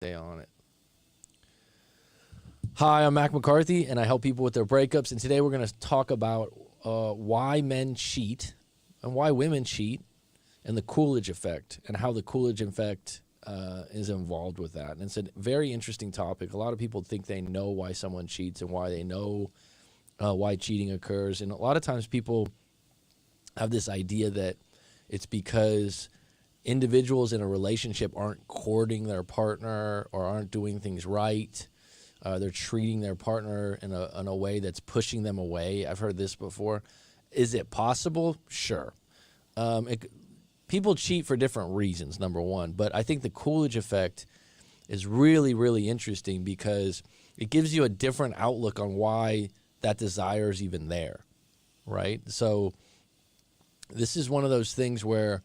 Stay on it. Hi, I'm McCarthy, and I help people with their breakups. And today we're going to talk about why men cheat and why women cheat, and the Coolidge Effect, and how the Coolidge Effect is involved with that. And it's a very interesting topic. A lot of people think they know why someone cheats and why they know why cheating occurs. And a lot of times people have this idea that it's because individuals in a relationship aren't courting their partner or aren't doing things right. They're treating their partner in a way that's pushing them away. I've heard this before. Is it possible? Sure. People cheat for different reasons, number one. But I think the Coolidge Effect is really, really interesting because it gives you a different outlook on why that desire is even there, right? So this is one of those things where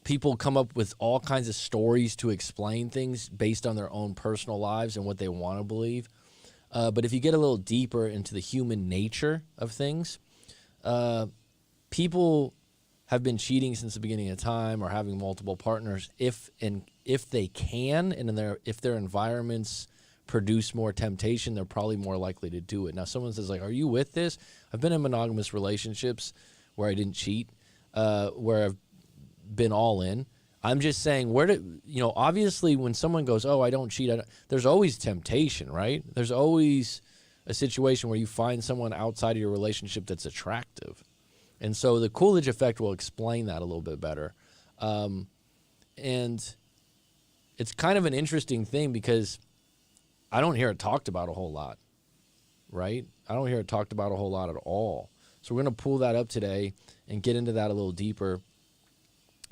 people come up with all kinds of stories to explain things based on their own personal lives and what they want to believe. But if you get a little deeper into the human nature of things, people have been cheating since the beginning of time or having multiple partners if they can, and if their environments produce more temptation, they're probably more likely to do it. Now, someone says, like, are you with this? I've been in monogamous relationships where I didn't cheat, where I've been all in. I'm just saying, obviously when someone goes, oh, I don't cheat, there's always temptation, right? There's always a situation where you find someone outside of your relationship that's attractive. And so the Coolidge Effect will explain that a little bit better. And it's kind of an interesting thing because I don't hear it talked about a whole lot, right? I don't hear it talked about a whole lot at all. So we're going to pull that up today and get into that a little deeper.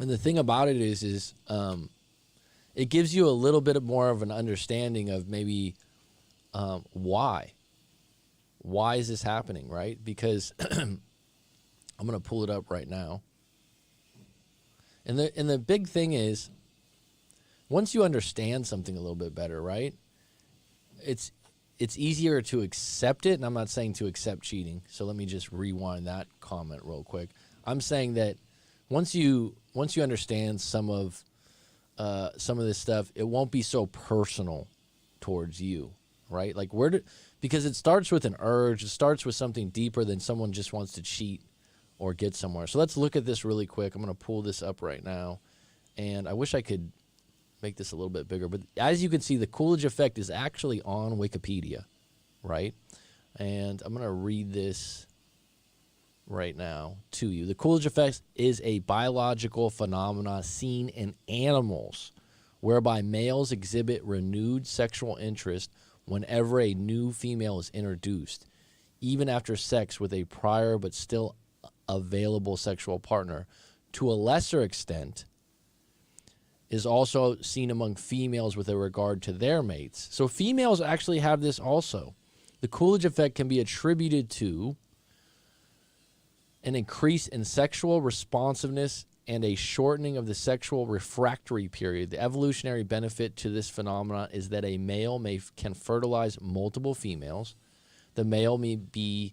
And the thing about it is it gives you a little bit more of an understanding of maybe why. Why is this happening, right? Because I'm going to pull it up right now. And the big thing is, once you understand something a little bit better, right, it's easier to accept it. And I'm not saying to accept cheating. So let me just rewind that comment real quick. I'm saying that once you understand some of this stuff, it won't be so personal towards you, right? Like because it starts with an urge. It starts with something deeper than someone just wants to cheat or get somewhere. So let's look at this really quick. I'm going to pull this up right now, and I wish I could make this a little bit bigger. But as you can see, the Coolidge Effect is actually on Wikipedia, right? And I'm going to read this right now to you. The Coolidge Effect is a biological phenomena seen in animals whereby males exhibit renewed sexual interest whenever a new female is introduced, even after sex with a prior but still available sexual partner. To a lesser extent, is also seen among females with regard to their mates. So females actually have this also. The Coolidge Effect can be attributed to an increase in sexual responsiveness and a shortening of the sexual refractory period. The evolutionary benefit to this phenomenon is that a male can fertilize multiple females. The male may be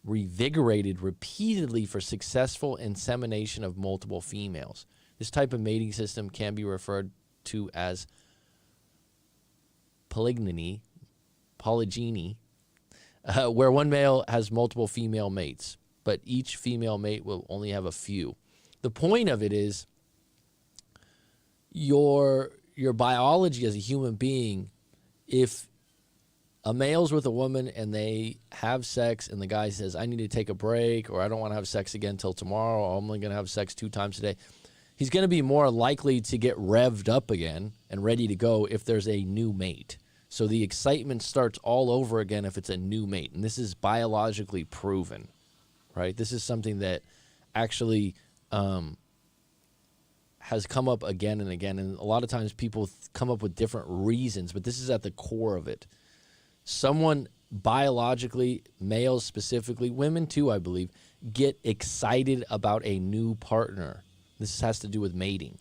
revigorated repeatedly for successful insemination of multiple females. This type of mating system can be referred to as polygyny, where one male has multiple female mates, but each female mate will only have a few. The point of it is your biology as a human being, if a male's with a woman and they have sex and the guy says, I need to take a break, or I don't want to have sex again till tomorrow, or I'm only going to have sex 2 times a day, he's going to be more likely to get revved up again and ready to go if there's a new mate. So the excitement starts all over again if it's a new mate. And this is biologically proven, right? This is something that actually has come up again and again. And a lot of times people come up with different reasons, but this is at the core of it. Someone biologically, males specifically, women too, I believe, get excited about a new partner. This has to do with mating.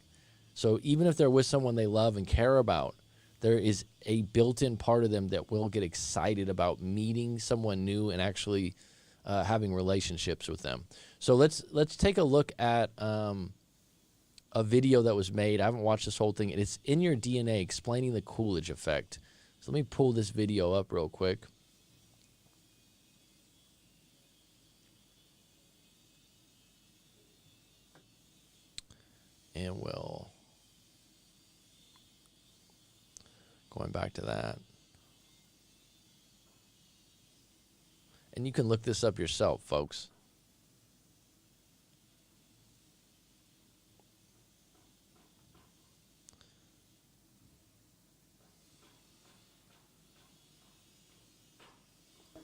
So even if they're with someone they love and care about, there is a built-in part of them that will get excited about meeting someone new and actually having relationships with them. So let's take a look at a video that was made. I haven't watched this whole thing, and it's in your DNA explaining the Coolidge effect. So let me pull this video up real quick. And we'll, going back to that. And you can look this up yourself, folks.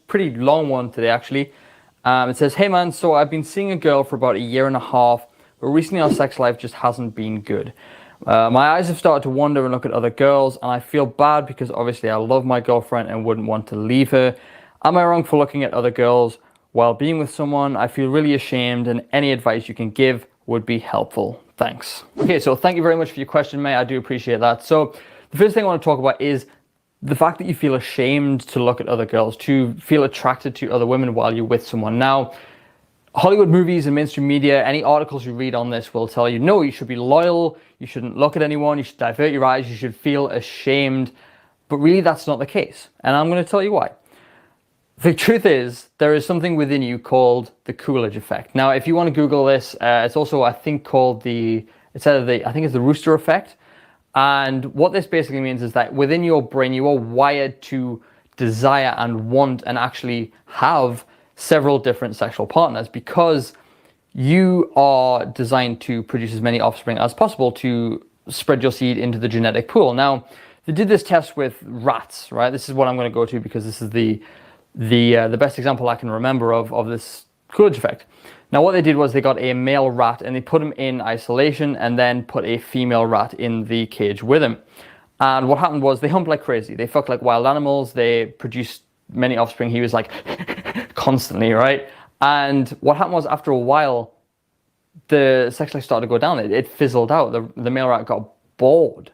Pretty long one today, actually. It says, hey man, so I've been seeing a girl for about 1.5 years, but recently our sex life just hasn't been good. My eyes have started to wander and look at other girls, and I feel bad because obviously I love my girlfriend and wouldn't want to leave her. Am I wrong for looking at other girls while being with someone? I feel really ashamed, and any advice you can give would be helpful. Thanks. Okay, so thank you very much for your question, mate. I do appreciate that. So the first thing I want to talk about is the fact that you feel ashamed to look at other girls, to feel attracted to other women while you're with someone. Now, Hollywood movies and mainstream media, any articles you read on this will tell you, no, you should be loyal, you shouldn't look at anyone, you should divert your eyes, you should feel ashamed. But really, that's not the case. And I'm going to tell you why. The truth is, there is something within you called the Coolidge Effect. Now, if you want to Google this, it's also, I think, called I think it's the Rooster Effect. And what this basically means is that within your brain, you are wired to desire and want and actually have several different sexual partners because you are designed to produce as many offspring as possible to spread your seed into the genetic pool. Now, they did this test with rats, right? This is what I'm going to go to because this is the best example I can remember of this Coolidge effect. Now, what they did was they got a male rat and they put him in isolation and then put a female rat in the cage with him. And what happened was they humped like crazy. They fucked like wild animals. They produced many offspring. He was like constantly, right? And what happened was after a while, the sex life started to go down. It fizzled out. The male rat got bored.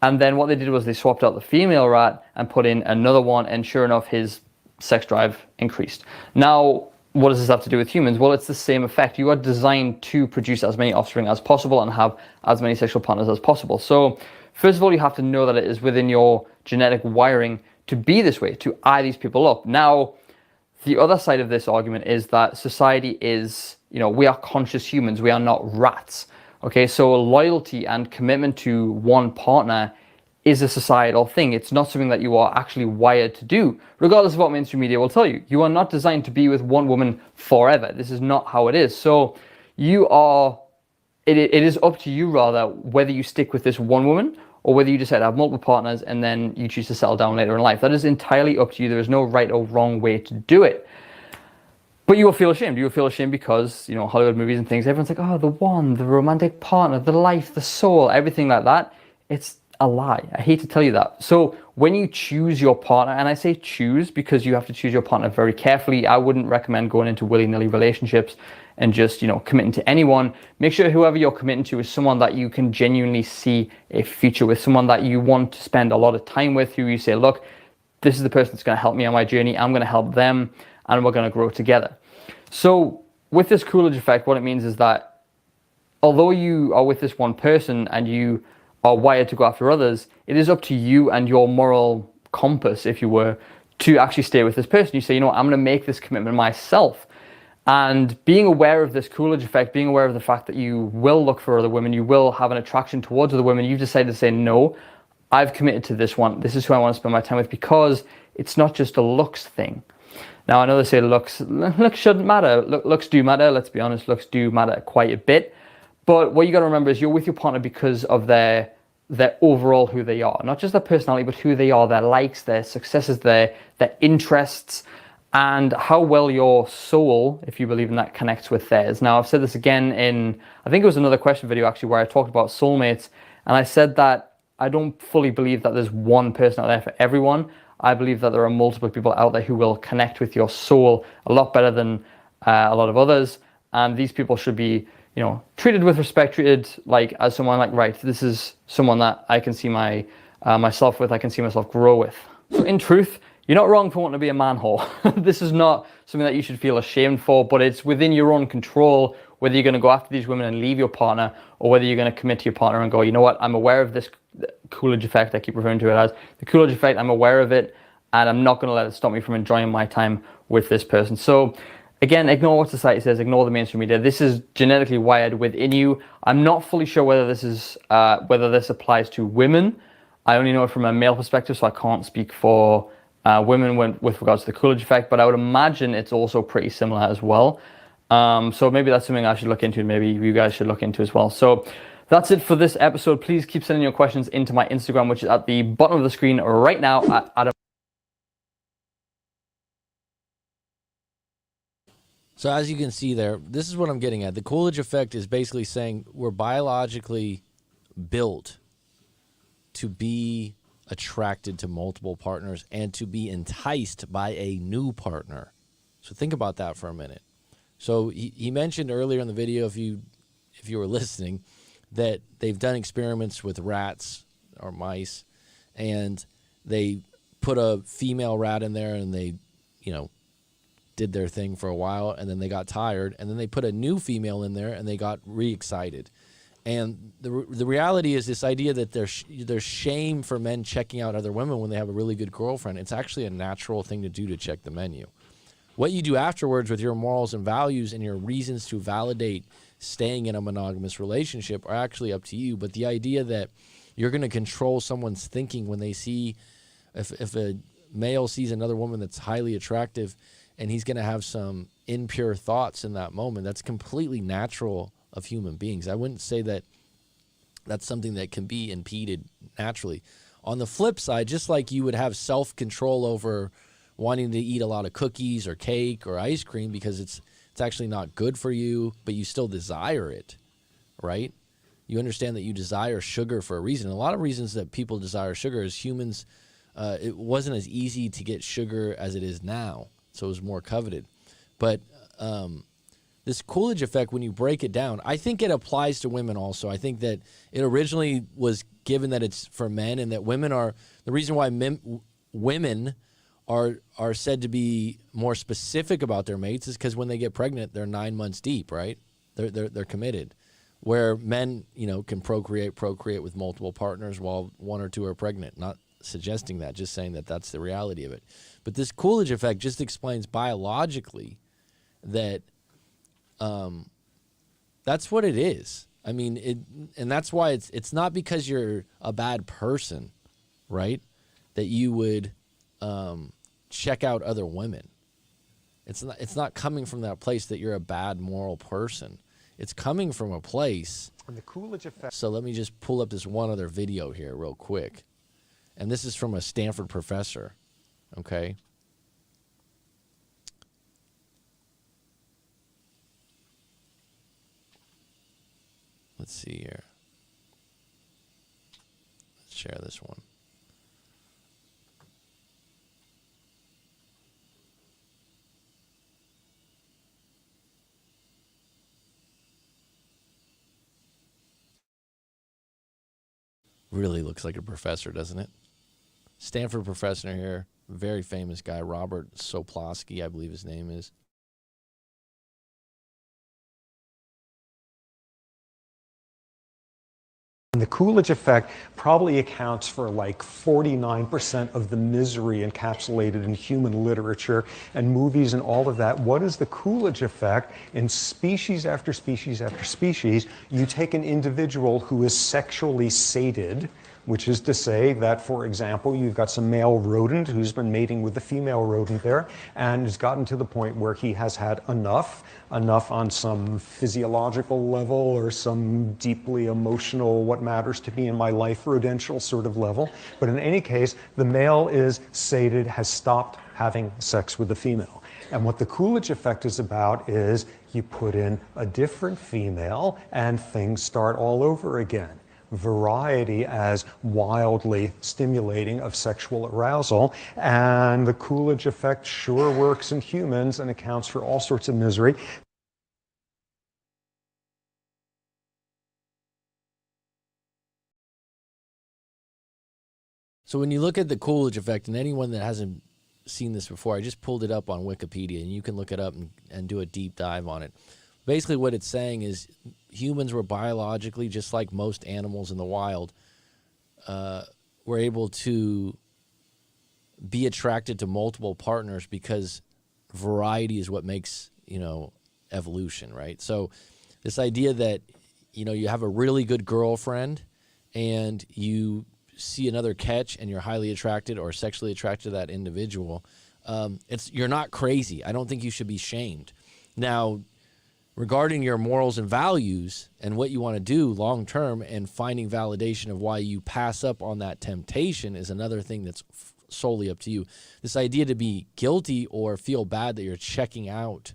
And then what they did was they swapped out the female rat and put in another one. And sure enough, his sex drive increased. Now, what does this have to do with humans? Well, it's the same effect. You are designed to produce as many offspring as possible and have as many sexual partners as possible. So first of all, you have to know that it is within your genetic wiring to be this way, to eye these people up. Now, the other side of this argument is that society is, we are conscious humans. We are not rats. Okay, so loyalty and commitment to one partner is a societal thing. It's not something that you are actually wired to do, regardless of what mainstream media will tell you. You are not designed to be with one woman forever. This is not how it is. So it is up to you rather whether you stick with this one woman or whether you decide to have multiple partners and then you choose to settle down later in life. That is entirely up to you. There is no right or wrong way to do it. But you will feel ashamed. You will feel ashamed because, Hollywood movies and things, everyone's like, oh, the one, the romantic partner, the life, the soul, everything like that. It's a lie. I hate to tell you that. So when you choose your partner, and I say choose because you have to choose your partner very carefully. I wouldn't recommend going into willy-nilly relationships and just, committing to anyone. Make sure whoever you're committing to is someone that you can genuinely see a future with, someone that you want to spend a lot of time with, who you say, look, this is the person that's going to help me on my journey. I'm going to help them and we're going to grow together. So with this Coolidge effect, what it means is that although you are with this one person and you are wired to go after others, it is up to you and your moral compass, if you were, to actually stay with this person. You say, I'm going to make this commitment myself. And being aware of this Coolidge effect, being aware of the fact that you will look for other women, you will have an attraction towards other women, you've decided to say, no, I've committed to this one. This is who I want to spend my time with, because it's not just a looks thing. Now, I know they say looks shouldn't matter. Looks do matter. Let's be honest, looks do matter quite a bit. But what you got to remember is you're with your partner because of their overall who they are. Not just their personality, but who they are, their likes, their successes, their interests, and how well your soul, if you believe in that, connects with theirs. Now, I've said this again in, I think it was another question video actually, where I talked about soulmates. And I said that I don't fully believe that there's one person out there for everyone. I believe that there are multiple people out there who will connect with your soul a lot better than a lot of others. And these people should be, treated with respect, treated like as someone like, right, this is someone that I can see myself with, I can see myself grow with. So in truth, you're not wrong for wanting to be a man whore. This is not something that you should feel ashamed for, but it's within your own control whether you're going to go after these women and leave your partner, or whether you're going to commit to your partner and go, you know what, I'm aware of this Coolidge effect. I keep referring to it as the Coolidge effect. I'm aware of it, and I'm not going to let it stop me from enjoying my time with this person. So again, ignore what society says, ignore the mainstream media. This is genetically wired within you. I'm not fully sure whether this applies to women. I only know it from a male perspective, so I can't speak for women with regards to the Coolidge effect, but I would imagine it's also pretty similar as well. So maybe that's something I should look into, and maybe you guys should look into as well. So that's it for this episode. Please keep sending your questions into my Instagram, which is at the bottom of the screen right now at Adam. So as you can see there, this is what I'm getting at. The Coolidge effect is basically saying we're biologically built to be attracted to multiple partners and to be enticed by a new partner. So think about that for a minute. So he mentioned earlier in the video, if you were listening, that they've done experiments with rats or mice, and they put a female rat in there, and they, did their thing for a while, and then they got tired, and then they put a new female in there, and they got re-excited. And the reality is this idea that there's shame for men checking out other women when they have a really good girlfriend. It's actually a natural thing to do, to check the menu. What you do afterwards with your morals and values and your reasons to validate staying in a monogamous relationship are actually up to you. But the idea that you're going to control someone's thinking when they see, if a male sees another woman that's highly attractive and he's going to have some impure thoughts in that moment, that's completely natural of human beings. I wouldn't say that that's something that can be impeded naturally. On the flip side, just like you would have self-control over wanting to eat a lot of cookies or cake or ice cream because it's actually not good for you, but you still desire it, right? You understand that you desire sugar for a reason. A lot of reasons that people desire sugar is humans, it wasn't as easy to get sugar as it is now, so it was more coveted. But this Coolidge effect, when you break it down, I think it applies to women also. I think that it originally was given that it's for men, and that women are, the reason why women are said to be more specific about their mates is because when they get pregnant, they're 9 months deep, right? They're committed. Where men, can procreate with multiple partners while one or two are pregnant. Not suggesting that, just saying that that's the reality of it. But this Coolidge effect just explains biologically that that's what it is. I mean, and that's why it's not because you're a bad person, right? That you would check out other women. It's not coming from that place that you're a bad moral person. It's coming from a place. And the Coolidge effect. So let me just pull up this one other video here real quick. And this is from a Stanford professor, okay? Let's see here. Let's share this one. Really looks like a professor, doesn't it? Stanford professor here, very famous guy, Robert Soplowski, I believe his name is. And the Coolidge effect probably accounts for like 49% of the misery encapsulated in human literature and movies and all of that. What is the Coolidge effect? In species after species after species, you take an individual who is sexually sated, which is to say that, for example, you've got some male rodent who's been mating with the female rodent there and has gotten to the point where he has had enough on some physiological level or some deeply emotional, what matters to me in my life, rodential sort of level. But in any case, the male is sated, has stopped having sex with the female. And what the Coolidge effect is about is you put in a different female and things start all over again. Variety as wildly stimulating of sexual arousal, and the Coolidge effect sure works in humans and accounts for all sorts of misery. So when you look at the Coolidge effect, and anyone that hasn't seen this before, I just pulled it up on Wikipedia, and you can look it up and do a deep dive on it. basically what it's saying is humans were biologically, just like most animals in the wild, were able to be attracted to multiple partners because variety is what makes, evolution, right? So this idea that, you have a really good girlfriend and you see another catch and you're highly attracted or sexually attracted to that individual, you're not crazy. I don't think you should be shamed. Now, regarding your morals and values and what you want to do long term and finding validation of why you pass up on that temptation is another thing that's solely up to you. This idea to be guilty or feel bad that you're checking out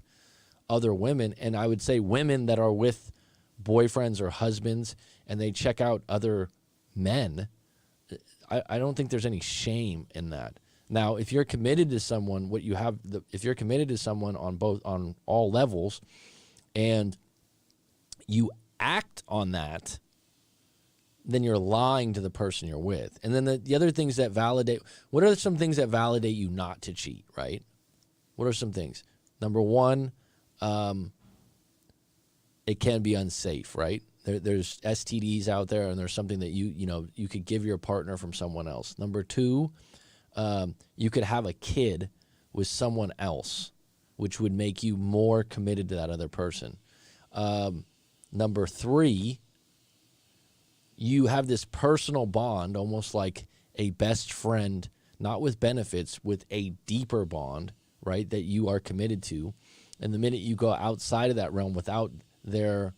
other women, and I would say women that are with boyfriends or husbands and they check out other men, I don't think there's any shame in that. Now, if you're committed to someone, if you're committed to someone on all levels, and you act on that, then you're lying to the person you're with. And then the other things that validate, what are some things that validate you not to cheat, right? What are some things? Number one, it can be unsafe, right? There's STDs out there, and there's something that you could give your partner from someone else. Number two, you could have a kid with someone else, which would make you more committed to that other person. Number three, you have this personal bond, almost like a best friend, not with benefits, with a deeper bond, right, that you are committed to. And the minute you go outside of that realm without their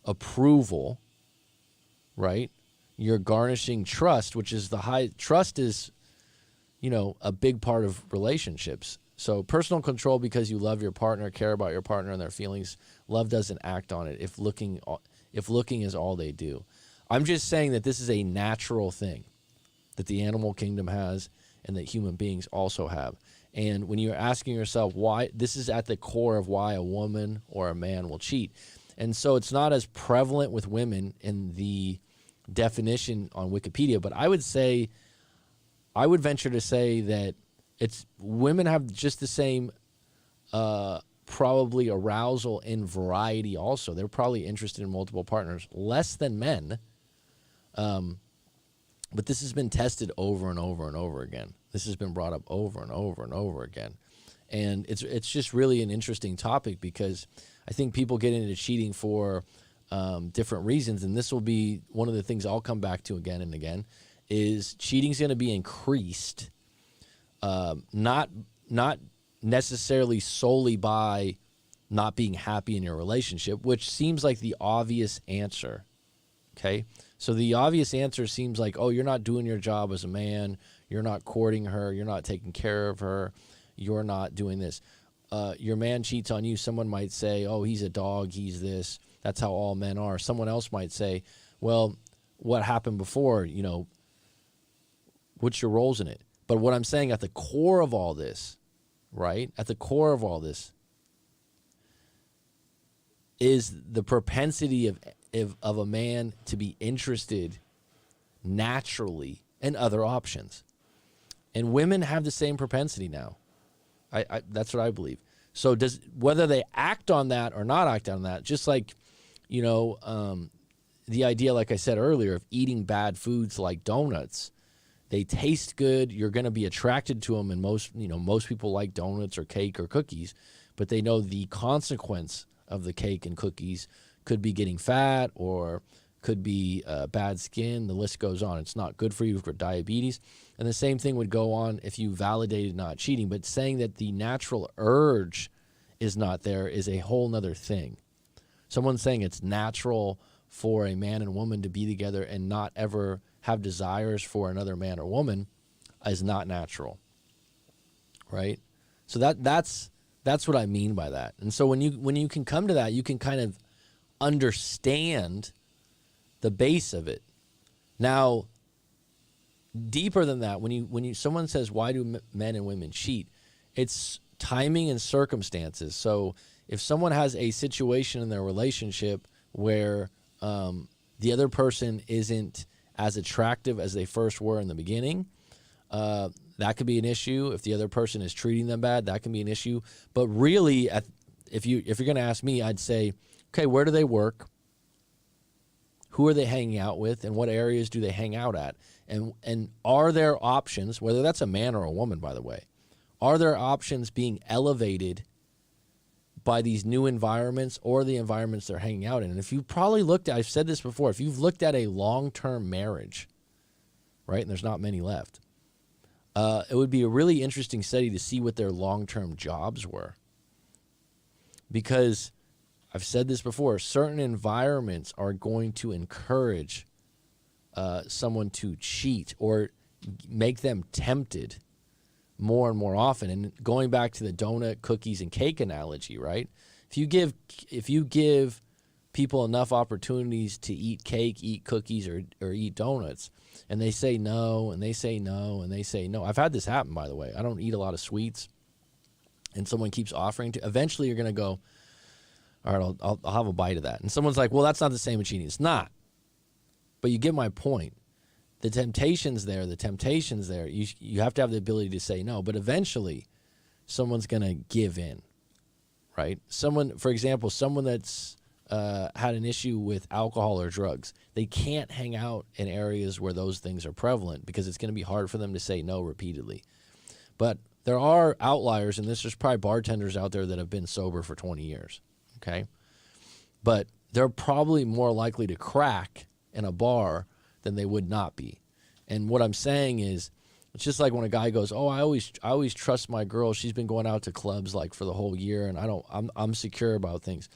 approval, right, you're garnishing trust, which is trust is, a big part of relationships. So personal control because you love your partner, care about your partner and their feelings. Love doesn't act on it if looking is all they do. I'm just saying that this is a natural thing that the animal kingdom has and that human beings also have. And when you're asking yourself why, this is at the core of why a woman or a man will cheat. And so it's not as prevalent with women in the definition on Wikipedia, but I would venture to say that women have just the same probably arousal in variety also. They're probably interested in multiple partners, less than men. But this has been tested over and over and over again. This has been brought up over and over and over again. And it's just really an interesting topic because I think people get into cheating for different reasons. And this will be one of the things I'll come back to again and again is cheating's going to be increased, not necessarily solely by not being happy in your relationship, which seems like the obvious answer. Okay? So the obvious answer seems like, oh, you're not doing your job as a man. You're not courting her. You're not taking care of her. You're not doing this. Your man cheats on you. Someone might say, oh, he's a dog. He's this. That's how all men are. Someone else might say, well, what happened before? What's your roles in it? But what I'm saying at the core of all this, right? At the core of all this is the propensity of a man to be interested naturally in other options. And women have the same propensity now. That's what I believe. So whether they act on that or not act on that, just like, the idea, like I said earlier, of eating bad foods like donuts, they taste good. You're going to be attracted to them. And most people like donuts or cake or cookies, but they know the consequence of the cake and cookies could be getting fat or could be bad skin. The list goes on. It's not good for you for diabetes. And the same thing would go on if you validated not cheating. But saying that the natural urge is not there is a whole nother thing. Someone saying it's natural for a man and woman to be together and not ever have desires for another man or woman is not natural, right? So that's what I mean by that. And so when you can come to that, you can kind of understand the base of it. Now, deeper than that, when someone says why do men and women cheat, it's timing and circumstances. So if someone has a situation in their relationship where the other person isn't as attractive as they first were in the beginning, that could be an issue. If the other person is treating them bad, that can be an issue. But really, if you're going to ask me, I'd say, okay, where do they work? Who are they hanging out with, and what areas do they hang out at? And are there options, whether that's a man or a woman, by the way, are there options being elevated by these new environments or the environments they're hanging out in? And if you've probably looked at, I've said this before, if you've looked at a long-term marriage, right, and there's not many left, it would be a really interesting study to see what their long-term jobs were. Because I've said this before, certain environments are going to encourage someone to cheat or make them tempted more and more often. And going back to the donut, cookies, and cake analogy, right? If you give people enough opportunities to eat cake, eat cookies, or eat donuts, and they say no, and they say no, and they say no. I've had this happen, by the way. I don't eat a lot of sweets, and someone keeps offering to. Eventually, you're going to go, all right, I'll have a bite of that. And someone's like, well, that's not the same as cheating. It's not. But you get my point. The temptation's there. You have to have the ability to say no. But eventually, someone's going to give in, right? Someone, for example, someone that's had an issue with alcohol or drugs, they can't hang out in areas where those things are prevalent because it's going to be hard for them to say no repeatedly. But there are outliers, and there's probably bartenders out there that have been sober for 20 years. Okay, but they're probably more likely to crack in a bar than they would not be. And what I'm saying is, it's just like when a guy goes, "Oh, I always trust my girl. She's been going out to clubs like for the whole year, and I'm secure about things."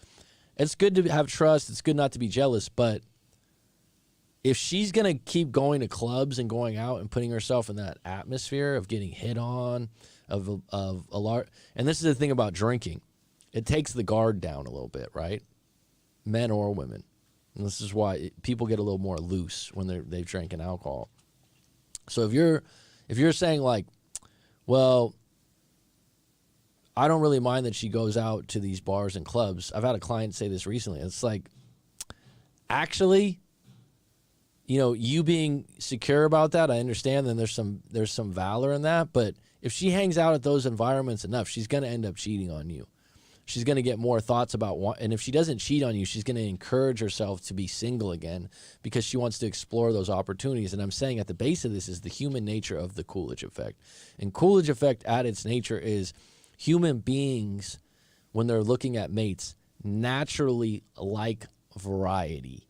It's good to have trust. It's good not to be jealous, but if she's gonna keep going to clubs and going out and putting herself in that atmosphere of getting hit on, of a large, and this is the thing about drinking. It takes the guard down a little bit, right? Men or women. And this is why people get a little more loose when they've drinking alcohol. So if you're saying like, well, I don't really mind that she goes out to these bars and clubs. I've had a client say this recently. It's like, actually, you being secure about that, I understand. Then there's some valor in that. But if she hangs out at those environments enough, she's going to end up cheating on you. She's going to get more thoughts about and if she doesn't cheat on you, she's going to encourage herself to be single again because she wants to explore those opportunities. And I'm saying at the base of this is the human nature of the Coolidge Effect. And Coolidge Effect at its nature is human beings, when they're looking at mates, naturally like variety.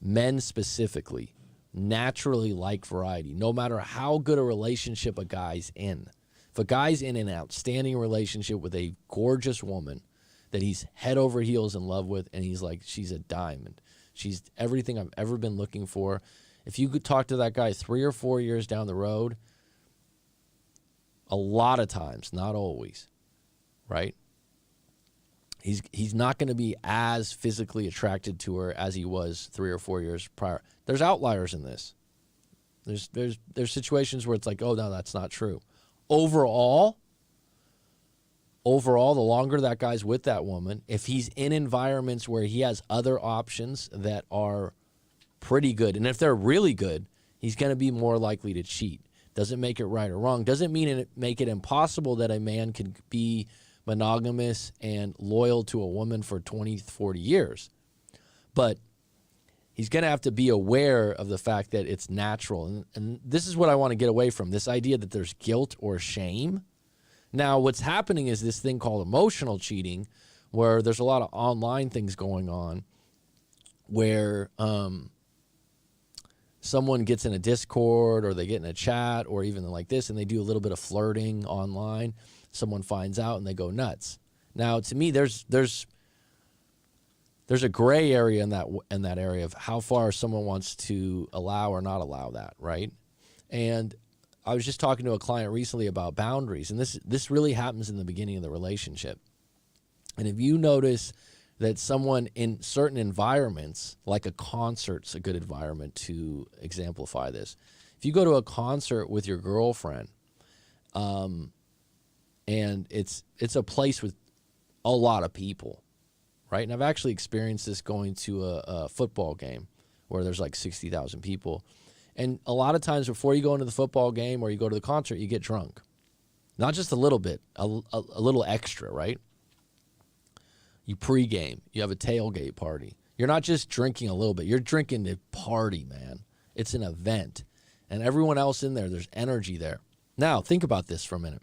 Men specifically naturally like variety, no matter how good a relationship a guy's in. If a guy's in an outstanding relationship with a gorgeous woman that he's head over heels in love with, and he's like, she's a diamond. She's everything I've ever been looking for. If you could talk to that guy 3 or 4 years down the road, a lot of times, not always, right? He's not going to be as physically attracted to her as he was 3 or 4 years prior. There's outliers in this. There's situations where it's like, oh, no, that's not true. Overall, the longer that guy's with that woman, if he's in environments where he has other options that are pretty good, and if they're really good, he's going to be more likely to cheat. Doesn't make it right or wrong. Doesn't make it impossible that a man could be monogamous and loyal to a woman for 20, 40 years. But he's going to have to be aware of the fact that it's natural. And this is what I want to get away from, this idea that there's guilt or shame. Now, what's happening is this thing called emotional cheating, where there's a lot of online things going on where someone gets in a Discord or they get in a chat or even like this, and they do a little bit of flirting online. Someone finds out and they go nuts. Now, to me, there's a gray area in that area of how far someone wants to allow or not allow that, right? And I was just talking to a client recently about boundaries, and this really happens in the beginning of the relationship. And if you notice that someone in certain environments, like a concert's a good environment to exemplify this. If you go to a concert with your girlfriend, and it's a place with a lot of people, right? And I've actually experienced this going to a football game where there's like 60,000 people. And a lot of times before you go into the football game or you go to the concert, you get drunk. Not just a little bit, a little extra, right? You pregame. You have a tailgate party. You're not just drinking a little bit. You're drinking to party, man. It's an event. And everyone else in there, there's energy there. Now, think about this for a minute.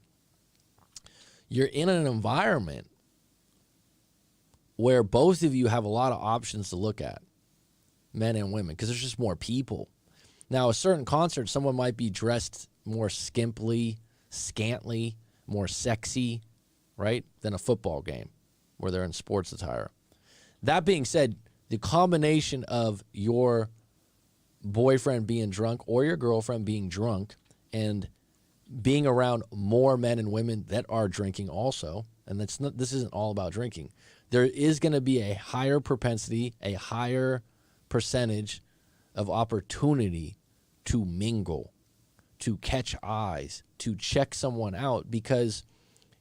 You're in an environment where both of you have a lot of options to look at, men and women, because there's just more people. Now, a certain concert, someone might be dressed more skimpily, scantily, more sexy, right, than a football game where they're in sports attire. That being said, the combination of your boyfriend being drunk or your girlfriend being drunk and being around more men and women that are drinking also, and this isn't all about drinking, there is going to be a higher propensity, a higher percentage of opportunity to mingle, to catch eyes, to check someone out, because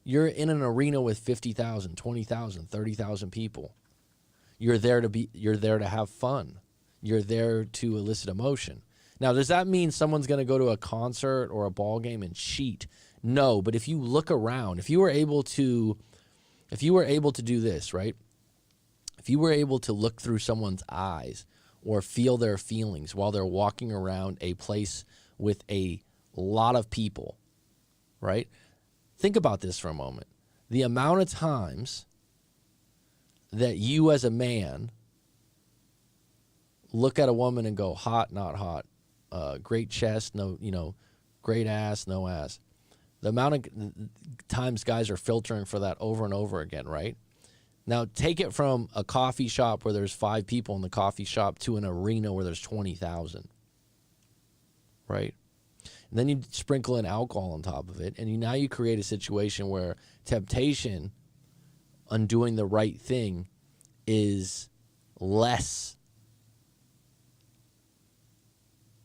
you're in an arena with 50,000, 20,000, 30,000 people. You're there to have fun. You're there to elicit emotion. Now, does that mean someone's going to go to a concert or a ball game and cheat? No, but if you look around, if you were able to do this, right? If you were able to look through someone's eyes or feel their feelings while they're walking around a place with a lot of people, right? Think about this for a moment. The amount of times that you as a man look at a woman and go, hot, not hot, great chest, no, great ass, no ass. The amount of times guys are filtering for that over and over again, right? Now, take it from a coffee shop where there's 5 people in the coffee shop to an arena where there's 20,000, right? And then you sprinkle in alcohol on top of it, and now you create a situation where temptation on doing the right thing is less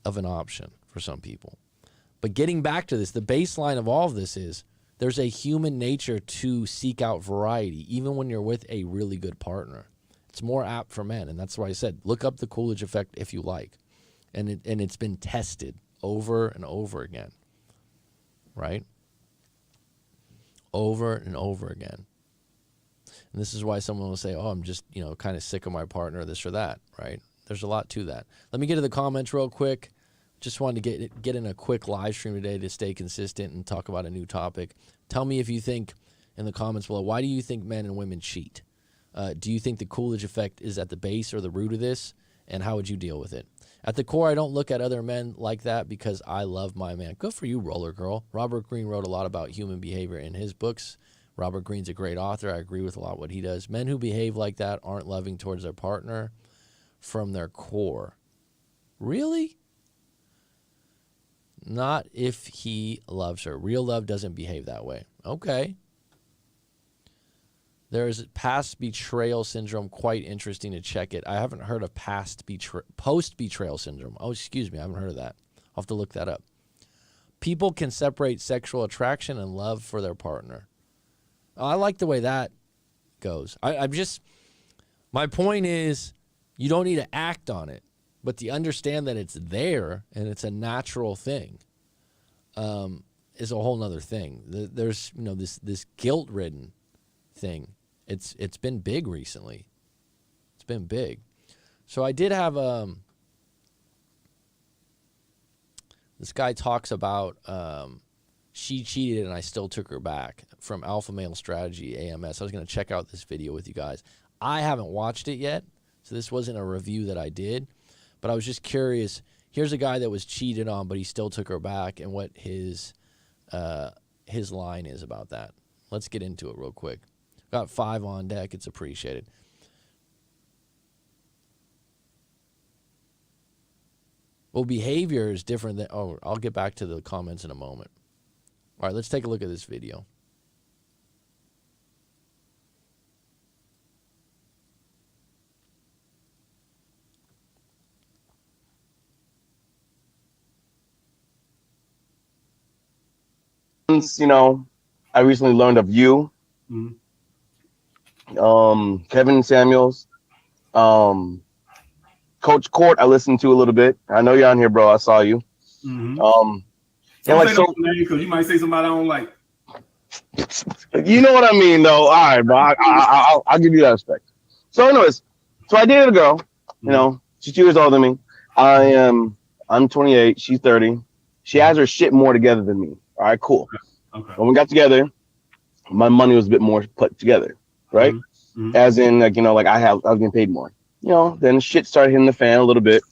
of an option for some people. But getting back to this, the baseline of all of this is there's a human nature to seek out variety, even when you're with a really good partner. It's more apt for men, and that's why I said look up the Coolidge Effect if you like. And it's been tested over and over again, right? Over and over again. And this is why someone will say, oh, I'm just, kind of sick of my partner, this or that, right? There's a lot to that. Let me get to the comments real quick. Just wanted to get in a quick live stream today to stay consistent and talk about a new topic. Tell me if you think in the comments below, why do you think men and women cheat? Do you think the Coolidge Effect is at the base or the root of this? And how would you deal with it? At the core, I don't look at other men like that because I love my man. Good for you, Roller Girl. Robert Greene wrote a lot about human behavior in his books. Robert Greene's a great author. I agree with a lot what he does. Men who behave like that aren't loving towards their partner from their core. Really? Not if he loves her. Real love doesn't behave that way. Okay. There is past betrayal syndrome. Quite interesting to check it. I haven't heard of post-betrayal syndrome. Oh, excuse me. I haven't heard of that. I'll have to look that up. People can separate sexual attraction and love for their partner. I like the way that goes. My point is you don't need to act on it, but to understand that it's there and it's a natural thing is a whole nother thing. There's, this guilt-ridden thing. It's been big recently. It's been big. So I did have this guy talks about she cheated and I still took her back from Alpha Male Strategy AMS. I was going to check out this video with you guys. I haven't watched it yet, so this wasn't a review that I did, but I was just curious. Here's a guy that was cheated on, but he still took her back, and what his line is about that. Let's get into it real quick. Got 5 on deck. It's appreciated. Well, behavior is different than... Oh, I'll get back to the comments in a moment. All right, let's take a look at this video. I recently learned of you, Kevin Samuels, Coach Court. I listened to a little bit. I know you're on here, bro. I saw you. Don't say the name because you might say somebody I don't like. You know what I mean, though. All right, bro. I'll give you that respect. So, anyways, so I dated a girl. You know, she's 2 years older than me. I'm 28. She's 30. She has her shit more together than me. All right, cool. Okay. When we got together, my money was a bit more put together, right? As in, like, you know, like I was getting paid more. You know, then shit started hitting the fan a little bit.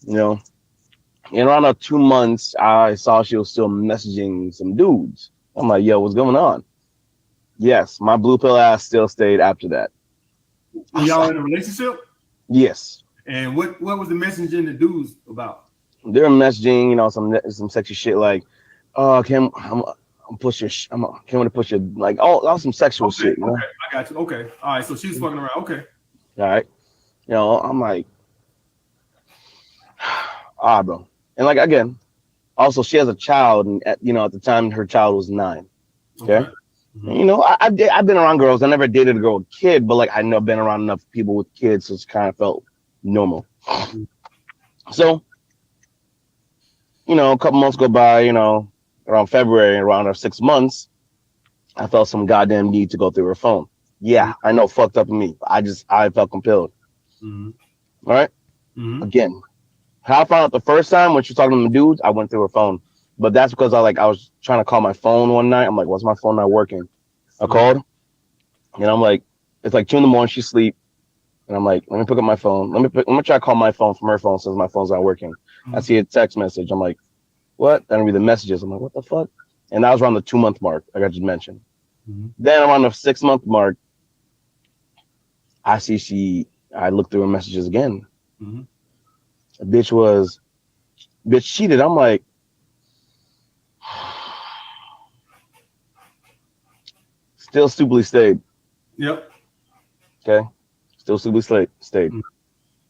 You know, in around 2 months, I saw she was still messaging some dudes. I'm like, yo, what's going on? Yes, my blue pill ass still stayed after that. Y'all in a relationship? Yes. And what was the messaging the dudes about? They were messaging, you know, some sexy shit like, oh, can I'm push your, can we push your, like, all some sexual shit. You know? Okay, I got you. Okay, all right. So she's fucking around. Okay. All right. You know, I'm like, bro. And like, again, also she has a child, and you know, at the time her child was 9. Okay. You know, I've been around girls. I never dated a girl with a kid, but like I know I've been around enough people with kids, so it's kind of felt normal. So, you know, a couple months go by, you know, around February, around our 6 months, I felt some goddamn need to go through her phone. Yeah, I know, fucked up me. I felt compelled. All right. Again, how I found out the first time when she was talking to the dudes, I went through her phone. But that's because I was trying to call my phone one night. I'm like, what's my phone not working? I called, and I'm like, it's like 2 a.m. She's asleep, and I'm like, let me pick up my phone. Let me try to call my phone from her phone since my phone's not working. I see a text message. I'm like, what? And I read the messages. I'm like, what the fuck? And that was around the 2-month mark, like I just mentioned. Then around the 6-month mark, I looked through her messages again. The bitch cheated. I'm like, still stupidly stayed. Yep. Okay. Still stupidly stayed.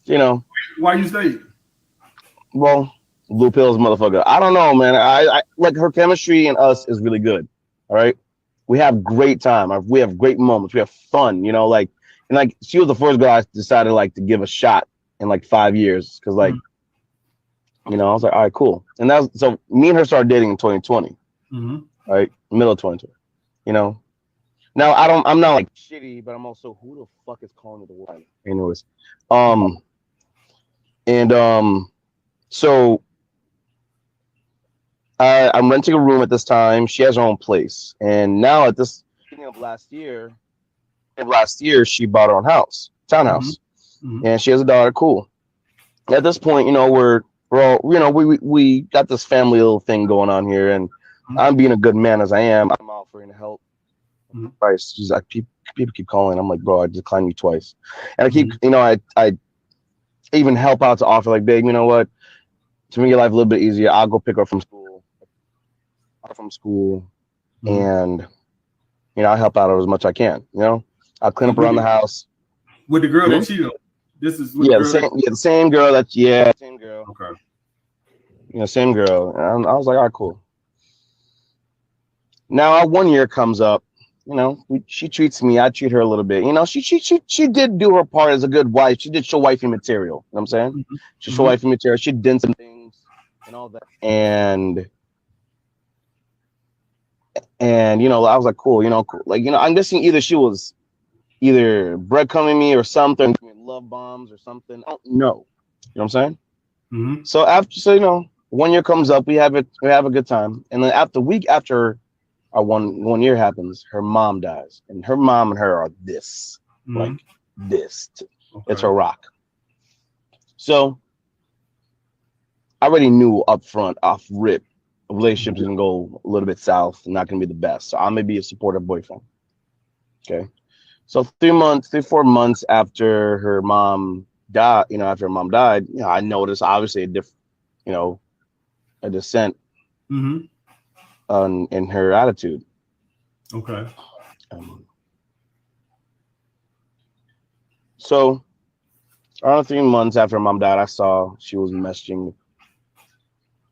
You know. Why you stayed? Well, blue pills, motherfucker. I don't know, man. I like her chemistry and us is really good. All right. We have great time. We have great moments. We have fun, you know, like, and like she was the first girl I decided like to give a shot in like 5 years. Cause like, you know, I was like, all right, cool. And so me and her started dating in 2020. Right. Middle of 2020, you know. Now I'm not like shitty, but I'm also, who the fuck is calling me the one? Anyways, so I'm renting a room at this time. She has her own place, and now at this beginning of last year, she bought her own townhouse, and she has a daughter. Cool. At this point, you know, we're all, you know, we got this family little thing going on here, and I'm being a good man as I am. I'm offering to help. Price. She's like, people keep calling. I'm like, bro, I declined you twice, and I keep, you know, I even help out to offer, like, babe, you know what? To make your life a little bit easier, I'll go pick her up from school. And you know, I'll help out her as much as I can. You know, I'll clean up around the house. With the girl that cheated on. This is the same girl. Same girl. Okay. You know, same girl. And I was like, all right, cool. Now 1 year comes up. You know, she treats me, I treat her a little bit. You know, she did do her part as a good wife. She did show wifey material. You know what I'm saying? She showed wifey material. She did some things and all that. And you know, I was like, cool. You know, cool. Like, you know, I'm guessing either she was breadcrumbing me or something, love bombs or something. I don't know. You know what I'm saying? So you know, 1 year comes up, we have a good time, and then after our one year happens, her mom dies, and her mom and her are this, like this. Okay. It's a rock. So I already knew up front, off rip, a relationship's gonna go a little bit south, not gonna be the best. So I'm gonna be a supportive boyfriend. Okay. So 4 months after her mom died, you know, I noticed obviously a descent in her attitude. Okay. So around 3 months after her mom died, I saw she was messaging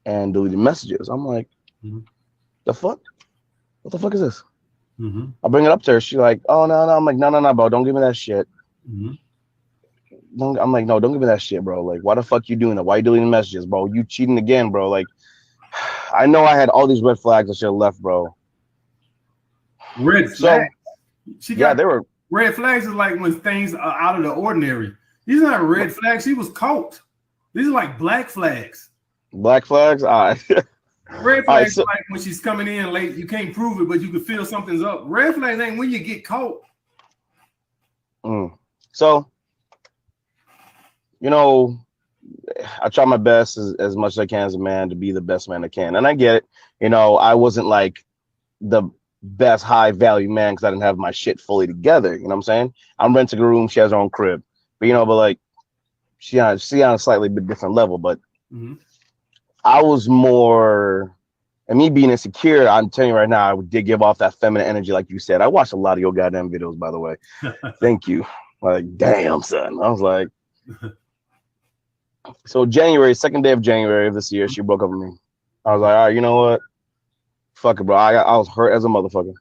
and deleting messages. I'm like, the fuck? What the fuck is this? I bring it up to her. She's like, oh, no. I'm like, no, bro. Don't give me that shit. I'm like, no, don't give me that shit, bro. Like, why the fuck you doing that? Why you deleting messages, bro? You cheating again, bro. Like, I know I had all these red flags I should have left, bro. Red So flags. She yeah, got they were red flags is like when things are out of the ordinary. These are not red flags. She was caught. These are like black flags. black flags. All right. Red All right. flags So are like when she's coming in late. You can't prove it, but you can feel something's up. Red flags ain't when you get caught. so you know, I try my best as much as I can as a man to be the best man I can, and I get it. You know, I wasn't like the best high value man because I didn't have my shit fully together. You know what I'm saying? I'm renting a room. She has her own crib, but like she on a slightly bit different level. But I was more, and me being insecure, I'm telling you right now, I did give off that feminine energy, like you said. I watched a lot of your goddamn videos, by the way. Thank you. Like, damn, son. I was like, so January, second day of January of this year, she broke up with me. I was like, all right, you know what? Fuck it, bro. I was hurt as a motherfucker.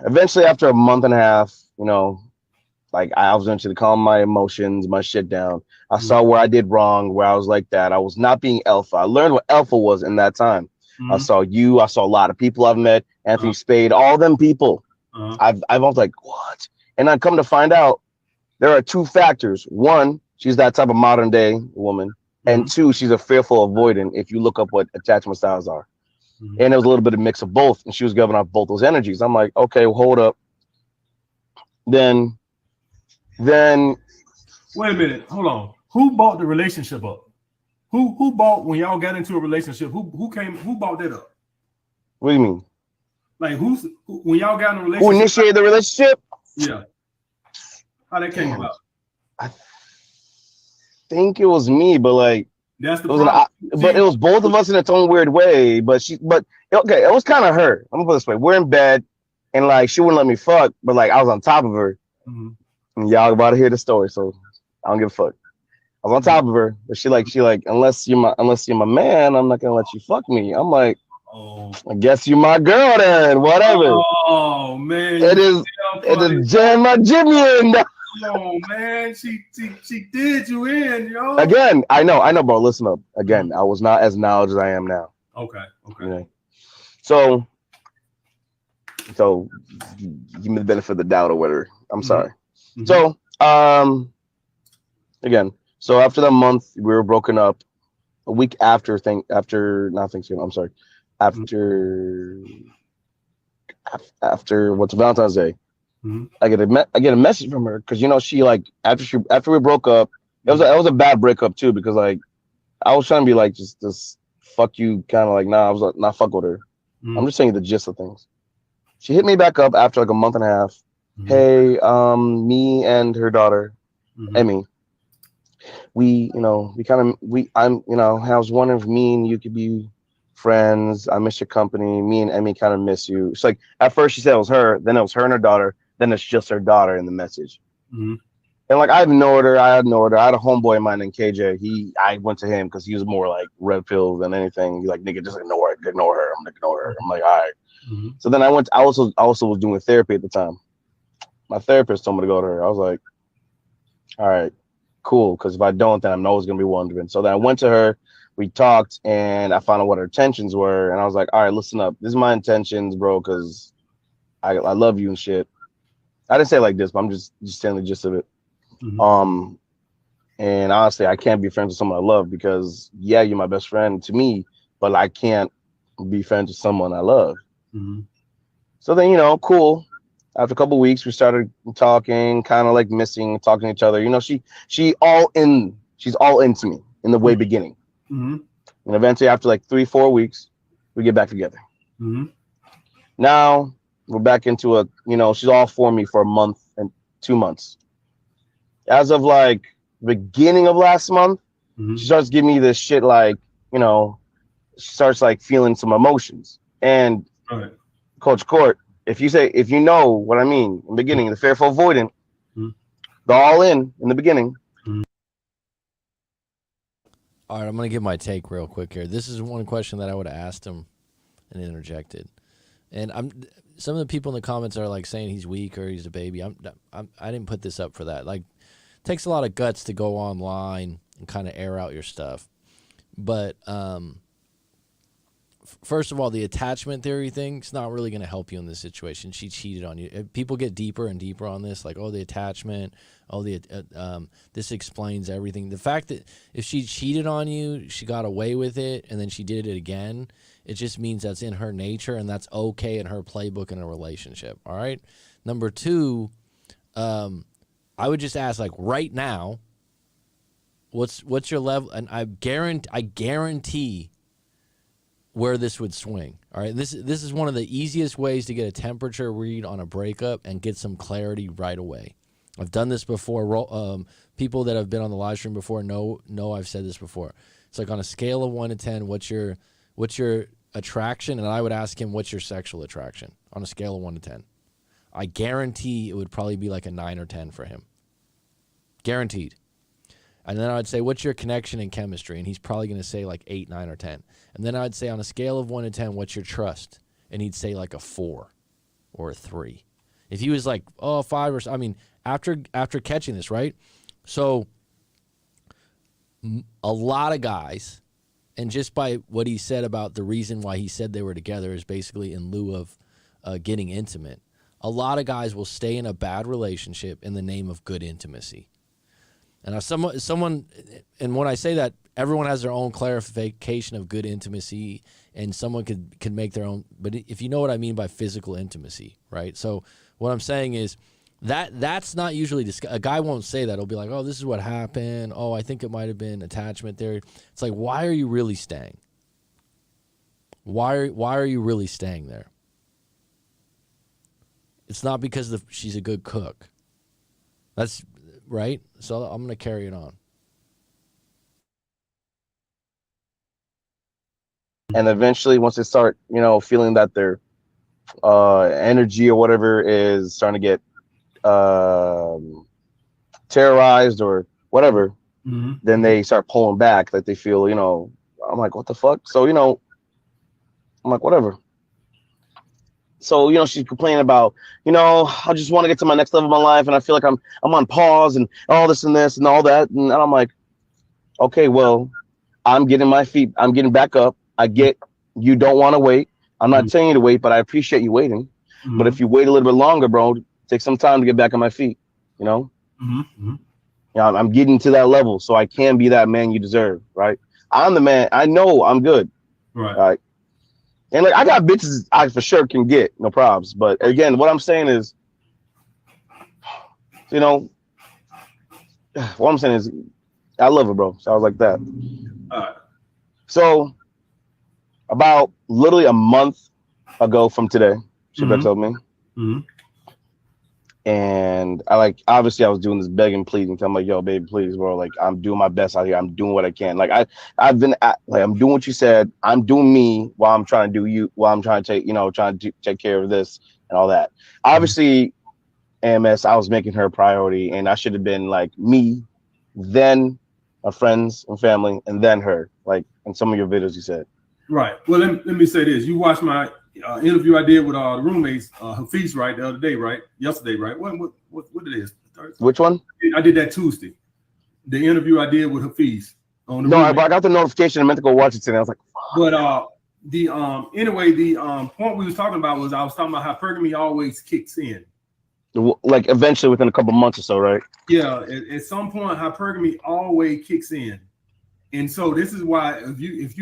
Eventually, after a month and a half, like I was eventually calm my emotions, my shit down. I saw where I did wrong, where I was like that. I was not being alpha. I learned what alpha was in that time. I saw you. I saw a lot of people I've met. Anthony Spade, all them people. I was like, what? And I come to find out there are two factors. One, she's that type of modern day woman. And two, she's a fearful avoidant if you look up what attachment styles are. And it was a little bit of mix of both. And she was giving off both those energies. I'm like, okay, well, hold up. Then wait a minute, hold on. Who bought the relationship up? Who bought when y'all got into a relationship? Who bought that up? What do you mean? Like when y'all got in a relationship? Who initiated the relationship? Yeah. How that came about? I think it was me, but like that's the problem. But it was both of us in its own weird way. But okay, it was kind of her. I'm gonna put it this way: we're in bed, and like she wouldn't let me fuck, but like I was on top of her. And y'all about to hear the story, so I don't give a fuck. I was on top of her, but she like unless you're my man, I'm not gonna let you fuck me. I'm like, I guess you're my girl then. Whatever. Oh man, it is jam my Jimmy in. Come on, man. She did you in, yo. Again, I know, bro. Listen up. Again, I was not as knowledgeable as I am now. Okay. So give me the benefit of the doubt or whatever. I'm sorry. So again, so after that month, we were broken up. A week after not Thanksgiving. I'm sorry. After what's Valentine's Day. I get a message from her because she like after we broke up, it was a bad breakup too because like I was trying to be like just fuck you kind of like I was like not fuck with her. I'm just saying the gist of things. She hit me back up after like a month and a half. Hey, me and her daughter, Emmy, I was wondering if me and you could be friends. I miss your company. Me and Emmy kind of miss you. It's like at first she said it was her, then it was her and her daughter. Then it's just her daughter in the message. And like I ignored her. I had a homeboy of mine named KJ. I went to him because he was more like red pill than anything. He's like, nigga, just ignore her. I'm gonna ignore her. I'm like, all right. So then I also was doing therapy at the time. My therapist told me to go to her. I was like, all right, cool. Because if I don't, then I'm always gonna be wondering. So then I went to her. We talked, and I found out what her intentions were. And I was like, all right, listen up. This is my intentions, bro. Because I love you and shit. I didn't say it like this, but I'm just saying the gist of it. And honestly, I can't be friends with someone I love because you're my best friend to me, but I can't be friends with someone I love. So then, cool. After a couple of weeks, we started talking, kind of like talking to each other. She's all into me in the way beginning. And eventually, after like 3-4 weeks, we get back together. Now we're back into she's all for me for a month and 2 months. As of like beginning of last month, she starts giving me this shit like, she starts like feeling some emotions. And Coach Court, if you know what I mean in the beginning, the fearful avoidant, the all in the beginning. All right, I'm going to give my take real quick here. This is one question that I would have asked him and interjected. And some of the people in the comments are like saying he's weak or he's a baby. I didn't put this up for that. Like, it takes a lot of guts to go online and kind of air out your stuff. But first of all, the attachment theory thing's not really going to help you in this situation. She cheated on you. People get deeper and deeper on this, like, oh, the attachment, oh, this explains everything. The fact that if she cheated on you, she got away with it, and then she did it again, it just means that's in her nature, and that's okay in her playbook in a relationship, all right? Number two, I would just ask, like, right now, what's your level? And I guarantee where this would swing. All right, this is one of the easiest ways to get a temperature read on a breakup and get some clarity right away. I've done this before. People that have been on the live stream before know I've said this before. It's like on a scale of 1 to 10, what's your attraction? And I would ask him, what's your sexual attraction on a scale of 1 to 10? I guarantee it would probably be like a 9 or 10 for him. Guaranteed. And then I would say, what's your connection and chemistry? And he's probably going to say like 8, 9, or 10. And then I would say on a scale of 1 to 10, what's your trust? And he'd say like a 4 or a 3. If he was like, oh, 5 or so, I mean, after catching this, right? So a lot of guys, and just by what he said about the reason why he said they were together is basically in lieu of getting intimate. A lot of guys will stay in a bad relationship in the name of good intimacy. And someone, and when I say that, everyone has their own clarification of good intimacy, and someone could make their own. But if you know what I mean by physical intimacy, right? So what I'm saying is that's not usually discussed. A guy won't say that. He'll be like, oh, this is what happened. Oh, I think it might have been attachment there. It's like, why are you really staying? Why are you really staying there? It's not because she's a good cook. That's right. So I'm going to carry it on. And eventually, once they start, feeling that their energy or whatever is starting to get terrorized or whatever, then they start pulling back. Like they feel, I'm like, what the fuck? So, I'm like, whatever. So, she's complaining about, I just want to get to my next level of my life, and I feel like I'm on pause and all this and all that. And I'm like, okay, well, I'm getting back up. I get you don't want to wait. I'm not telling you to wait, but I appreciate you waiting. But if you wait a little bit longer, bro, take some time to get back on my feet, I'm getting to that level, so I can be that man you deserve, right? I'm the man. I know I'm good. Right. And like I got bitches I for sure can get, no problems. But again, what I'm saying is, what I'm saying is I love her, bro. So I was like that. So about literally a month ago from today, she told me. And obviously I was doing this begging, pleading. I'm like, yo, baby, please, bro. Like, I'm doing my best out here. I'm doing what I can. Like, I'm doing what you said. I'm doing me while I'm trying to do you, while I'm trying to take care of this and all that. Obviously, AMS, I was making her a priority, and I should have been like me, then my friends and family, and then her. Like in some of your videos, you said. Right. Well, let me say this. You watched my interview I did with the roommates, Hafiz, right, the other day, right? Yesterday, right? What it is? Thursday? Which one? I did that Tuesday. The interview I did with Hafiz on the. No, I got the notification. I meant to go watch it today. I was like, but the point we was talking about was I was talking about how hypergamy always kicks in. Like eventually within a couple months or so, right? Yeah, at some point hypergamy always kicks in, and so this is why if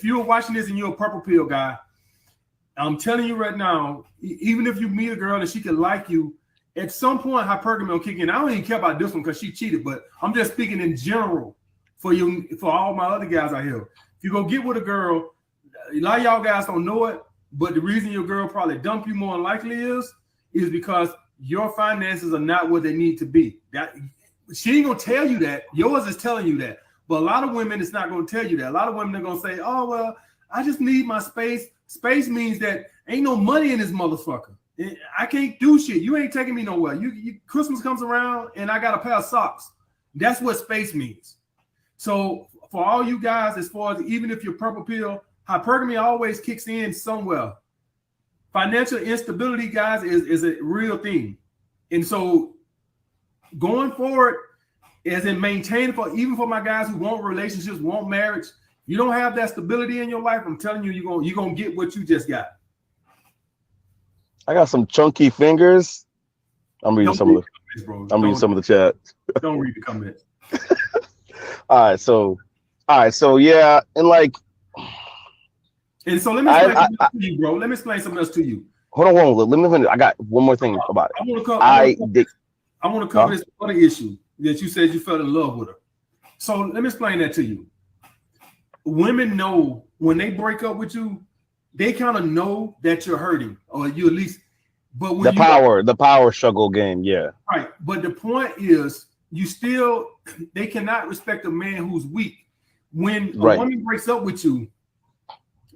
you're watching this and you're a purple pill guy, I'm telling you right now, even if you meet a girl and she can like you, at some point hypergamy will kick in. I don't even care about this one because she cheated, but I'm just speaking in general for all my other guys out here. If you go get with a girl, a lot of y'all guys don't know it, but the reason your girl probably dump you more than likely is because your finances are not where they need to be. That she ain't gonna tell you that. Yours is telling you that. But a lot of women, it's not gonna tell you that. A lot of women are gonna say, "Oh well, I just need my space." Space means that ain't no money in this motherfucker. I can't do shit. You ain't taking me nowhere. You Christmas comes around and I got a pair of socks. That's what space means. So for all you guys, as far as even if you're purple pill, hypergamy always kicks in somewhere. Financial instability, guys, is a real thing. And so going forward, as in maintaining even for my guys who want relationships, want marriage, You don't have that stability in your life. I'm telling you, you're gonna get what you just got. I got some chunky fingers. I'm reading some of the comments, bro. I'm reading some of the chat. Don't read the comments. All right, so yeah, and like, and so let me explain something else to you, bro. Let me explain something else to you. Hold on. Let me finish. I got one more thing about it. I want to cover this other issue that you said you fell in love with her. So let me explain that to you. Women know when they break up with you, they kind of know that you're hurting, or you at least. But when the power struggle game, yeah. Right. But the point is, they cannot respect a man who's weak. When a woman breaks up with you,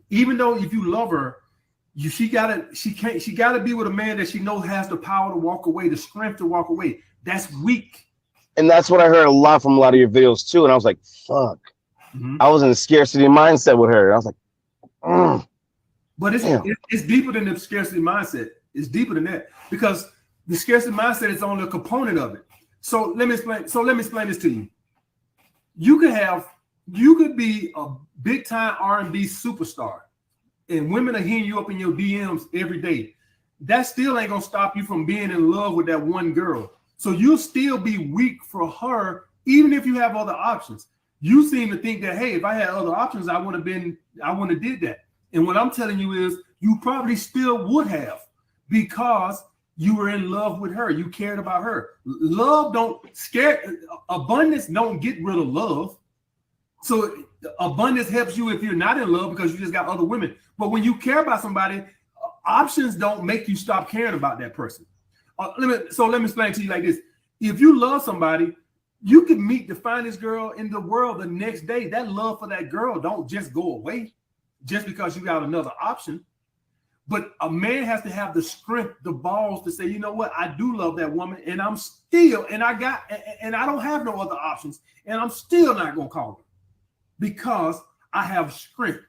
even though if you love her, she gotta be with a man that she knows has the power to walk away, the strength to walk away. That's weak. And that's what I heard a lot from a lot of your videos too. And I was like, fuck. Mm-hmm. I was in a scarcity mindset with her. I was like, But it's deeper than the scarcity mindset. It's deeper than that, because the scarcity mindset is only a component of it. So let me explain this to you. You could be a big time R&B superstar, and women are hitting you up in your DMs every day. That still ain't gonna stop you from being in love with that one girl. So you'll still be weak for her, even if you have other options. You seem to think that, hey, if I had other options, I would have did that. And what I'm telling you is, you probably still would have, because you were in love with her. You cared about her. Abundance don't get rid of love. So abundance helps you if you're not in love, because you just got other women. But when you care about somebody, options don't make you stop caring about that person. Let me explain to you like this. If you love somebody, you can meet the finest girl in the world the next day. That love for that girl don't just go away just because you got another option. But a man has to have the strength, the balls to say, you know what, I do love that woman, and I don't have no other options, and I'm still not gonna call her because I have strength.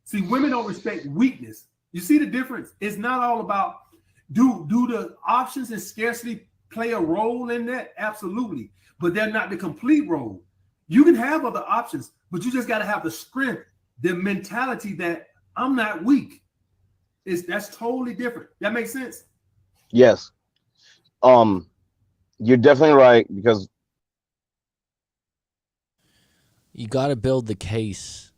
See, women don't respect weakness. You see the difference? It's not all about do the options and scarcity play a role in that? Absolutely, but they're not the complete role. You can have other options, but you just got to have the strength, the mentality that I'm not weak. That's totally different. That makes sense? Yes. You're definitely right, because you got to build the case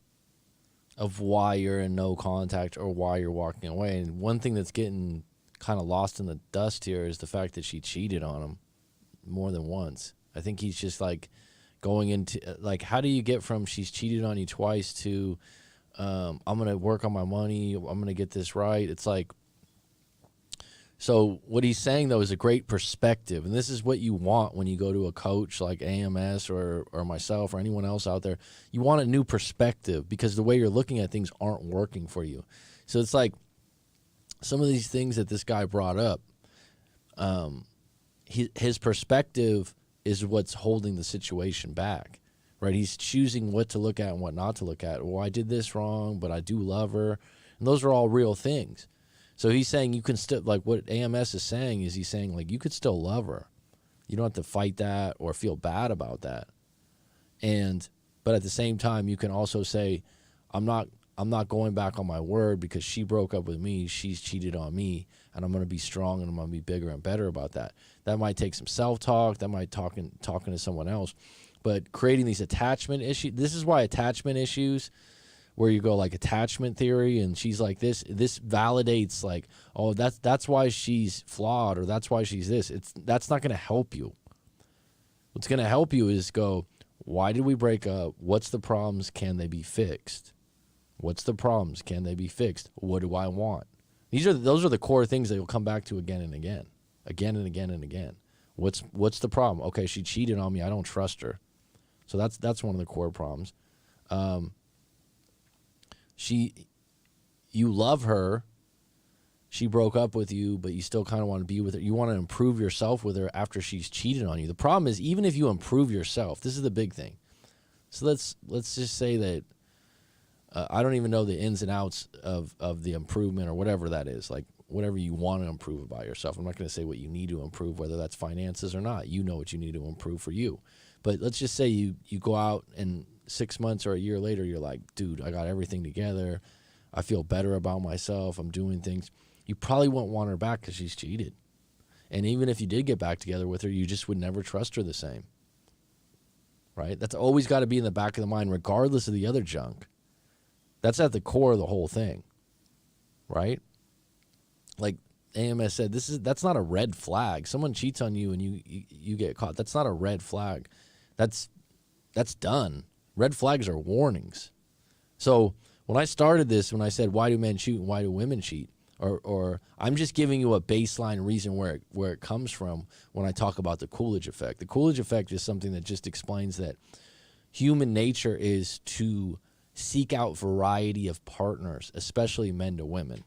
of why you're in no contact or why you're walking away. And one thing that's getting kind of lost in the dust here is the fact that she cheated on him more than once. I think he's just like going into, like, how do you get from she's cheated on you twice to I'm going to work on my money, I'm going to get this right? It's like, so what he's saying, though, is a great perspective. And this is what you want when you go to a coach like AMS or myself or anyone else out there. You want a new perspective, because the way you're looking at things aren't working for you. So it's like some of these things that this guy brought up, his perspective is what's holding the situation back. Right, he's choosing what to look at and what not to look at. Well, I did this wrong, but I do love her. And those are all real things. So he's saying you can still, like what AMS is saying is, he's saying, like, you could still love her. You don't have to fight that or feel bad about that. But at the same time, you can also say, I'm not going back on my word, because she broke up with me, she's cheated on me, and I'm going to be strong and I'm going to be bigger and better about that. That might take some self-talk. That might talking to someone else. But creating these attachment issues, this is why attachment issues, where you go like attachment theory, and she's like this validates, like, oh, that's why she's flawed, or that's why she's this. That's not going to help you. What's going to help you is go, why did we break up? What's the problems? Can they be fixed? What's the problems? Can they be fixed? What do I want? Those are the core things that you'll come back to again and again, again and again and again. What's the problem? Okay, she cheated on me. I don't trust her. So that's one of the core problems. You love her. She broke up with you, but you still kind of want to be with her. You want to improve yourself with her after she's cheated on you. The problem is, even if you improve yourself, this is the big thing. So let's just say that I don't even know the ins and outs of the improvement or whatever that is. Like, whatever you want to improve about yourself. I'm not going to say what you need to improve, whether that's finances or not. You know what you need to improve for you. But let's just say you go out and 6 months or a year later, you're like, dude, I got everything together. I feel better about myself. I'm doing things. You probably won't want her back because she's cheated. And even if you did get back together with her, you just would never trust her the same. Right? That's always got to be in the back of the mind, regardless of the other junk. That's at the core of the whole thing. Right? Like AMS said, that's not a red flag. Someone cheats on you and you get caught. That's not a red flag. That's done. Red flags are warnings. So when I started this, when I said, why do men cheat and why do women cheat? Or I'm just giving you a baseline reason where it comes from when I talk about the Coolidge Effect. The Coolidge Effect is something that just explains that human nature is to seek out variety of partners, especially men to women.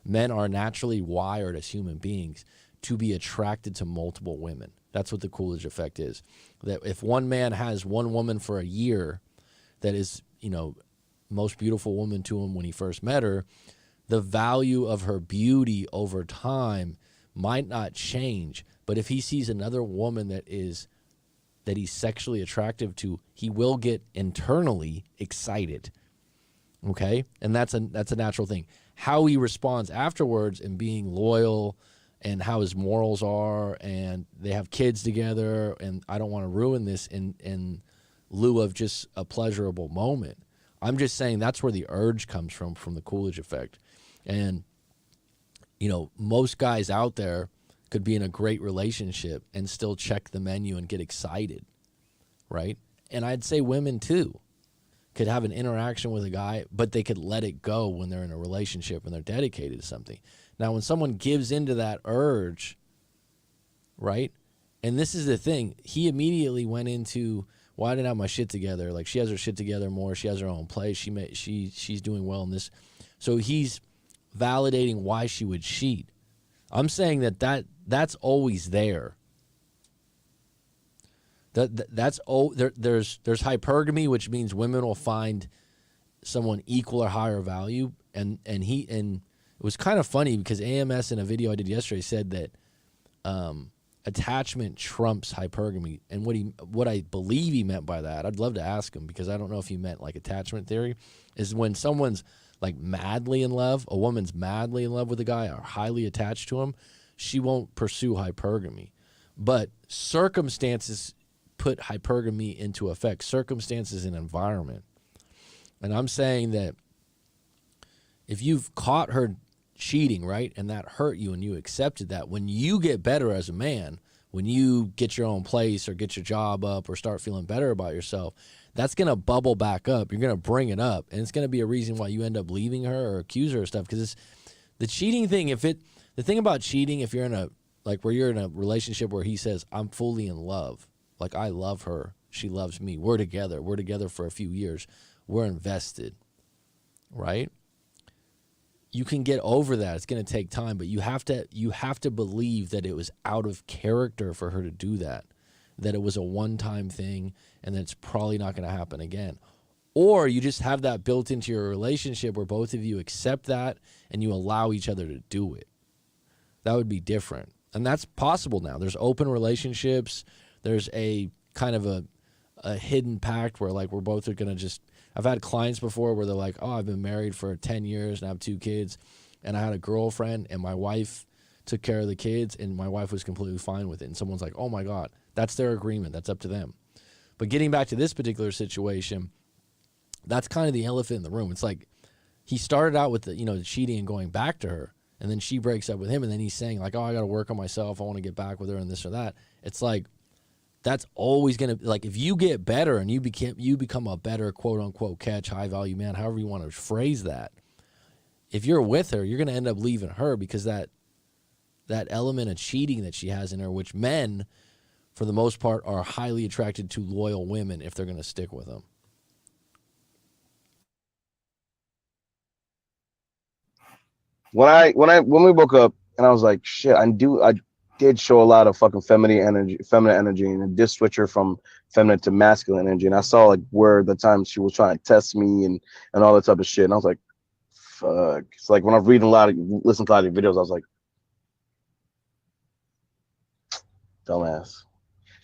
Men are naturally wired as human beings to be attracted to multiple women. That's what the Coolidge Effect is. That if one man has one woman for a year that is, most beautiful woman to him when he first met her, the value of her beauty over time might not change. But if he sees another woman that he's sexually attractive to, he will get internally excited. Okay? And that's a natural thing. How he responds afterwards and being loyal and how his morals are, and they have kids together, and I don't want to ruin this in lieu of just a pleasurable moment. I'm just saying that's where the urge comes from the Coolidge Effect. And, most guys out there could be in a great relationship and still check the menu and get excited, right? And I'd say women too could have an interaction with a guy, but they could let it go when they're in a relationship and they're dedicated to something. Now, when someone gives into that urge, right? And this is the thing, he immediately went into, well, I didn't have my shit together. Like, she has her shit together more. She has her own place. She's doing well in this. So he's validating why she would cheat. I'm saying that's always there. There's hypergamy, which means women will find someone equal or higher value, and it was kind of funny because AMS in a video I did yesterday said that attachment trumps hypergamy, and what I believe he meant by that, I'd love to ask him because I don't know if he meant like attachment theory, is when someone's like madly in love, a woman's madly in love with a guy or highly attached to him, she won't pursue hypergamy, but circumstances put hypergamy into effect. Circumstances and environment. And I'm saying that if you've caught her cheating, right, and that hurt you and you accepted that, when you get better as a man, when you get your own place or get your job up or start feeling better about yourself, that's going to bubble back up. You're going to bring it up, and it's going to be a reason why you end up leaving her or accuse her of stuff, because it's the cheating thing. The thing about cheating, if you're where you're in a relationship where he says, I'm fully in love, like I love her, she loves me, we're together for a few years, we're invested, right? You can get over that. It's going to take time, but you have to believe that it was out of character for her to do that it was a one-time thing, and that it's probably not going to happen again. Or you just have that built into your relationship where both of you accept that and you allow each other to do it. That would be different. And that's possible now. There's open relationships. There's a kind of a hidden pact where like we're both are going to just, I've had clients before where they're like, oh, I've been married for 10 years and I have 2 kids, and I had a girlfriend and my wife took care of the kids and my wife was completely fine with it. And someone's like, oh my God, that's their agreement. That's up to them. But getting back to this particular situation, that's kind of the elephant in the room. It's like he started out with the cheating and going back to her, and then she breaks up with him, and then he's saying like, oh, I got to work on myself. I want to get back with her and this or that. It's like, that's always going to, like, if you get better and you become a better quote unquote catch, high value man, however you want to phrase that, if you're with her, you're going to end up leaving her because that element of cheating that she has in her, which men, for the most part, are highly attracted to loyal women if they're going to stick with them. When we woke up, and I was like, shit, I did show a lot of fucking feminine energy, and it did switch her from feminine to masculine energy. And I saw like where the times she was trying to test me and all that type of shit. And I was like, fuck. It's like when I'm listening to a lot of videos, I was like, dumbass.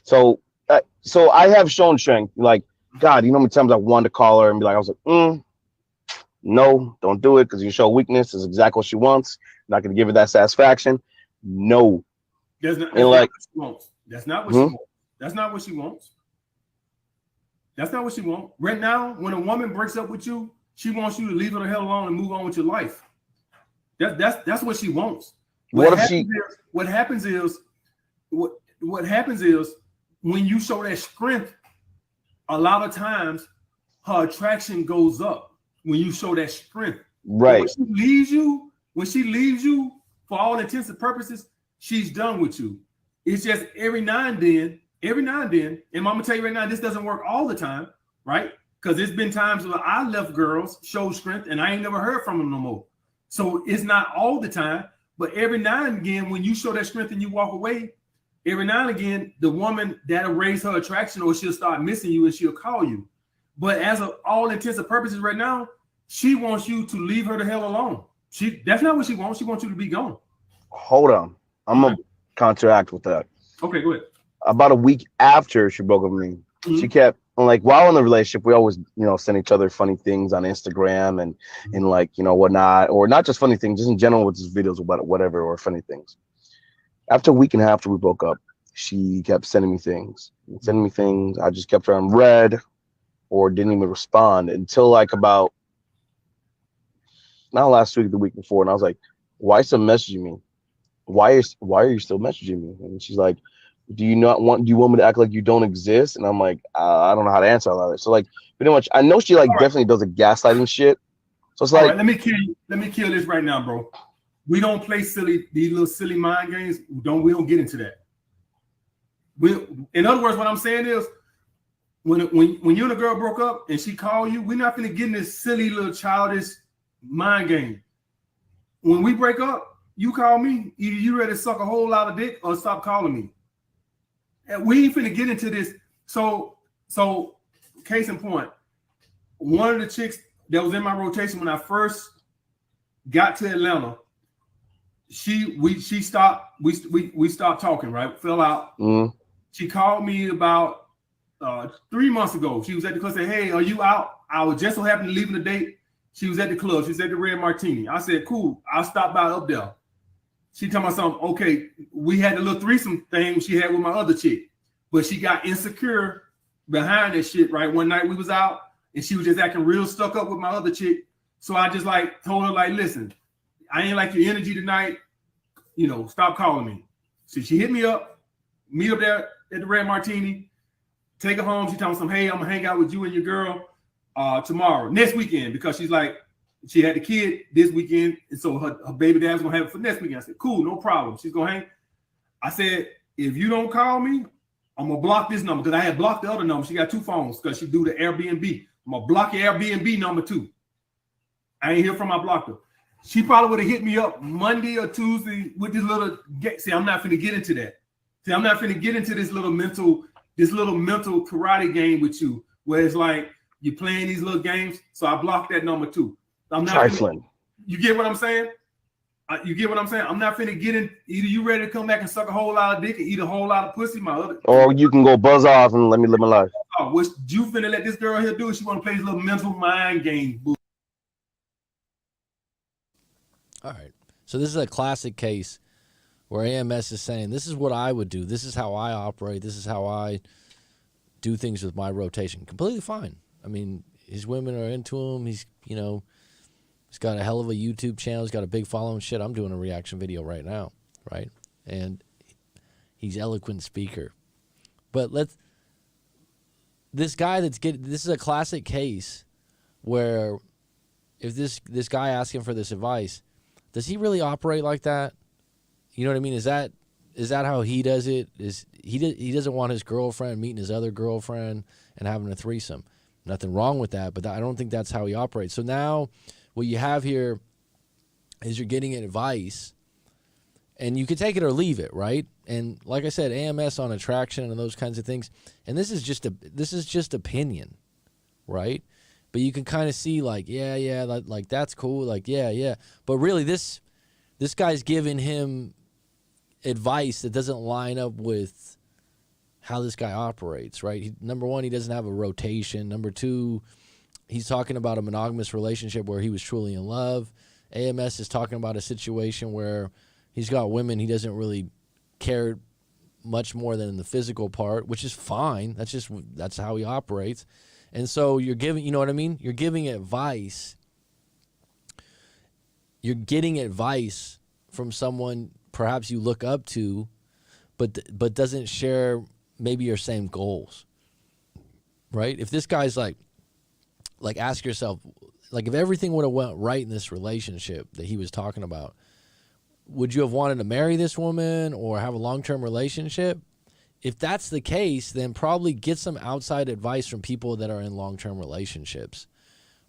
So I have shown strength. Like God, you know how many times I wanted to call her and be like, I was like, no, don't do it because you show weakness. Is exactly what she wants. Not going to give her that satisfaction. No. That's not And like, what she wants. That's not what she wants. That's not what she wants. That's not what she wants. Right now, when a woman breaks up with you, she wants you to leave her the hell alone and move on with your life. That's what she wants. What happens is when you show that strength, a lot of times her attraction goes up when you show that strength. Right. When she leaves you, for all intents and purposes, she's done with you. It's just every now and then, and I'm gonna tell you right now, this doesn't work all the time, right? Because there's been times where I left girls, show strength, and I ain't never heard from them no more. So it's not all the time, but every now and again, when you show that strength and you walk away, every now and again, the woman that'll raise her attraction or she'll start missing you and she'll call you. But as of all intents and purposes right now, she wants you to leave her the hell alone. That's not what she wants. She wants you to be gone. Hold on. I'm going to counteract with that. Okay, go ahead. About a week after she broke up with me, she kept, like, while in the relationship, we always, send each other funny things on Instagram and like, whatnot, or not just funny things, just in general with just videos about whatever, or funny things. After a week and a half after we broke up, she kept sending me things. I just kept her on red or didn't even respond until like about, not last week, the week before. And I was like, why are you still messaging me? Why are you still messaging me? And she's like, do you want me to act like you don't exist? And I'm like, I don't know how to answer all that. So like, pretty much, I know she like definitely does a gaslighting shit. So it's like, let me kill this right now, bro. We don't play these little silly mind games. We don't get into that. In other words, what I'm saying is, when you and a girl broke up and she called you, we're not gonna get in this silly little childish mind game. When we break up, you call me, either you ready to suck a whole lot of dick or stop calling me. And we ain't finna get into this. So case in point, one of the chicks that was in my rotation when I first got to Atlanta, we stopped talking, right? Fell out. She called me about 3 months ago. She was at the club, said, hey, are you out? I was just so happened to leaving the date. She was at the club. She was at the Red Martini. I said, cool, I'll stop by up there. She told me something, okay, we had a little threesome thing she had with my other chick, but she got insecure behind that shit, right? One night we was out and she was just acting real stuck up with my other chick. So I just like told her, like, listen, I ain't like your energy tonight. Stop calling me. So she hit me up, meet up there at the Red Martini, take her home. She told me something, hey, I'm gonna hang out with you and your girl next weekend, because she's like, she had the kid this weekend, and so her baby dad was gonna have it for next weekend. I said, cool, no problem. She's gonna hang. I said, if you don't call me, I'm gonna block this number, because I had blocked the other number. She got two phones because she do the Airbnb. I'm gonna block your Airbnb number too. I ain't hear from her, I blocked her. She probably would have hit me up Monday or Tuesday with this little. See, I'm not finna get into that. See, I'm not finna get into this little mental karate game with you, where it's like you're playing these little games. So I blocked that number too. I'm not trifling. You get what I'm saying? You get what I'm saying? I'm not finna get in. Either you ready to come back and suck a whole lot of dick and eat a whole lot of pussy, or you can go buzz off and let me live my life. What you finna let this girl here do? She want to play this little mental mind game. All right. So this is a classic case where AMS is saying, this is what I would do. This is how I operate. This is how I do things with my rotation. Completely fine. I mean, his women are into him. He's got a hell of a YouTube channel. He's got a big following. Shit, I'm doing a reaction video right now, right? And he's eloquent speaker. But this is a classic case where if this guy asking for this advice, does he really operate like that? You know what I mean? Is that how he does it? He doesn't want his girlfriend meeting his other girlfriend and having a threesome. Nothing wrong with that, but I don't think that's how he operates. So now what you have here is you're getting advice, and you can take it or leave it, right? And like I said, AMS on attraction and those kinds of things, and this is just opinion, right? But you can kind of see like, yeah, like that's cool, like yeah. But really, this guy's giving him advice that doesn't line up with how this guy operates, right? Number one, he doesn't have a rotation. Number two, he's talking about a monogamous relationship where he was truly in love. AMS is talking about a situation where he's got women he doesn't really care much more than the physical part, which is fine. That's how he operates. And so you're giving, you know what I mean? You're giving advice. You're getting advice from someone perhaps you look up to, but doesn't share maybe your same goals, right? If this guy's like ask yourself, like if everything would have went right in this relationship that he was talking about, would you have wanted to marry this woman or have a long-term relationship? If that's the case, then probably get some outside advice from people that are in long-term relationships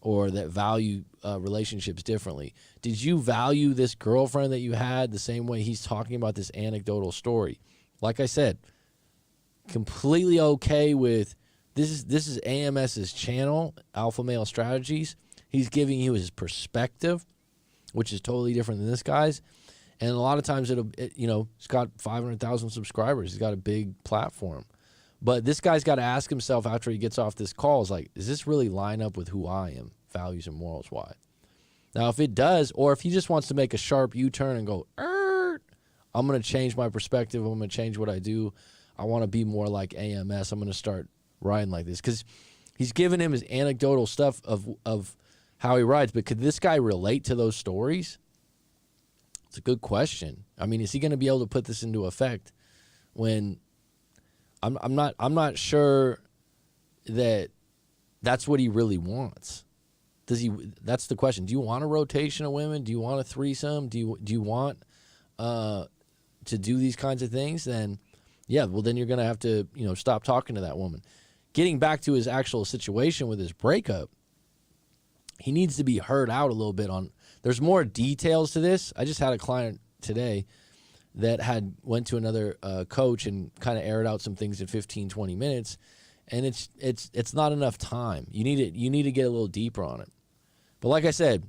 or that value relationships differently. Did you value this girlfriend that you had the same way he's talking about this anecdotal story? Like I said, completely okay with this is AMS's channel, Alpha Male Strategies. He's giving you his perspective, which is totally different than this guy's. And a lot of times he's got 500,000 subscribers. He's got a big platform. But this guy's got to ask himself after he gets off this call, is like, does this really line up with who I am, values and morals wise? Now, if it does, or if he just wants to make a sharp U-turn and go, I'm going to change my perspective. I'm going to change what I do. I want to be more like AMS. I'm going to start riding like this. Because he's giving him his anecdotal stuff of how he rides. But could this guy relate to those stories? It's a good question. I mean, is he going to be able to put this into effect when I'm not sure that that's what he really wants. Does he? That's the question. Do you want a rotation of women? Do you want a threesome? Do you want to do these kinds of things? Then yeah, well then you're going to have to, stop talking to that woman. Getting back to his actual situation with his breakup, he needs to be heard out a little bit on. There's more details to this. I just had a client today that went to another coach and kind of aired out some things in 15, 20 minutes, and it's not enough time. You need to get a little deeper on it. But like I said,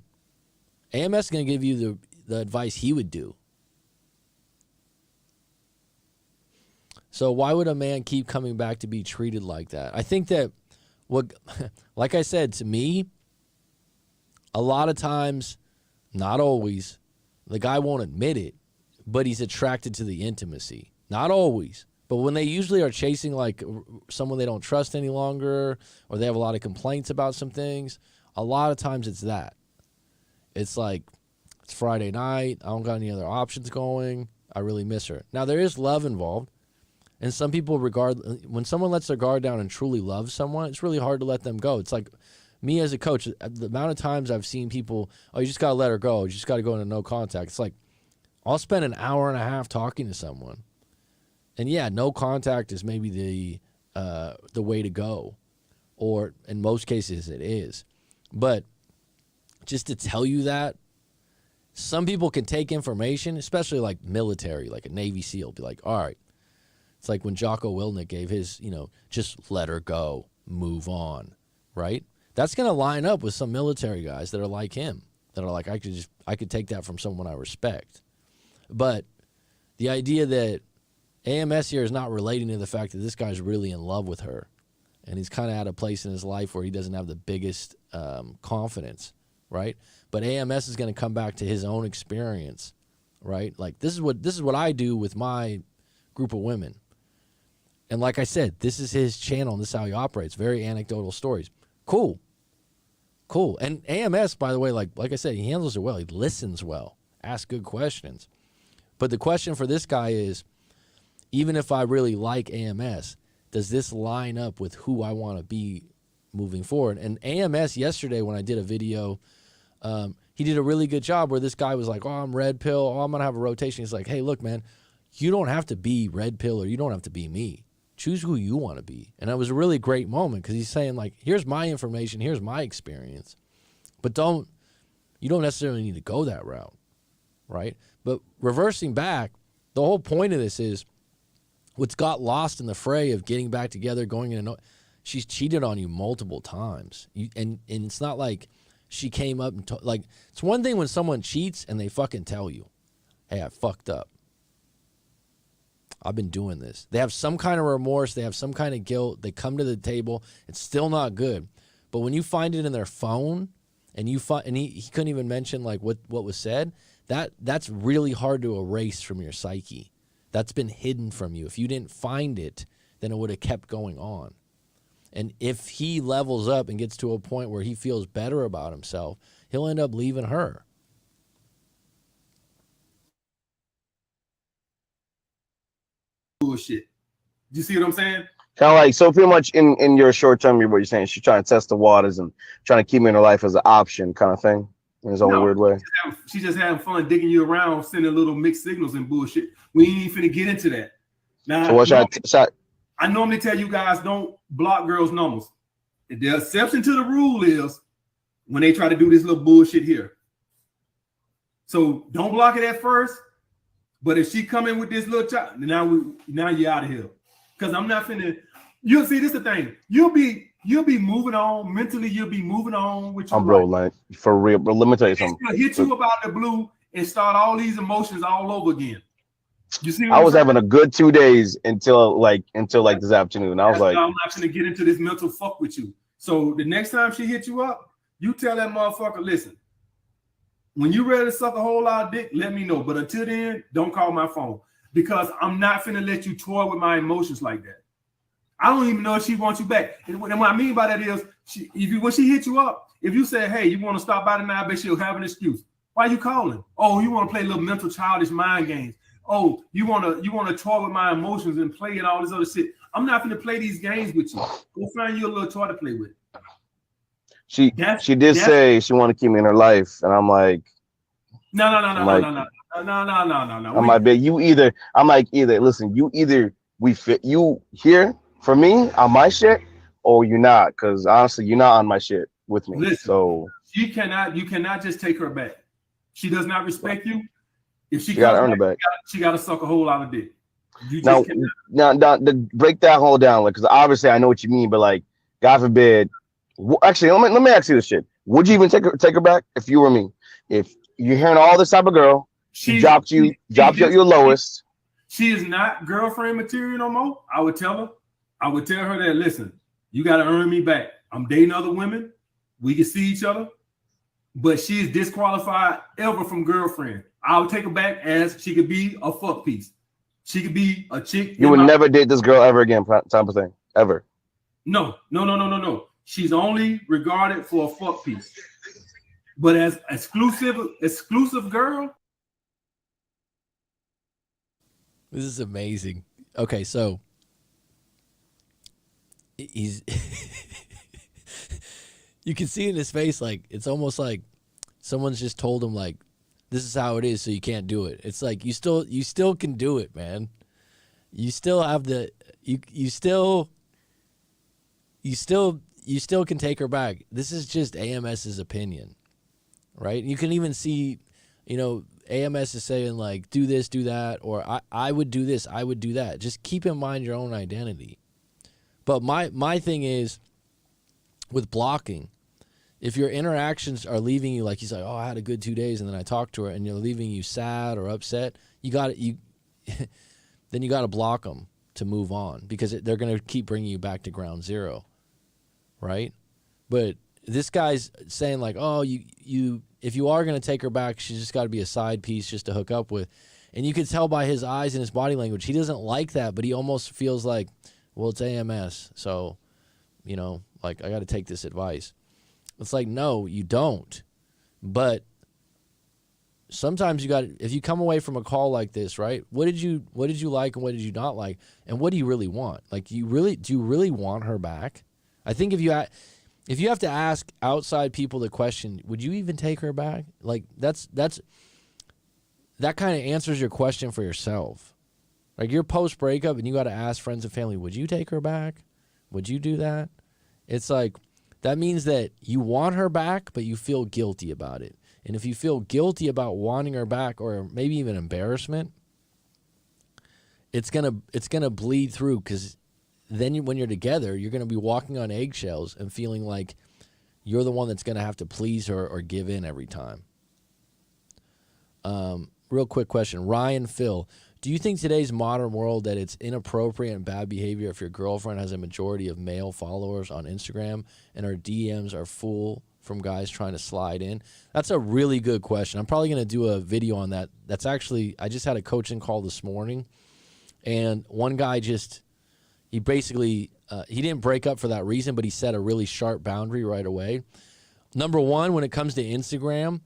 AMS is going to give you the advice he would do. So why would a man keep coming back to be treated like that? I think that like I said, to me, a lot of times, not always, the guy won't admit it, but he's attracted to the intimacy. Not always. But when they usually are chasing like someone they don't trust any longer, or they have a lot of complaints about some things, a lot of times it's that. It's like, it's Friday night, I don't got any other options going, I really miss her. Now there is love involved, and some people when someone lets their guard down and truly loves someone, it's really hard to let them go. It's like, me as a coach, the amount of times I've seen people, you just got to let her go. You just got to go into no contact. It's like, I'll spend an hour and a half talking to someone. And yeah, no contact is maybe the way to go. Or in most cases it is. But just to tell you that, some people can take information, especially like military, like a Navy SEAL, be like, all right. It's like when Jocko Willink gave his, just let her go, move on, right? That's going to line up with some military guys that are like him, that are like, I could take that from someone I respect. But the idea that AMS here is not relating to the fact that this guy's really in love with her, and he's kind of at a place in his life where he doesn't have the biggest confidence, right? But AMS is going to come back to his own experience, right? Like, this is what I do with my group of women. And like I said, this is his channel, and this is how he operates. Very anecdotal stories. Cool. And AMS, by the way, like I said, he handles it well. He listens well, asks good questions. But the question for this guy is, even if I really like AMS, does this line up with who I want to be moving forward? And AMS yesterday, when I did a video, he did a really good job where this guy was like, I'm red pill. I'm going to have a rotation. He's like, hey, look, man, you don't have to be red pill or you don't have to be me. Choose who you want to be. And that was a really great moment because he's saying, like, here's my information, here's my experience. But you don't necessarily need to go that route, right? But reversing back, the whole point of this is what's got lost in the fray of getting back together, going in she's cheated on you multiple times. And it's not like she came up and like, it's one thing when someone cheats and they fucking tell you, hey, I fucked up. I've been doing this. They have some kind of remorse. They have some kind of guilt. They come to the table. It's still not good. But when you find it in their phone, and he couldn't even mention like what was said, that's really hard to erase from your psyche. That's been hidden from you. If you didn't find it, then it would have kept going on. And if he levels up and gets to a point where he feels better about himself, he'll end up leaving her. Bullshit. You see what I'm saying? Kind of like, so pretty much in your short term, what you're saying, she's trying to test the waters and trying to keep me in her life as an option kind of thing in his own weird way. She's just having fun digging you around, sending little mixed signals and bullshit. We ain't even finna get into that. Now, so what I normally tell you guys, don't block girls' numbers. The exception to the rule is when they try to do this little bullshit here. So don't block it at first. But if she come in with this little child, now you're out of here. Because I'm not finna. You'll see, this is the thing. You'll be moving on mentally. You'll be moving on with your bro, like for real, bro. Let me tell you something. She'll hit you about the blue and start all these emotions all over again. You see, I was having a good 2 days until this afternoon. I was like, I'm not gonna get into this mental fuck with you. So the next time she hits you up, you tell that motherfucker, listen. When you ready to suck a whole lot of dick, let me know. But until then, don't call my phone. Because I'm not finna let you toy with my emotions like that. I don't even know if she wants you back. And what I mean by that is, when she hit you up, if you say, hey, you want to stop by tonight, I bet she'll have an excuse. Why you calling? Oh, you want to play little mental childish mind games. Oh, you want to toy with my emotions and play and all this other shit. I'm not finna play these games with you. Go find you a little toy to play with. She did say she wanted to keep me in her life, and I'm like, no. I'm like, listen, we fit you here for me on my shit, or you're not, because honestly, you're not on my shit with me. Listen, so you cannot just take her back. She does not respect you. If she gotta earn her back, she gotta suck a whole lot of dick. Now, to break that whole down, because obviously I know what you mean, but like, God forbid. Actually, let me ask you this shit. Would you even take her back if you were me? If you're hearing all this type of girl, she dropped you at your lowest. She is not girlfriend material no more. I would tell her that, listen, you got to earn me back. I'm dating other women. We can see each other, but she is disqualified ever from girlfriend. I would take her back as she could be a fuck piece. She could be a chick. You would never date this girl ever again, type of thing, ever. No. She's only regarded for a fuck piece. But as exclusive girl. This is amazing. Okay, so he's you can see in his face, like, it's almost like someone's just told him, like, this is how it is, so you can't do it. It's like you still can do it, man. You still have the you still can take her back. This is just AMS's opinion, right? You can even see, AMS is saying, like, do this, do that, or I would do this, I would do that. Just keep in mind your own identity. But my thing is, with blocking, if your interactions are leaving you, like he's like, oh, I had a good 2 days, and then I talked to her, and you're leaving you sad or upset, then you got to block them to move on, because they're going to keep bringing you back to ground zero, right? But this guy's saying, like, oh, if you are going to take her back, she's just got to be a side piece just to hook up with. And you can tell by his eyes and his body language, he doesn't like that, but he almost feels like, well, it's AMS, so, like, I got to take this advice. It's like, no, you don't. But sometimes if you come away from a call like this, right? What did you like and what did you not like? And what do you really want? Like, do you really want her back? I think if you have to ask outside people the question, would you even take her back? Like, that kind of answers your question for yourself. Like, you're post breakup and you got to ask friends and family, would you take her back? Would you do that? It's like, that means that you want her back, but you feel guilty about it. And if you feel guilty about wanting her back, or maybe even embarrassment, it's gonna bleed through, because then when you're together, you're gonna be walking on eggshells and feeling like you're the one that's gonna have to please her or give in every time. Real quick question, Ryan Phil, Do you think today's modern world that it's inappropriate and bad behavior if your girlfriend has a majority of male followers on Instagram and her DMs are full from guys trying to slide in? That's a really good question. I'm probably going to do a video on that. That's actually, I just had a coaching call this morning, and one guy he basically, he didn't break up for that reason, but he set a really sharp boundary right away. Number one, when it comes to Instagram,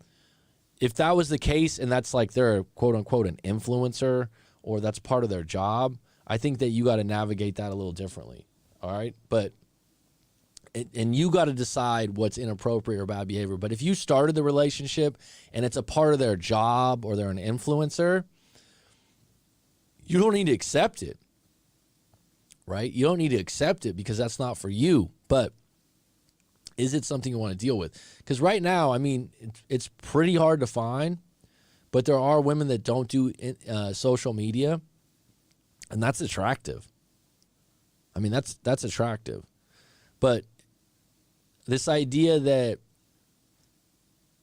if that was the case and that's like they're quote unquote an influencer or that's part of their job, I think that you got to navigate that a little differently. All right. And you got to decide what's inappropriate or bad behavior. But if you started the relationship and it's a part of their job or they're an influencer, you don't need to accept it. Right? You don't need to accept it because that's not for you. But is it something you want to deal with? Because right now, I mean, it's pretty hard to find, but there are women that don't do social media, and that's attractive. I mean, that's attractive. But this idea that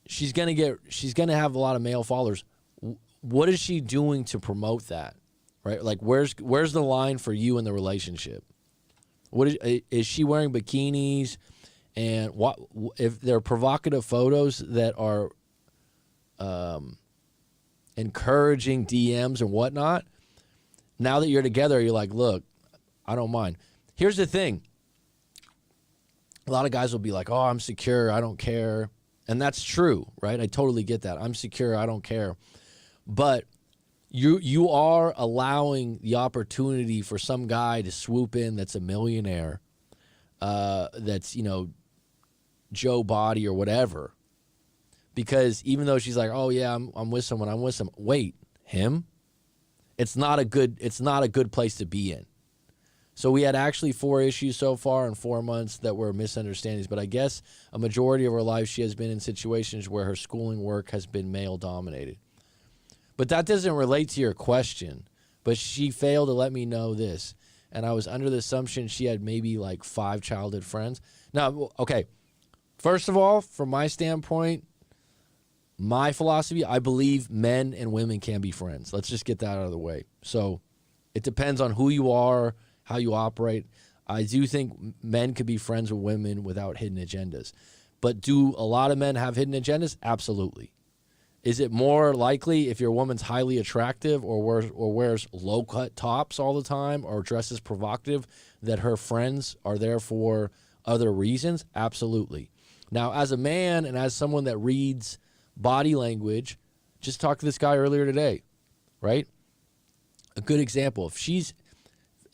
she's gonna have a lot of male followers, what is she doing to promote that? Right? Like, where's the line for you in the relationship? What is she wearing bikinis? And what if they're provocative photos that are encouraging DMs and whatnot? Now that you're together, you're like, look, I don't mind. Here's the thing. A lot of guys will be like, oh, I'm secure, I don't care. And that's true, right? I totally get that. I'm secure, I don't care. But you are allowing the opportunity for some guy to swoop in that's a millionaire, that's, Joe Body or whatever. Because even though she's like, oh yeah, I'm with someone, wait, him? It's not a good place to be in. So we had actually 4 issues so far in 4 months that were misunderstandings, but I guess a majority of her life she has been in situations where her schooling work has been male dominated. But that doesn't relate to your question. But she failed to let me know this. And I was under the assumption she had maybe like 5 childhood friends. Now, okay, first of all, from my standpoint, my philosophy, I believe men and women can be friends. Let's just get that out of the way. So it depends on who you are, how you operate. I do think men could be friends with women without hidden agendas. But do a lot of men have hidden agendas? Absolutely. Is it more likely if your woman's highly attractive or wears low-cut tops all the time or dresses provocative that her friends are there for other reasons? Absolutely. Now, as a man and as someone that reads body language, just talked to this guy earlier today, right? A good example.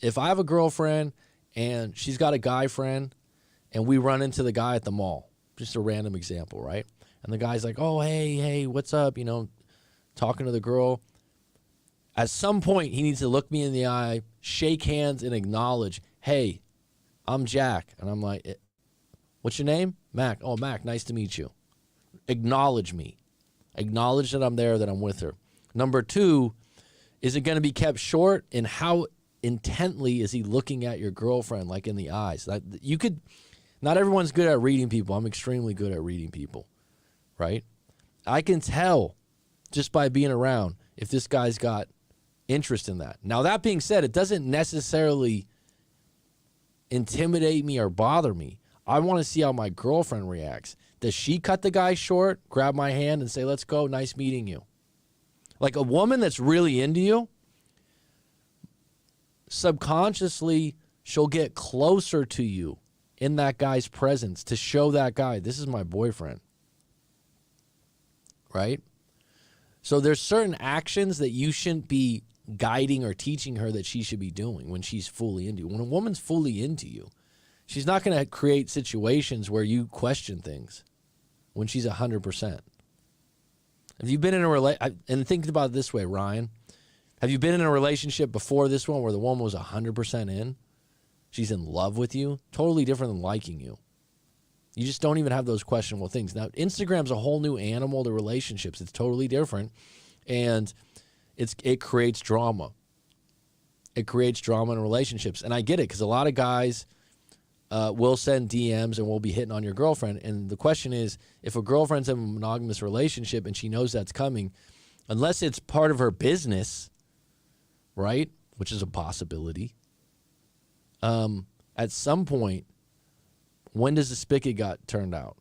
If I have a girlfriend and she's got a guy friend and we run into the guy at the mall, just a random example, right? And the guy's like, oh, hey, what's up? Talking to the girl. At some point, he needs to look me in the eye, shake hands, and acknowledge, hey, I'm Jack. And I'm like, what's your name? Mac. Oh, Mac, nice to meet you. Acknowledge me. Acknowledge that I'm there, that I'm with her. Number 2, is it going to be kept short? And how intently is he looking at your girlfriend, like in the eyes? Not everyone's good at reading people. I'm extremely good at reading people. Right? I can tell just by being around if this guy's got interest in that. Now, that being said, it doesn't necessarily intimidate me or bother me. I want to see how my girlfriend reacts. Does she cut the guy short, grab my hand and say, let's go, nice meeting you? Like a woman that's really into you, subconsciously, she'll get closer to you in that guy's presence to show that guy, this is my boyfriend. Right? So there's certain actions that you shouldn't be guiding or teaching her that she should be doing when she's fully into you. When a woman's fully into you, she's not going to create situations where you question things when she's 100%. Have you been in and think about it this way, Ryan, have you been in a relationship before this one where the woman was 100% in? She's in love with you? Totally different than liking you. You just don't even have those questionable things. Now, Instagram's a whole new animal to relationships. It's totally different, and it creates drama. It creates drama in relationships, and I get it because a lot of guys will send DMs and will be hitting on your girlfriend, and the question is, if a girlfriend's in a monogamous relationship and she knows that's coming, unless it's part of her business, right? Which is a possibility. At some point, when does the spigot got turned out?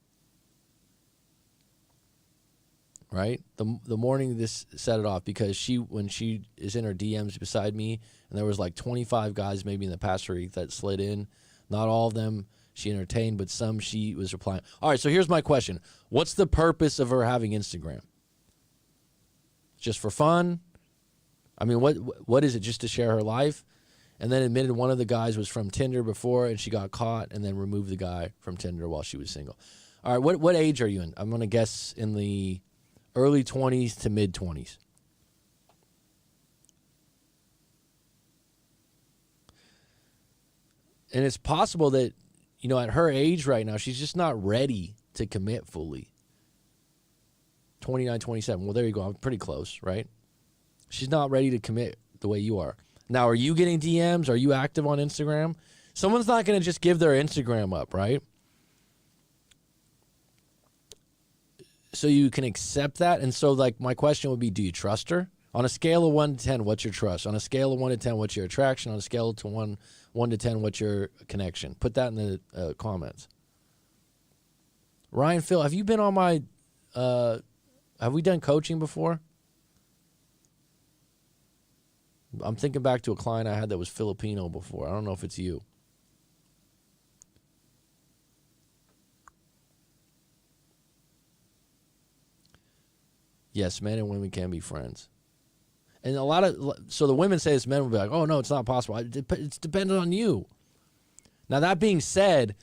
Right? The morning this set it off, because when she is in her DMs beside me, and there was like 25 guys maybe in the past week that slid in. Not all of them she entertained, but some she was replying. All right, so here's my question. What's the purpose of her having Instagram? Just for fun? I mean, what is it, just to share her life? And then admitted one of the guys was from Tinder before, and she got caught, and then removed the guy from Tinder while she was single. All right, what age are you in? I'm going to guess in the early 20s to mid 20s. And it's possible that, at her age right now, she's just not ready to commit fully. 29, 27. Well, there you go. I'm pretty close, right? She's not ready to commit the way you are. Now, are you getting DMs? Are you active on Instagram? Someone's not going to just give their Instagram up, right? So you can accept that. And so, my question would be, do you trust her? On a scale of 1 to 10, what's your trust? On a scale of 1 to 10, what's your attraction? On a scale to 1 to 10, what's your connection? Put that in the comments. Ryan, Phil, have you been on my... have we done coaching before? I'm thinking back to a client I had that was Filipino before. I don't know if it's you. Yes, men and women can be friends. And so the women say this, men will be like, oh, no, it's not possible. It's dependent on you. Now, that being said,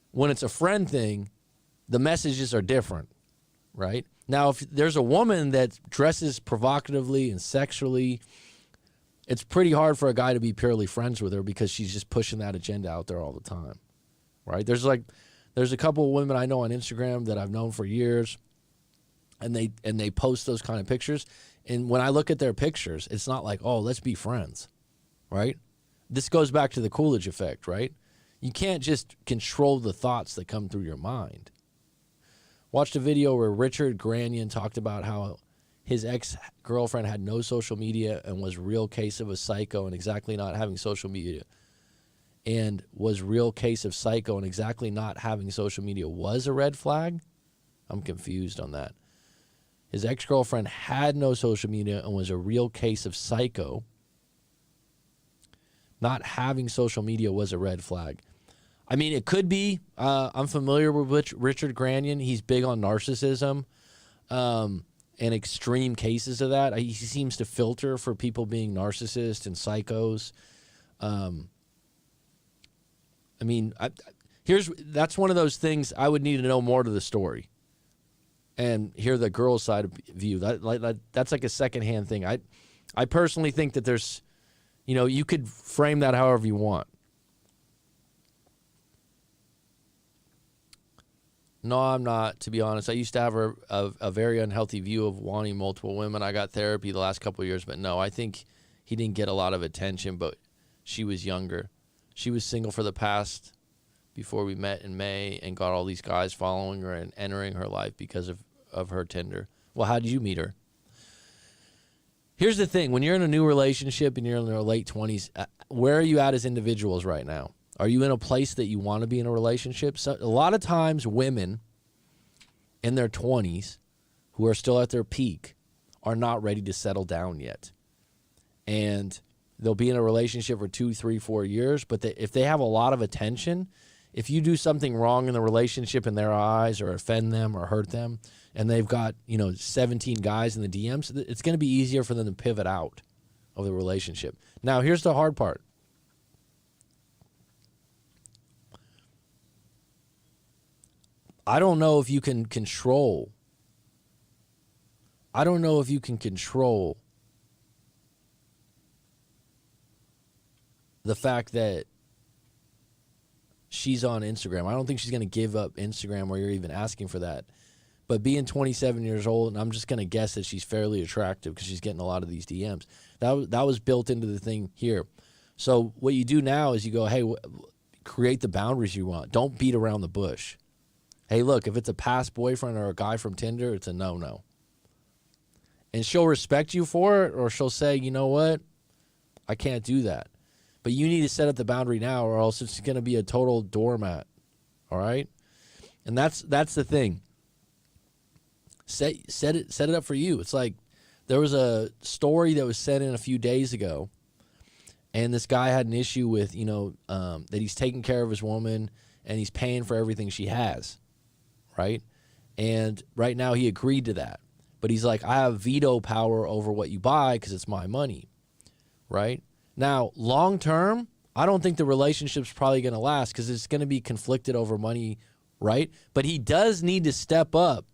when it's a friend thing, the messages are different, right? Now, if there's a woman that dresses provocatively and sexually, it's pretty hard for a guy to be purely friends with her because she's just pushing that agenda out there all the time, right? There's a couple of women I know on Instagram that I've known for years, and they post those kind of pictures. And when I look at their pictures, it's not like, oh, let's be friends, right? This goes back to the Coolidge Effect, right? You can't just control the thoughts that come through your mind. Watched a video where Richard Granion talked about how his ex-girlfriend had no social media and was a real case of a psycho and exactly not having social media. And was real case of psycho and exactly not having social media was a red flag? I'm confused on that. His ex-girlfriend had no social media and was a real case of psycho. Not having social media was a red flag. I mean, it could be. I'm familiar with Richard Granion. He's big on narcissism and extreme cases of that. He seems to filter for people being narcissists and psychos. I mean, that's one of those things I would need to know more to the story and hear the girl's side of view. That's like a secondhand thing. I personally think that there's, you could frame that however you want. No, I'm not, to be honest. I used to have a very unhealthy view of wanting multiple women. I got therapy the last couple of years, but no, I think he didn't get a lot of attention, but she was younger. She was single for the past, before we met in May, and got all these guys following her and entering her life because of her Tinder. Well, how did you meet her? Here's the thing. When you're in a new relationship and you're in your late 20s, where are you at as individuals right now? Are you in a place that you want to be in a relationship? So a lot of times women in their 20s who are still at their peak are not ready to settle down yet. And they'll be in a relationship for 2, 3, 4 years, but if they have a lot of attention, if you do something wrong in the relationship in their eyes or offend them or hurt them, and they've got 17 guys in the DMs, it's going to be easier for them to pivot out of the relationship. Now, here's the hard part. I don't know if you can control. The fact that she's on Instagram. I don't think she's going to give up Instagram or you're even asking for that. But being 27 years old, and I'm just going to guess that she's fairly attractive because she's getting a lot of these DMs. That was built into the thing here. So what you do now is you go, hey, create the boundaries you want. Don't beat around the bush. Hey, look, if it's a past boyfriend or a guy from Tinder, it's a no-no. And she'll respect you for it, or she'll say, you know what? I can't do that. But you need to set up the boundary now, or else it's going to be a total doormat. All right? And that's the thing. Set it up for you. It's like there was a story that was sent in a few days ago, and this guy had an issue with, that he's taking care of his woman and he's paying for everything she has, right? And right now he agreed to that. But he's like, I have veto power over what you buy because it's my money, right? Now, long term, I don't think the relationship's probably going to last because it's going to be conflicted over money, right? But he does need to step up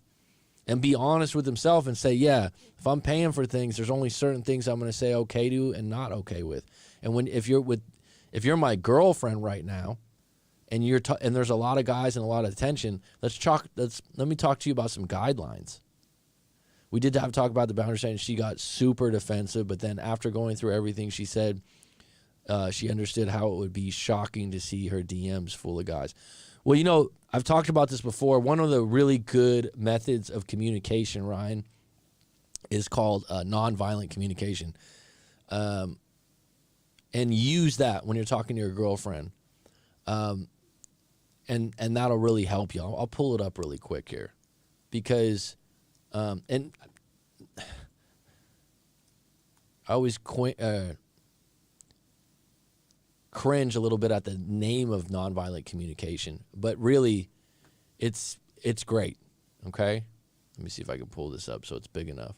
and be honest with himself and say, yeah, if I'm paying for things, there's only certain things I'm going to say okay to and not okay with. And if you're my girlfriend right now, and and there's a lot of guys and a lot of attention, let me talk to you about some guidelines. We did have to talk about the boundary setting. She got super defensive, but then after going through everything, she said she understood how it would be shocking to see her DMs full of guys. Well, I've talked about this before. One of the really good methods of communication, Ryan, is called nonviolent communication. And use that when you're talking to your girlfriend. And that'll really help you. I'll pull it up really quick here. Because, and I always cringe a little bit at the name of nonviolent communication, but really it's great. Okay. Let me see if I can pull this up so it's big enough.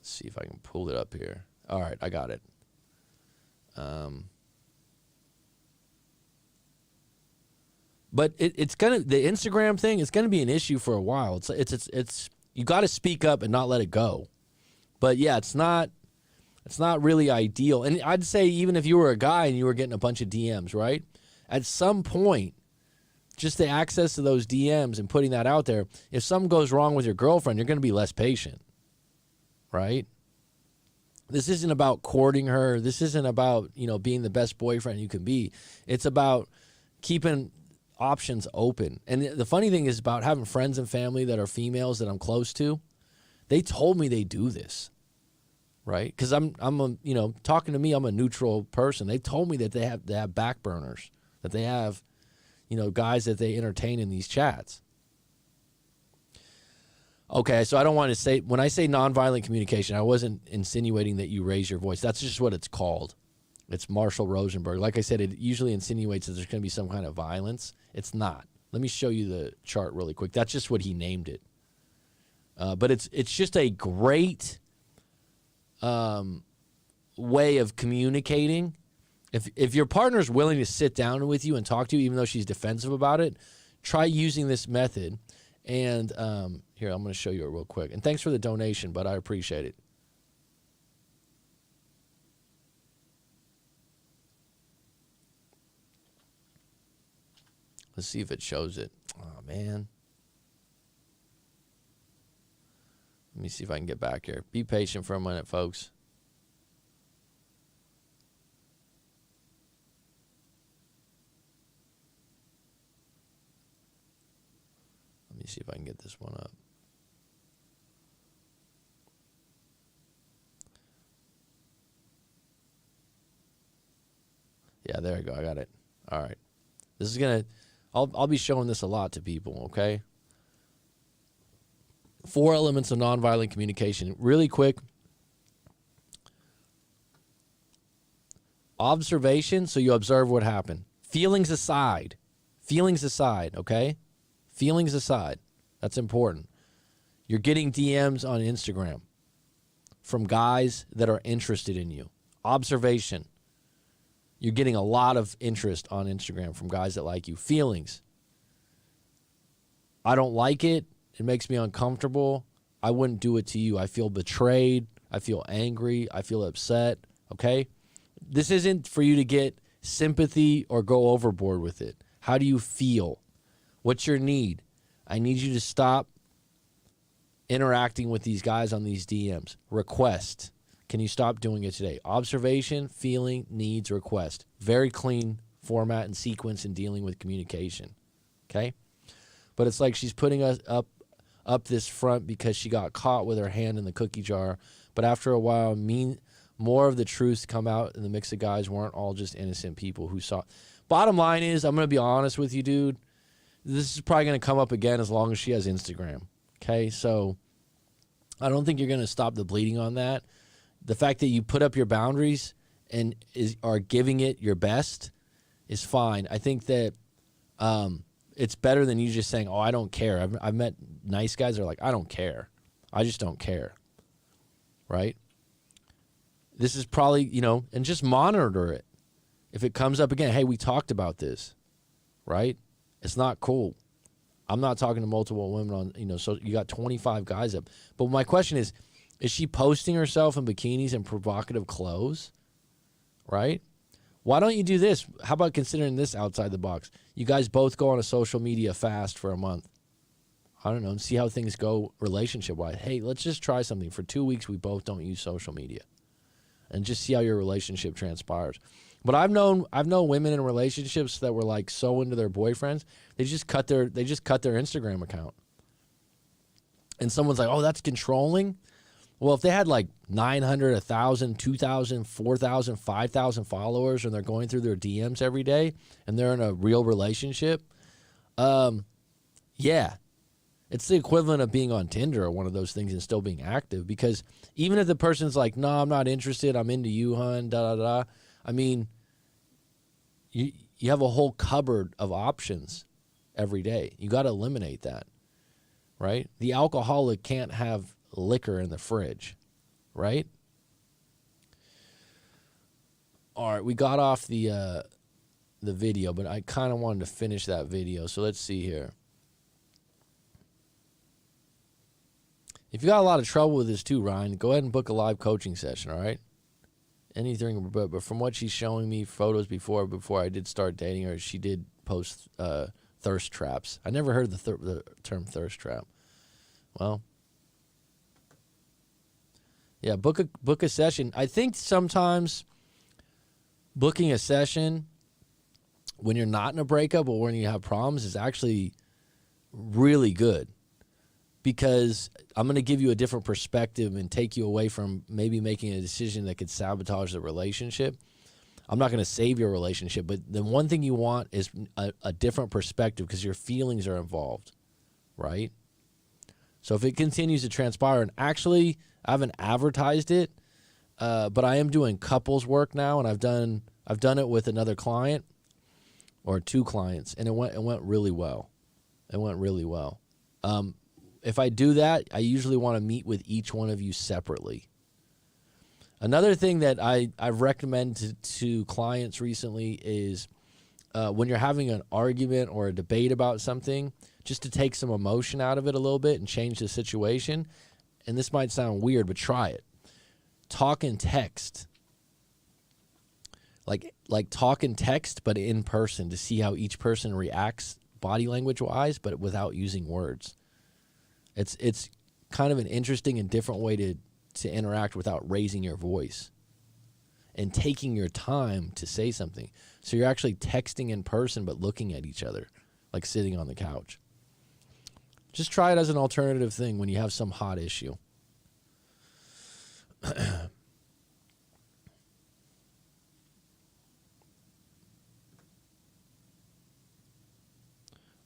Let's see if I can pull it up here. All right. I got it. But it's the Instagram thing is gonna be an issue for a while. It's you got to speak up and not let it go. But yeah, it's not really ideal. And I'd say even if you were a guy and you were getting a bunch of DMs, right? At some point, just the access to those DMs and putting that out there, if something goes wrong with your girlfriend, you're going to be less patient, right? This isn't about courting her. This isn't about, being the best boyfriend you can be. It's about keeping options open. And the funny thing is about having friends and family that are females that I'm close to. They told me they do this, right? Because I'm talking to me, I'm a neutral person. They told me that they have back burners, that they have, guys that they entertain in these chats. Okay, so I don't want to say, when I say nonviolent communication, I wasn't insinuating that you raise your voice. That's just what it's called. It's Marshall Rosenberg. Like I said, it usually insinuates that there's going to be some kind of violence. It's not. Let me show you the chart really quick. That's just what he named it. But it's just a great way of communicating. If your partner's willing to sit down with you and talk to you, even though she's defensive about it, try using this method. And here, I'm going to show you it real quick. And thanks for the donation, but I appreciate it. Let's see if it shows it. Oh, man. Let me see if I can get back here. Be patient for a minute, folks. Let me see if I can get this one up. Yeah, there we go. I got it. All right. This is going to... I'll be showing this a lot to people, okay? 4 elements of nonviolent communication. Really quick. Observation, so you observe what happened. Feelings aside. Feelings aside, okay? Feelings aside. That's important. You're getting DMs on Instagram from guys that are interested in you. Observation. You're getting a lot of interest on Instagram from guys that like you. Feelings. I don't like it. It makes me uncomfortable. I wouldn't do it to you. I feel betrayed. I feel angry. I feel upset. Okay? This isn't for you to get sympathy or go overboard with it. How do you feel? What's your need? I need you to stop interacting with these guys on these DMs. Request. Can you stop doing it today? Observation, feeling, needs, request. Very clean format and sequence in dealing with communication. Okay? But it's like she's putting us up up this front because she got caught with her hand in the cookie jar. But after a while, more of the truths come out, and the mix of guys weren't all just innocent people who saw. Bottom line is, I'm going to be honest with you, dude. This is probably going to come up again as long as she has Instagram. Okay, so I don't think you're going to stop the bleeding on that. The fact that you put up your boundaries and are giving it your best is fine. I think that it's better than you just saying, oh, I don't care. I've met nice guys that are like, I don't care. I just don't care. Right? This is probably, and just monitor it. If it comes up again, hey, we talked about this, right? It's not cool. I'm not talking to multiple women on, so you got 25 guys up. But my question is she posting herself in bikinis and provocative clothes, right? Why don't you do this? How about considering this outside the box? You guys both go on a social media fast for a month. I don't know, and see how things go relationship-wise. Hey, let's just try something. For 2 weeks, we both don't use social media. And just see how your relationship transpires. But I've known women in relationships that were like so into their boyfriends, they just cut their Instagram account. And someone's like, "Oh, that's controlling." Well, if they had like 900, 1,000, 2,000, 4,000, 5,000 followers, and they're going through their DMs every day, and they're in a real relationship, yeah, it's the equivalent of being on Tinder or one of those things and still being active. Because even if the person's like, "No, I'm not interested. I'm into you, hun." Da da da. I mean, you have a whole cupboard of options every day. You got to eliminate that, right? The alcoholic can't have liquor in the fridge, right? All right, we got off the video, but I kind of wanted to finish that video. So let's see here. If you got a lot of trouble with this too, Ryan, go ahead and book a live coaching session, all right? Anything, but from what she's showing me, photos before I did start dating her, she did post thirst traps. I never heard the term thirst trap. Well, yeah, book a session. I think sometimes booking a session when you're not in a breakup or when you have problems is actually really good. Because I'm going to give you a different perspective and take you away from maybe making a decision that could sabotage the relationship. I'm not going to save your relationship, but the one thing you want is a different perspective because your feelings are involved, right? So if it continues to transpire, and actually I haven't advertised it, but I am doing couples work now, and I've done it with another client or two clients, and it went really well. It went really well. If I do that, I usually want to meet with each one of you separately. Another thing that I've recommended to clients recently is when you're having an argument or a debate about something, just to take some emotion out of it a little bit and change the situation. And this might sound weird, but try it. Talk and text. Like talk and text, but in person to see how each person reacts body language-wise, but without using words. It's kind of an interesting and different way to interact without raising your voice and taking your time to say something. So you're actually texting in person but looking at each other, like sitting on the couch. Just try it as an alternative thing when you have some hot issue.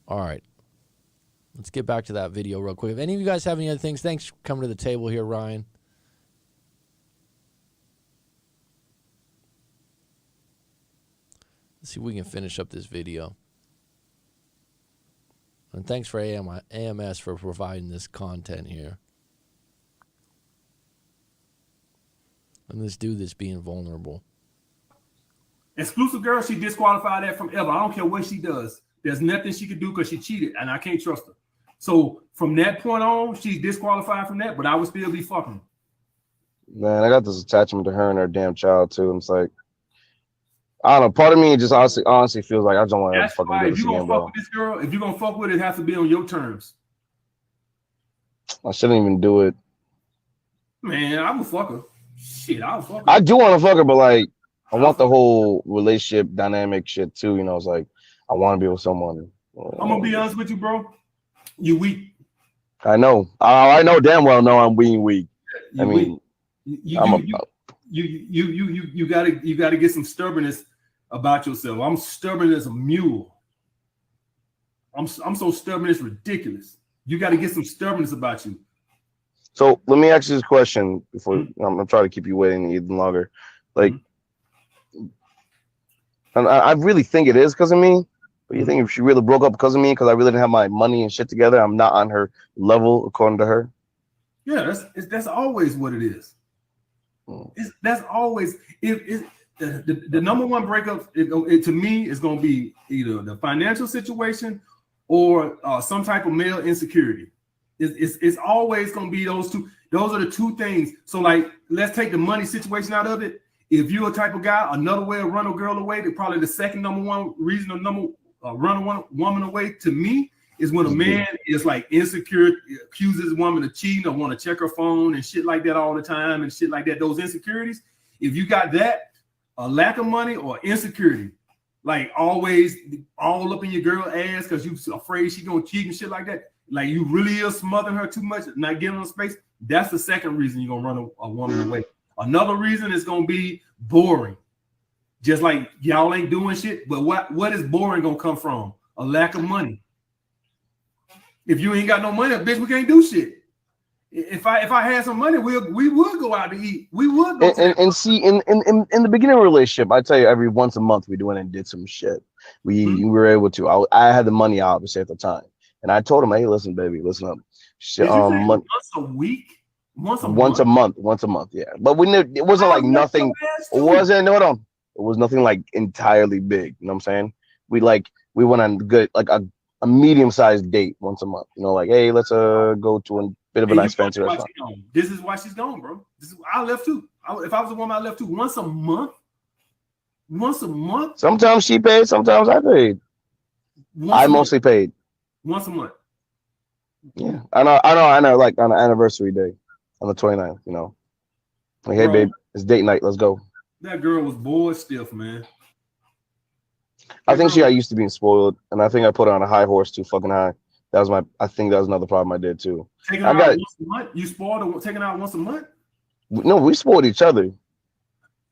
All right. Let's get back to that video real quick. If any of you guys have any other things, thanks for coming to the table here, Ryan. Let's see if we can finish up this video. And thanks for AMS for providing this content here. And let's do this being vulnerable. Exclusive girl, she disqualified that from ever. I don't care what she does. There's nothing she could do because she cheated, and I can't trust her. So from that point on, she's disqualified from that, but I would still be fucking. Man, I got this attachment to her and her damn child too. And it's like, I don't know. Part of me just honestly feels like I don't want to fucking do this again, bro. With this girl, if you're gonna fuck with it, it has to be on your terms. I shouldn't even do it. Man, I would fuck her. Shit, I would fuck her. I do want to fuck her, but like, I want the whole relationship dynamic shit too. You know, it's like I want to be with someone. I'm gonna be honest with you, bro. You weak. I know. I know damn well. No, I'm being weak. I mean, you gotta get some stubbornness about yourself. I'm stubborn as a mule. I'm so stubborn it's ridiculous. You got to get some stubbornness about you. So let me ask you this question before I'm gonna try to keep you waiting even longer. Like, and I really think it is because of me. But you think if she really broke up because of me, because I really didn't have my money and shit together, I'm not on her level according to her? Yeah, that's always what it is. That's always the number one breakup. To me, is going to be either the financial situation or some type of male insecurity. It's always going to be those two. Those are the two things. So, like, let's take the money situation out of it. If you're a type of guy, another way to run a girl away, probably the second number one reason to run a woman away to me is when a man is like insecure, accuses a woman of cheating or want to check her phone and shit like that all the time and shit like that. Those insecurities, if you got that, a lack of money or insecurity, like always all up in your girl ass because you afraid she gonna cheat and shit like that, like you really are smothering her too much, not giving her space, that's the second reason you're gonna run a woman away. Another reason is gonna be boring. Just like y'all ain't doing shit, but what is boring gonna come from? A lack of money. If you ain't got no money, bitch, we can't do shit. If I had some money, we would go out to eat. We would go and see in the beginning of a relationship, I tell you, every once a month we went and did some shit. We were able to. I had the money obviously at the time, and I told him, hey, listen, baby, listen up. Once a week. Once a month, yeah. But it wasn't like nothing. It wasn't It was nothing like entirely big. You know what I'm saying? We went on good like a medium-sized date once a month. You know, like, hey, let's go to a bit of a nice fancy restaurant. This is why she's gone, bro. I left too. If I was a woman, I left too. Once a month. Sometimes she paid, sometimes I paid. I mostly paid. Once a month. Yeah, I know. Like on an anniversary day. On the 29th, you know, like, hey, babe, it's date night. Let's go. That girl was bored stiff, man. I think she got used to being spoiled, and I think I put her on a high horse too fucking high. I think that was another problem I did too. Taking out once a month? You spoiled her taking out once a month? No, we spoiled each other.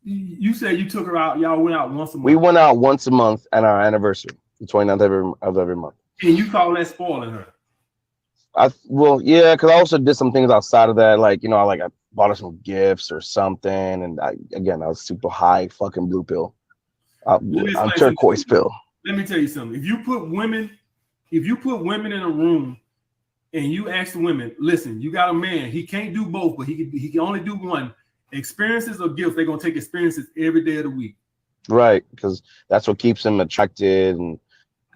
You said you took her out. Y'all went out once a month. We went out once a month at our anniversary, the 29th of every month. And you call that spoiling her? Well, yeah, because I also did some things outside of that, like, you know, I bought her some gifts or something, and I was super high fucking blue pill. I'm turquoise pill. Let me tell you something. If you put women in a room and you ask the women, listen, you got a man, he can't do both, but he can only do one. Experiences or gifts, they're gonna take experiences every day of the week. Right, because that's what keeps them attracted and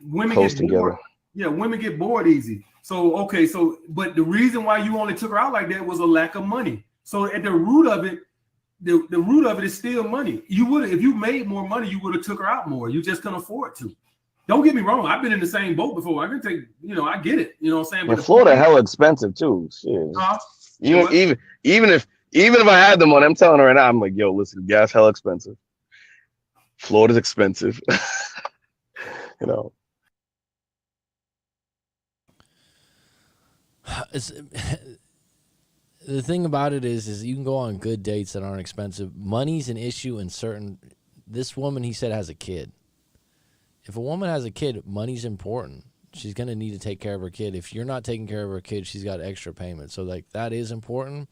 women close get together. Bored. Yeah, women get bored easy. So but the reason why you only took her out like that was a lack of money. So at the root of it, the root of it is still money. You would, if you made more money, you would have took her out more. You just couldn't afford to. Don't get me wrong. I've been in the same boat before. I can take, I get it. You know what I'm saying? But Florida hella expensive too. Even if I had the money, I'm telling her right now, I'm like, yo, listen, gas hella expensive. Florida's expensive. you know. The thing about it is you can go on good dates that aren't expensive. Money's an issue in certain. This woman, he said, has a kid. If a woman has a kid, money's important. She's gonna need to take care of her kid. If you're not taking care of her kid, she's got extra payment. So like that is important.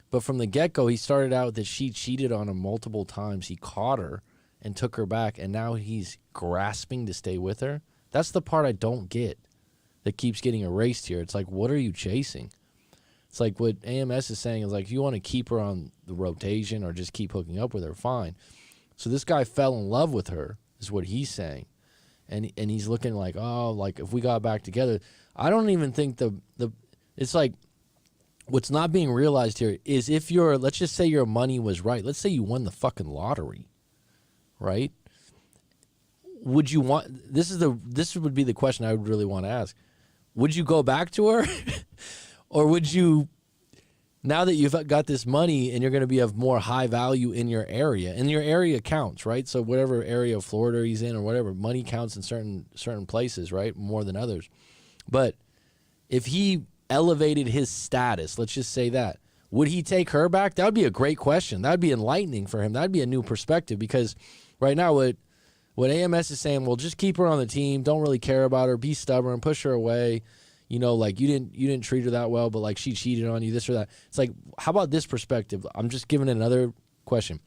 But from the get-go, he started out that she cheated on him multiple times. He caught her and took her back, and now he's grasping to stay with her. That's the part I don't get that keeps getting erased here. It's like, what are you chasing? It's like what AMS is saying is like, if you want to keep her on the rotation or just keep hooking up with her, fine. So this guy fell in love with her, is what he's saying. And he's looking like, oh, like if we got back together. I don't even think it's like, what's not being realized here is if let's just say your money was right. Let's say you won the fucking lottery, right? Would you want, this would be the question I would really want to ask. Would you go back to her? Or would you, now that you've got this money and you're going to be of more high value in your area, and your area counts, right? So whatever area of Florida he's in or whatever, money counts in certain places, right? More than others. But if he elevated his status, let's just say that, would he take her back? That would be a great question. That would be enlightening for him. That would be a new perspective, because right now what AMS is saying, well, just keep her on the team. Don't really care about her. Be stubborn. Push her away. You know, like you didn't treat her that well, but like she cheated on you, this or that. It's like, how about this perspective? I'm just giving another question.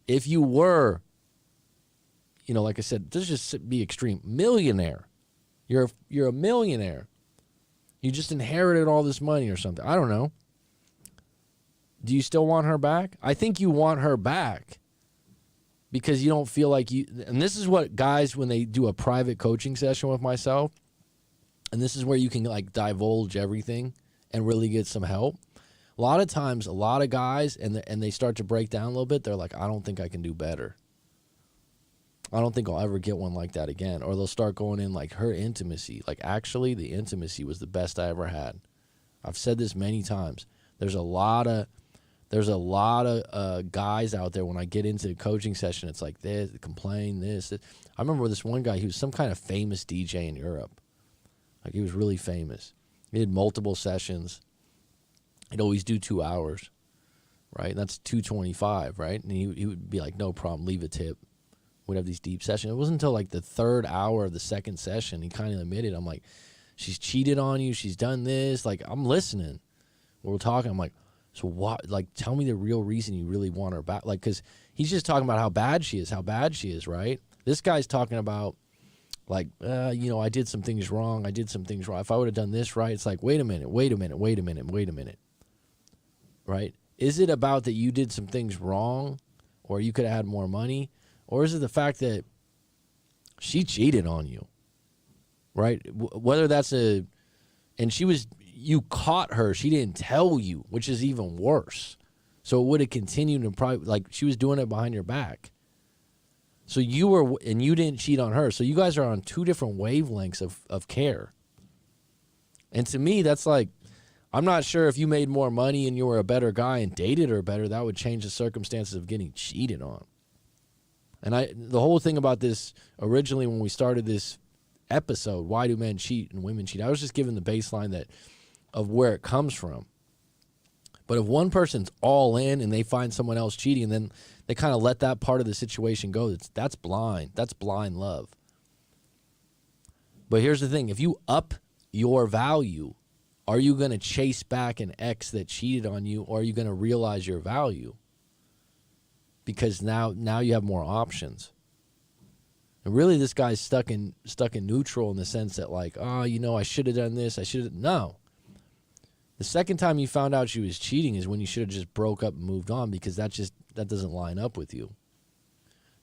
If you were, you know, like I said, let's just be extreme, millionaire. You're a millionaire. You just inherited all this money or something. I don't know. Do you still want her back? I think you want her back because you don't feel like you, and this is what guys, when they do a private coaching session with myself, and this is where you can like divulge everything and really get some help. A lot of times, a lot of guys, and they start to break down a little bit, they're like, I don't think I can do better. I don't think I'll ever get one like that again. Or they'll start going in like her intimacy. Like, actually, the intimacy was the best I ever had. I've said this many times. There's a lot of guys out there, when I get into a coaching session, it's like this, complain, this. I remember this one guy, he was some kind of famous DJ in Europe. Like, he was really famous. He did multiple sessions. He'd always do 2 hours, right? And that's $225, right? And he would be like, no problem, leave a tip. We'd have these deep sessions. It wasn't until like the 3rd hour of the 2nd session, he kind of admitted, I'm like, she's cheated on you, she's done this. Like, I'm listening. We're talking, I'm like, so what? Like, tell me the real reason you really want her back. Like, because he's just talking about how bad she is, right? This guy's talking about, like, you know, I did some things wrong. If I would have done this right, it's like, wait a minute. Right? Is it about that you did some things wrong, or you could have had more money? Or is it the fact that she cheated on you, right? Whether that's and you caught her, she didn't tell you, which is even worse. So it would have continued, and probably, like, she was doing it behind your back. So you didn't cheat on her. So you guys are on 2 different wavelengths of care. And to me, that's like, I'm not sure if you made more money and you were a better guy and dated her better, that would change the circumstances of getting cheated on. And the whole thing about this, originally when we started this episode, why do men cheat and women cheat, I was just giving the baseline of where it comes from. But if one person's all in and they find someone else cheating, and then they kind of let that part of the situation go, that's blind. That's blind love. But here's the thing. If you up your value, are you going to chase back an ex that cheated on you, or are you going to realize your value? Because now you have more options. And really, this guy's stuck in neutral in the sense that, like, oh, you know, I should have done this. No. The second time you found out she was cheating is when you should have just broke up and moved on, because that doesn't line up with you.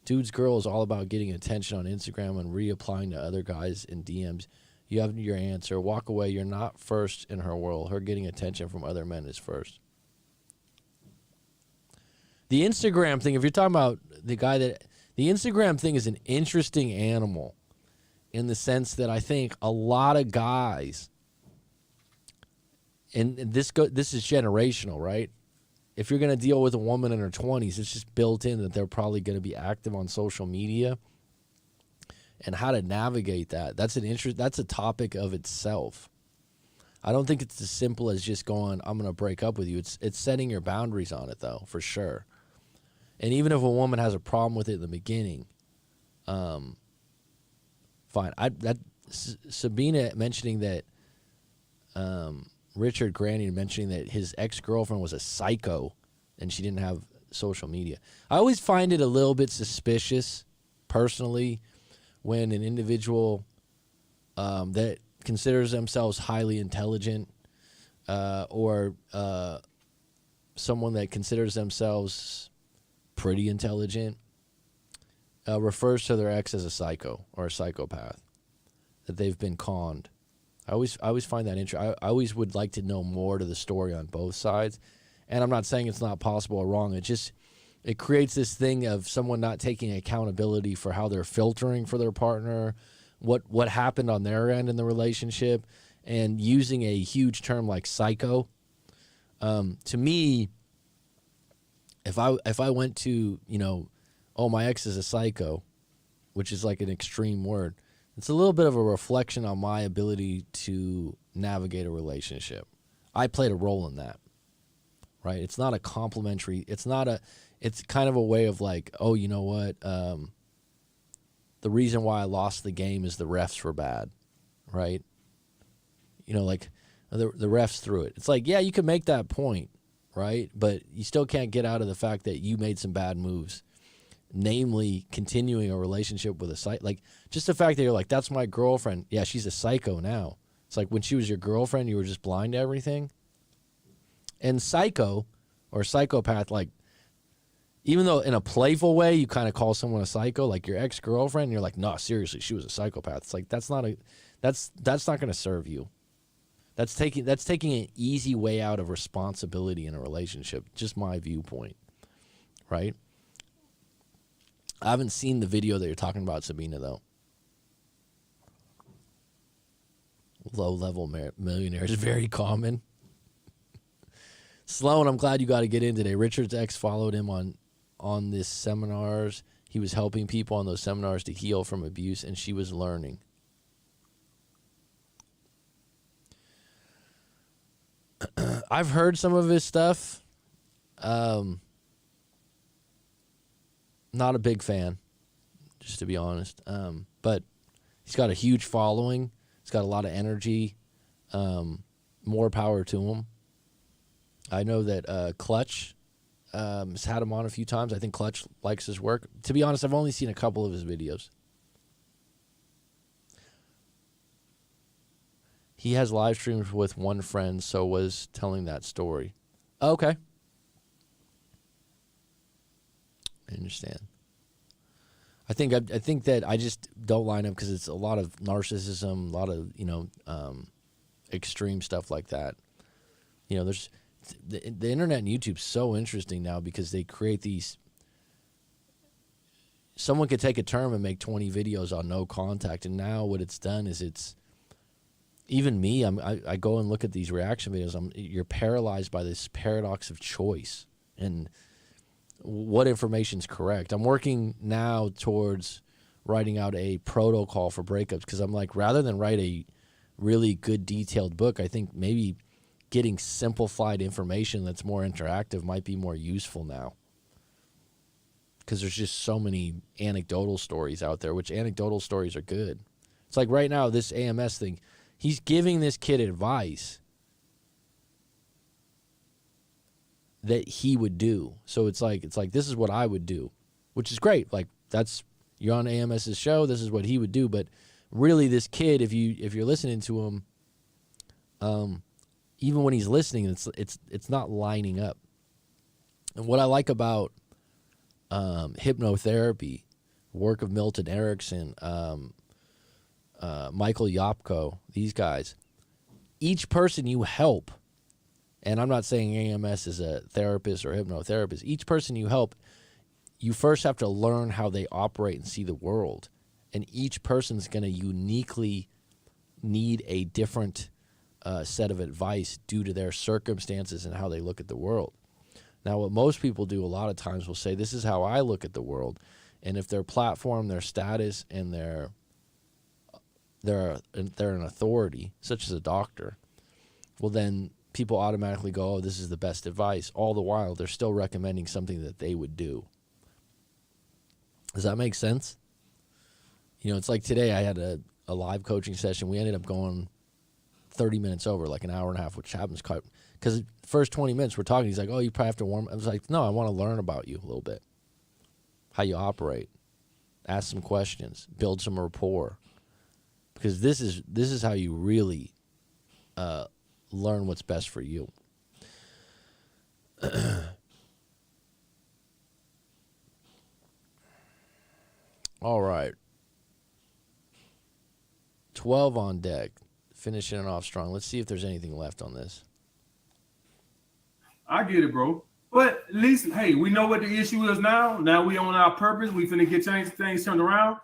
Dude's Girl is all about getting attention on Instagram and reapplying to other guys in DMs. You have your answer. Walk away. You're not first in her world. Her getting attention from other men is first. The Instagram thing, if you're talking about the Instagram thing is an interesting animal in the sense that I think a lot of guys, and this is generational, right? If you're going to deal with a woman in her 20s, it's just built in that they're probably going to be active on social media. And how to navigate that, that's a topic of itself. I don't think it's as simple as just going, I'm going to break up with you. It's setting your boundaries on it, though, for sure. And even if a woman has a problem with it in the beginning, fine. Sabina mentioning that, Richard Granny mentioning that his ex-girlfriend was a psycho and she didn't have social media. I always find it a little bit suspicious, personally, when an individual that considers themselves highly intelligent or someone that considers themselves pretty intelligent refers to their ex as a psycho or a psychopath, that they've been conned. I always find that interesting. I always would like to know more to the story on both sides. And I'm not saying it's not possible or wrong. It creates this thing of someone not taking accountability for how they're filtering for their partner, what happened on their end in the relationship, and using a huge term like psycho. To me, if I went to, oh, my ex is a psycho, which is like an extreme word, it's a little bit of a reflection on my ability to navigate a relationship. I played a role in that, right? It's not a complimentary. It's kind of a way of like, oh, you know what? The reason why I lost the game is the refs were bad, right? You know, like the refs threw it. It's like, yeah, you can make that point, right? But you still can't get out of the fact that you made some bad moves, namely continuing a relationship with a psycho. Like, just the fact that you're like, that's my girlfriend. Yeah, she's a psycho now. It's like when she was your girlfriend, you were just blind to everything. And psycho or psychopath, like, even though in a playful way you kind of call someone a psycho, like your ex-girlfriend, you're like, no, seriously, she was a psychopath. It's like that's not going to serve you. That's taking an easy way out of responsibility in a relationship. Just my viewpoint, right? I haven't seen the video that you're talking about, Sabina, though. Low-level millionaire is very common. Sloan, I'm glad you got to get in today. Richard's ex followed him on this seminars. He was helping people on those seminars to heal from abuse, and she was learning. I've heard some of his stuff. Not a big fan, just to be honest. But he's got a huge following. He's got a lot of energy. More power to him. I know that Clutch has had him on a few times. I think Clutch likes his work. To be honest, I've only seen a couple of his videos. He has live streams with one friend, so was telling that story. Okay. I understand. I think that I just don't line up because it's a lot of narcissism, a lot of, extreme stuff like that. You know, there's the internet and YouTube's so interesting now because they create these. Someone could take a term and make 20 videos on no contact, and now what it's done is it's. Even me, I go and look at these reaction videos. You're paralyzed by this paradox of choice and what information is correct. I'm working now towards writing out a protocol for breakups because I'm like, rather than write a really good detailed book, I think maybe getting simplified information that's more interactive might be more useful now. Because there's just so many anecdotal stories out there, which anecdotal stories are good. It's like right now, this AMS thing, he's giving this kid advice that he would do. So it's like this is what I would do, which is great. Like you're on AMS's show, this is what he would do. But really, this kid, if you're listening to him, even when he's listening, it's not lining up. And what I like about hypnotherapy, work of Milton Erickson, Michael Yapko, these guys, each person you help, and I'm not saying AMS is a therapist or hypnotherapist, each person you help, you first have to learn how they operate and see the world. And each person's going to uniquely need a different set of advice due to their circumstances and how they look at the world. Now, what most people do a lot of times will say, this is how I look at the world. And if their platform, their status, and they're an authority, such as a doctor, well, then people automatically go, oh, this is the best advice. All the while, they're still recommending something that they would do. Does that make sense? You know, it's like today I had a live coaching session. We ended up going 30 minutes over, like an hour and a half, which happens quite, because the first 20 minutes we're talking, he's like, oh, you probably have to warm. I was like, no, I want to learn about you a little bit, how you operate, ask some questions, build some rapport. Because this is how you really learn what's best for you. All right. 12 on deck. Finishing it off strong. Let's see if there's anything left on this. I get it, bro. But at least, hey, we know what the issue is now. Now we on our purpose. We finna get things turned around.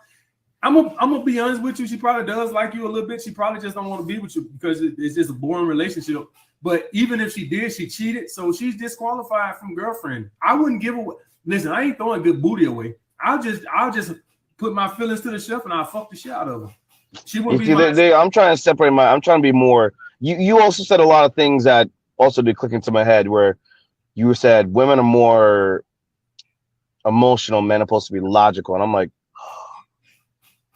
I'm gonna be honest with you. She probably does like you a little bit. She probably just don't want to be with you because it's just a boring relationship. But even if she did, she cheated, so she's disqualified from girlfriend. I wouldn't give her. Listen, I ain't throwing good booty away. I'll just put my feelings to the shelf and I'll fuck the shit out of her. She wouldn't be. I'm trying to separate I'm trying to be more. You also said a lot of things that also did click into my head where you said women are more emotional, men are supposed to be logical, and I'm like,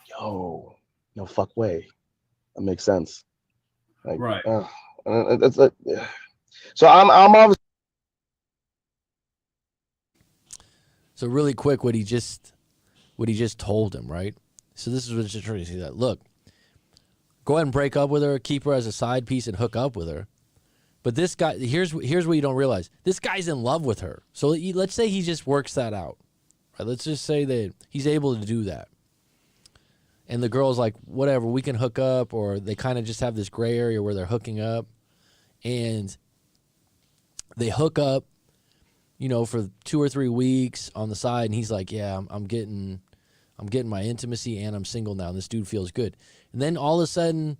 yo, no fuck way, that makes sense. Like, Right. it's like, so I'm obviously. So really quick, what he just told him, right? So this is what it's trying to see that. Look, go ahead and break up with her, keep her as a side piece, and hook up with her. But this guy, here's what you don't realize. This guy's in love with her. So let's say he just works that out. Right? Let's just say that he's able to do that. And the girl's like, whatever, we can hook up, or they kind of just have this gray area where they're hooking up. And they hook up, for 2 or 3 weeks on the side, and he's like, yeah, I'm getting my intimacy, and I'm single now, and this dude feels good. And then all of a sudden,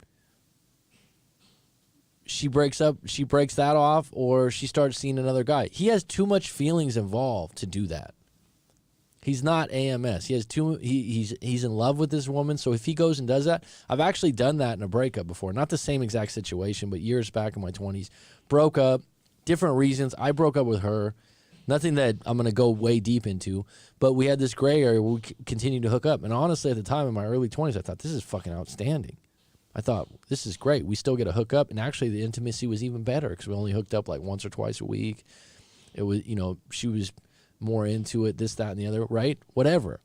she breaks that off, or she starts seeing another guy. He has too much feelings involved to do that. He's not AMS. He's in love with this woman, so if he goes and does that, I've actually done that in a breakup before. Not the same exact situation, but years back in my 20s. Broke up, different reasons. I broke up with her. Nothing that I'm going to go way deep into, but we had this gray area where we continued to hook up. And honestly, at the time in my early 20s, I thought, this is fucking outstanding. I thought, this is great. We still get to hook up. And actually, the intimacy was even better because we only hooked up like once or twice a week. It was, she was more into it, this, that, and the other, right? Whatever.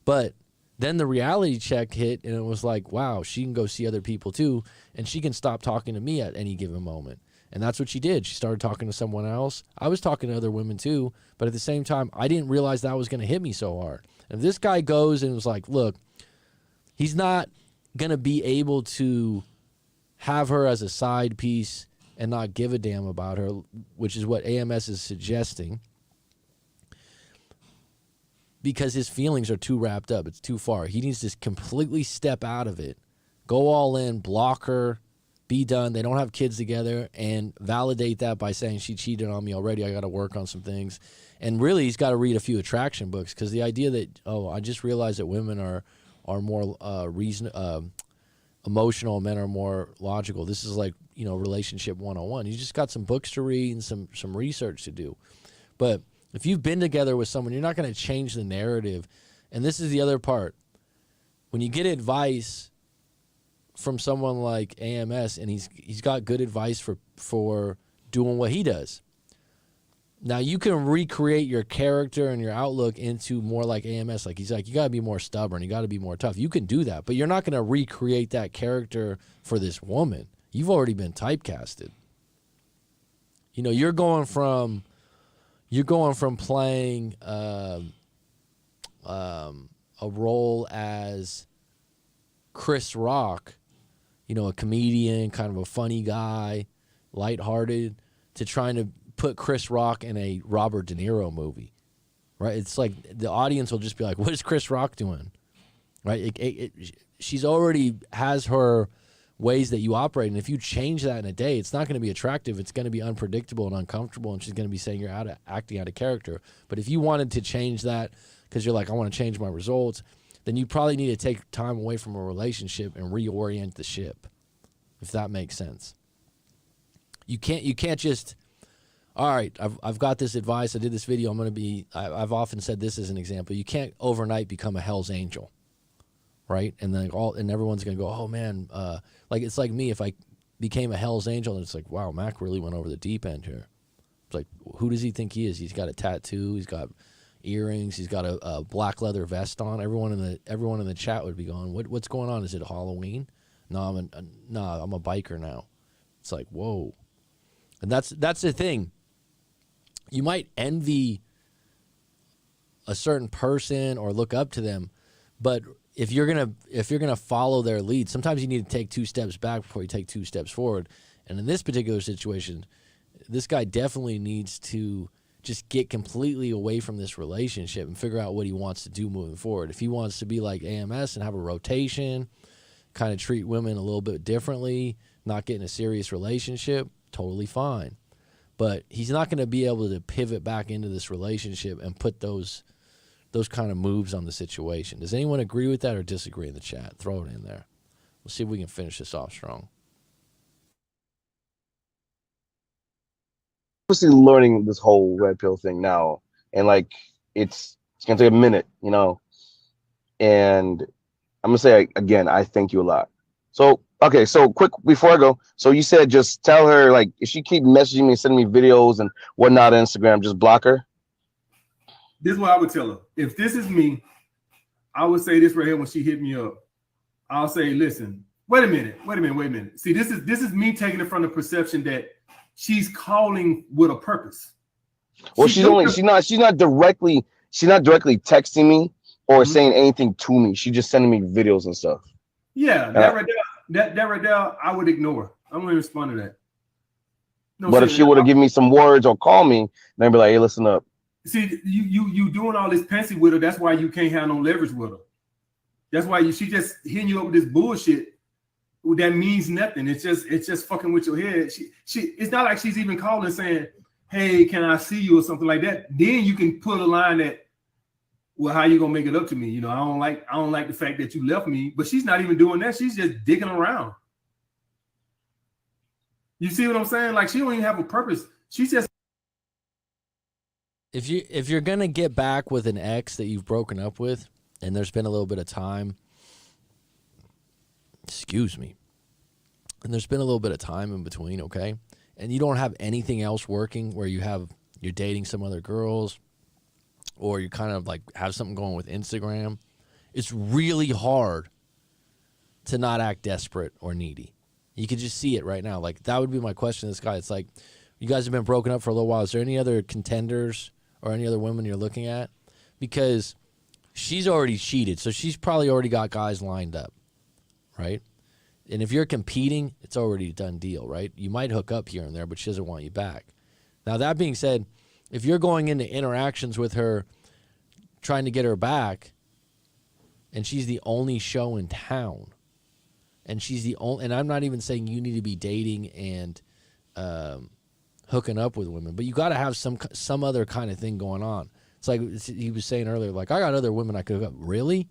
But then the reality check hit, and it was like, wow, she can go see other people too, and she can stop talking to me at any given moment. And that's what she did. She started talking to someone else. I was talking to other women too, but at the same time, I didn't realize that was going to hit me so hard. And if this guy goes and was like, look, he's not going to be able to have her as a side piece and not give a damn about her, which is what AMS is suggesting, because his feelings are too wrapped up. It's too far. He needs to completely step out of it, go all in, block her, be done. They don't have kids together, and validate that by saying she cheated on me already. I got to work on some things. And really, he's got to read a few attraction books, because the idea that, I just realized that women are more emotional, men are more logical. This is like, relationship 101. You just got some books to read and some research to do. But if you've been together with someone, you're not going to change the narrative. And this is the other part. When you get advice from someone like AMS, and he's got good advice for doing what he does. Now, you can recreate your character and your outlook into more like AMS. Like, he's like, you got to be more stubborn. You got to be more tough. You can do that, but you're not going to recreate that character for this woman. You've already been typecasted. You're going from playing a role as Chris Rock, a comedian, kind of a funny guy, lighthearted, to trying to put Chris Rock in a Robert De Niro movie, right? It's like the audience will just be like, what is Chris Rock doing, right? She's already has her ways that you operate, and if you change that in a day, it's not going to be attractive. It's going to be unpredictable and uncomfortable, and she's going to be saying you're acting out of character. But if you wanted to change that because you're like, I want to change my results, then you probably need to take time away from a relationship and reorient the ship, if that makes sense. You can't just, all right, I've got this advice, I did this video, I've often said this as an example. You can't overnight become a Hell's Angel, right? And then everyone's going to go, oh man, it's like me, if I became a Hell's Angel, and it's like, wow, Mac really went over the deep end here. It's like, who does he think he is? He's got a tattoo, he's got earrings, he's got a black leather vest on. Everyone in the chat would be going, what's going on? Is it Halloween? No, I'm a biker now. It's like, whoa. And that's the thing. You might envy a certain person or look up to them, but if you're gonna follow their lead, sometimes you need to take 2 steps back before you take 2 steps forward. And in this particular situation, this guy definitely needs to just get completely away from this relationship and figure out what he wants to do moving forward. If he wants to be like AMS and have a rotation, kind of treat women a little bit differently, not get in a serious relationship, totally fine. But he's not going to be able to pivot back into this relationship and put those kind of moves on the situation. Does anyone agree with that or disagree in the chat? Throw it in there. We'll see if we can finish this off strong. obviously learning this whole red pill thing now, and like it's gonna take a minute, you know. And I'm gonna say again, I thank you a lot. So okay, so quick before I go, so you said just tell her like if she keep messaging me, sending me videos and whatnot on Instagram, just block her. This is what I would tell her. If this is me, I would say this right here when she hit me up. I'll say, listen, wait a minute. See, this is me taking it from the perception that she's calling with a purpose. Well, she's not directly texting me or saying anything to me. She's just sending me videos and stuff. Yeah, that right there, I would ignore. I'm gonna respond to that. No, but if she would have given me some words or call me, then I'd be like, hey, listen up. See, you doing all this fancy with her. That's why you can't have no leverage with her. That's why she just hitting you up with this bullshit. That means nothing. It's just fucking with your head. It's not like she's even calling saying, hey, can I see you or something like that. Then you can put a line that, well, how you gonna make it up to me? You know, I don't like the fact that you left me. But she's not even doing that. She's just digging around. You see what I'm saying? Like she don't even have a purpose. She's just. If you're gonna get back with an ex that you've broken up with, and there's been a little bit of time, and there's been a little bit of time in between, okay, and you don't have anything else working where you're dating some other girls, or you kind of like have something going with Instagram, it's really hard to not act desperate or needy. You could just see it right now. Like that would be my question to this guy. It's like, you guys have been broken up for a little while. Is there any other contenders or any other women you're looking at? Because she's already cheated, so she's probably already got guys lined up, right? And if you're competing, it's already a done deal, right? You might hook up here and there, but she doesn't want you back. Now, that being said, if you're going into interactions with her trying to get her back, and she's the only show in town, and she's the only, and I'm not even saying you need to be dating and hooking up with women, but you got to have some other kind of thing going on. It's like he was saying earlier, like, I got other women I could hook up. Really?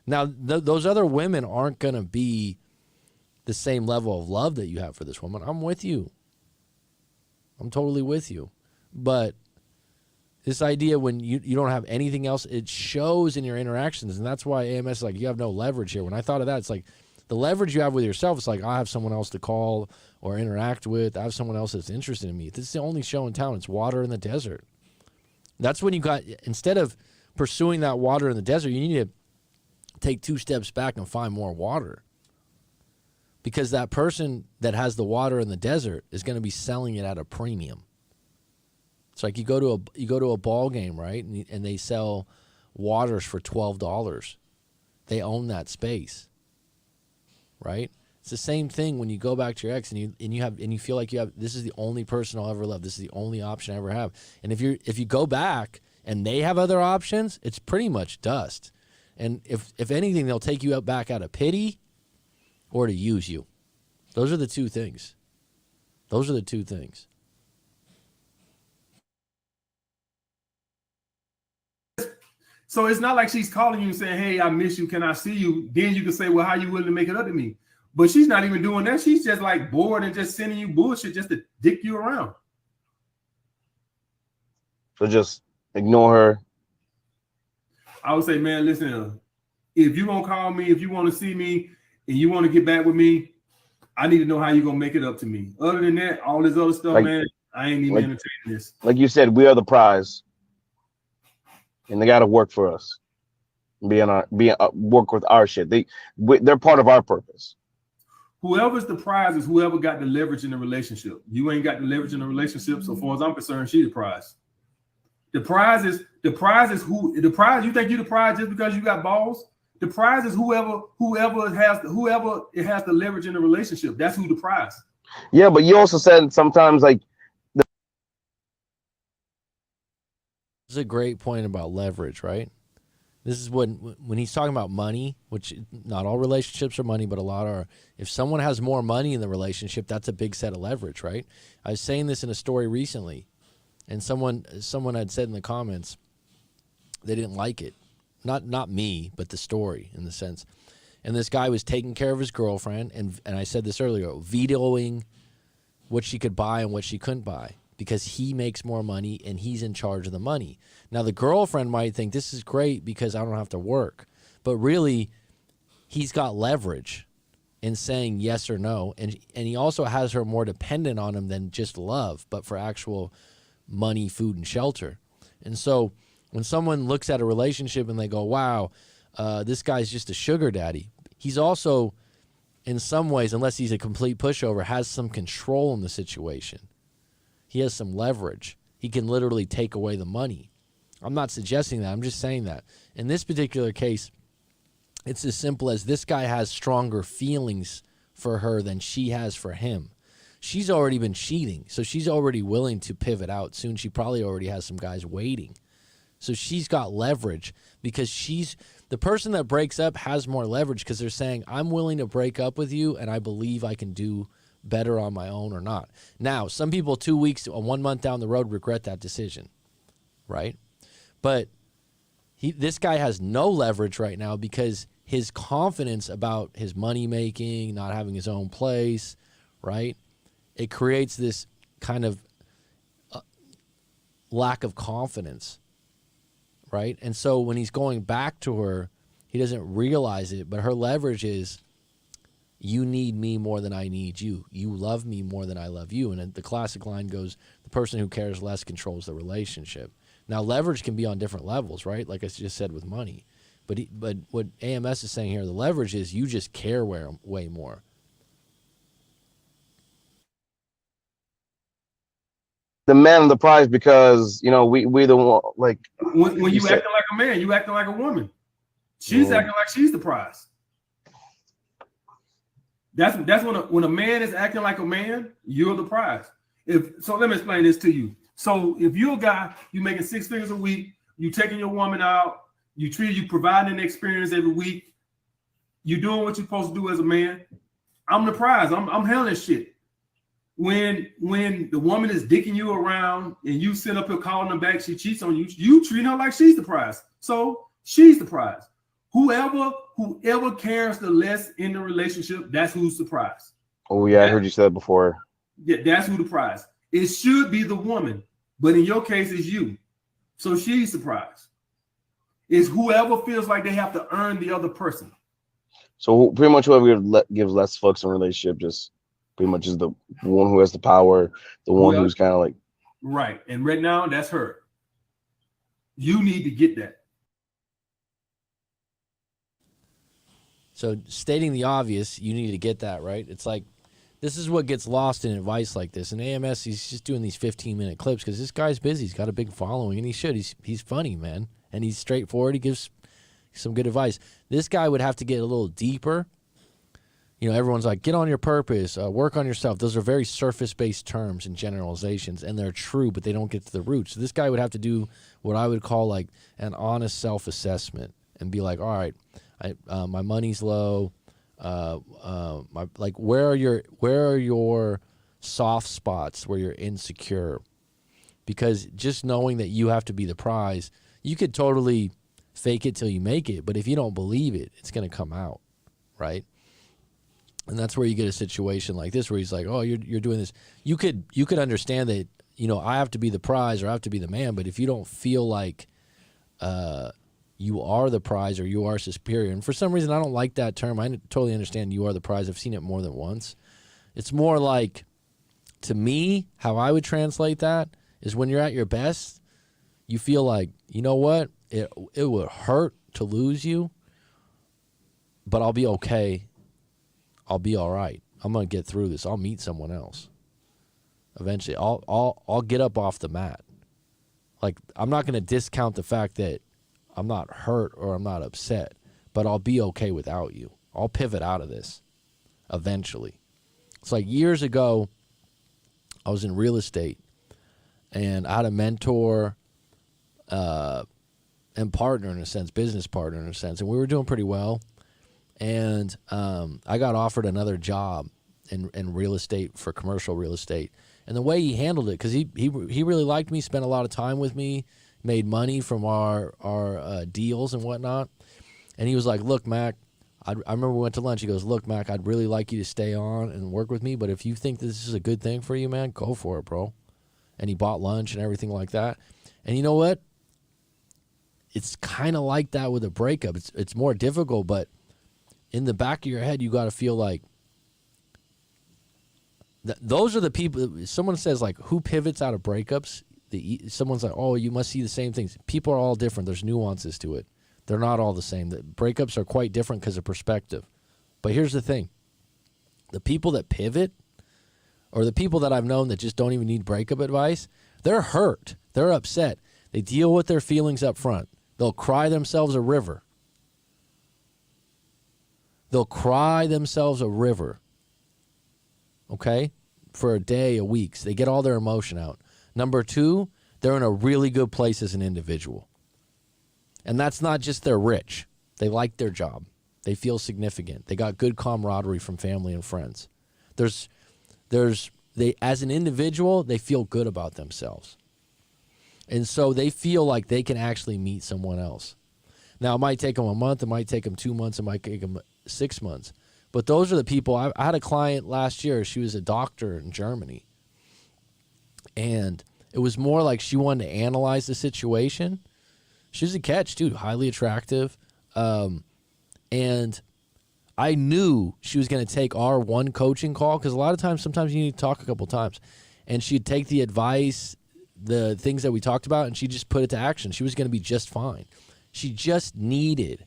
Now, those other women aren't going to be the same level of love that you have for this woman. I'm with you. I'm totally with you. But this idea when you don't have anything else, it shows in your interactions, and that's why AMS is like, you have no leverage here. When I thought of that, it's like the leverage you have with yourself, it's like, I have someone else to call or interact with. I have someone else that's interested in me. This is the only show in town. It's water in the desert. That's when you got, instead of pursuing that water in the desert, you need to take 2 steps back and find more water. Because that person that has the water in the desert is going to be selling it at a premium. It's like you go to a ball game, right? And they sell waters for $12. They own that space, right? It's the same thing when you go back to your ex and you feel like you have, this is the only person I'll ever love. This is the only option I ever have. And if you go back and they have other options, it's pretty much dust. And if anything, they'll take you back out of pity or to use you. Those are the two things. So it's not like she's calling you and saying, hey, I miss you. Can I see you? Then you can say, well, how you willing to make it up to me? But she's not even doing that. She's just like bored and just sending you bullshit just to dick you around. So just ignore her. I would say, man, listen, if you're going to call me, if you want to see me and you want to get back with me, I need to know how you're going to make it up to me. Other than that, all this other stuff, man, I ain't even entertaining this. Like you said, we are the prize. And they got to work for us. Work with our shit. They're part of our purpose. Whoever's the prize is whoever got the leverage in the relationship. You ain't got the leverage in the relationship. So far as I'm concerned, she the prize. The prize is who the prize. You think you the prize just because you got balls? The prize is whoever has the leverage in the relationship. That's who the prize. Yeah, but you also said sometimes like. This is a great point about leverage, right? This is when he's talking about money, which not all relationships are money, but a lot are. If someone has more money in the relationship, that's a big set of leverage, right? I was saying this in a story recently, and someone had said in the comments they didn't like it. Not me, but the story in the sense. And this guy was taking care of his girlfriend, and I said this earlier, vetoing what she could buy and what she couldn't buy because he makes more money and he's in charge of the money. Now, the girlfriend might think this is great because I don't have to work. But really, he's got leverage in saying yes or no. And he also has her more dependent on him than just love, but for actual money, food, and shelter. And so when someone looks at a relationship and they go, wow, this guy's just a sugar daddy, he's also, in some ways, unless he's a complete pushover, has some control in the situation. He has some leverage. He can literally take away the money. I'm not suggesting that. I'm just saying that. In this particular case, it's as simple as this guy has stronger feelings for her than she has for him. She's already been cheating, so she's already willing to pivot out. Soon she probably already has some guys waiting. So she's got leverage because the person that breaks up has more leverage because they're saying, I'm willing to break up with you and I believe I can do better on my own or not. Now, some people 2 weeks or 1 month down the road regret that decision, right? But this guy has no leverage right now because his confidence about his money making, not having his own place, right? It creates this kind of lack of confidence, right? And so when he's going back to her, he doesn't realize it, but her leverage is, you need me more than I need you. You love me more than I love you. And the classic line goes, the person who cares less controls the relationship. Now, leverage can be on different levels, right? Like I just said with money. But what AMS is saying here, the leverage is you just care way more. The man the prize because, you know, we the one, like when you acting like a man, you acting like a woman. She's acting like she's the prize. That's when a man is acting like a man, you're the prize. So let me explain this to you. So if you're a guy, you making 6 figures a week, you taking your woman out, you providing an experience every week, you doing what you're supposed to do as a man, I'm the prize. I'm handling shit. When the woman is dicking you around and you sit up here calling her back, she cheats on you, you treat her like she's the prize. So she's the prize. Whoever cares the less in the relationship, that's who's the prize. Oh yeah, I heard you say that before. Yeah, that's who the prize. It should be the woman, but in your case, it's you. So she's the prize. It's whoever feels like they have to earn the other person. So pretty much whoever gives less fucks in a relationship just pretty much is the one who has the power, the one who's kind of like. Right. And right now, that's her. You need to get that. So stating the obvious, you need to get that, right? It's like, this is what gets lost in advice like this. And AMS, he's just doing these 15-minute clips because this guy's busy. He's got a big following, and he should. He's funny, man. And he's straightforward. He gives some good advice. This guy would have to get a little deeper. You know, everyone's like, get on your purpose, work on yourself. Those are very surface-based terms and generalizations, and they're true, but they don't get to the roots. So this guy would have to do what I would call like an honest self-assessment and be like, all right, my money's low. Where are your soft spots where you're insecure? Because just knowing that you have to be the prize, you could totally fake it till you make it, but if you don't believe it, it's going to come out, right? And that's where you get a situation like this where he's like, oh, you're doing this. You could understand that, you know, I have to be the prize or I have to be the man, but if you don't feel like you are the prize or you are superior, and for some reason I don't like that term. I totally understand you are the prize. I've seen it more than once. It's more like, to me, how I would translate that is when you're at your best, you feel like, you know what, it would hurt to lose you, but I'll be okay. I'll be all right. I'm gonna get through this. I'll meet someone else. Eventually, I'll get up off the mat. Like, I'm not gonna discount the fact that I'm not hurt or I'm not upset, but I'll be okay without you. I'll pivot out of this eventually. It's like years ago, I was in real estate and I had a mentor and partner in a sense, business partner in a sense, and we were doing pretty well. And I got offered another job in real estate, for commercial real estate. And the way he handled it, because he really liked me, spent a lot of time with me, made money from our deals and whatnot. And he was like, look, Mac, I remember we went to lunch. He goes, look, Mac, I'd really like you to stay on and work with me, but if you think this is a good thing for you, man, go for it, bro. And he bought lunch and everything like that. And you know what? It's kind of like that with a breakup. It's more difficult, but in the back of your head, you got to feel like those are the people. Someone says, like, who pivots out of breakups? Someone's like, oh, you must see the same things. People are all different. There's nuances to it. They're not all the same. The breakups are quite different because of perspective. But here's the thing. The people that pivot, or the people that I've known that just don't even need breakup advice, they're hurt. They're upset. They deal with their feelings up front. They'll cry themselves a river. They'll cry themselves a river. Okay? For a day, a week. So they get all their emotion out. Number two, they're in a really good place as an individual. And that's not just they're rich. They like their job. They feel significant. They got good camaraderie from family and friends. They as an individual, they feel good about themselves. And so they feel like they can actually meet someone else. Now, it might take them a month. It might take them 2 months. It might take them 6 months. But those are the people. I had a client last year. She was a doctor in Germany. And it was more like she wanted to analyze the situation. She was a catch, dude, highly attractive. And I knew she was going to take our one coaching call because a lot of times, sometimes you need to talk a couple times. And she'd take the advice, the things that we talked about, and she'd just put it to action. She was going to be just fine. She just needed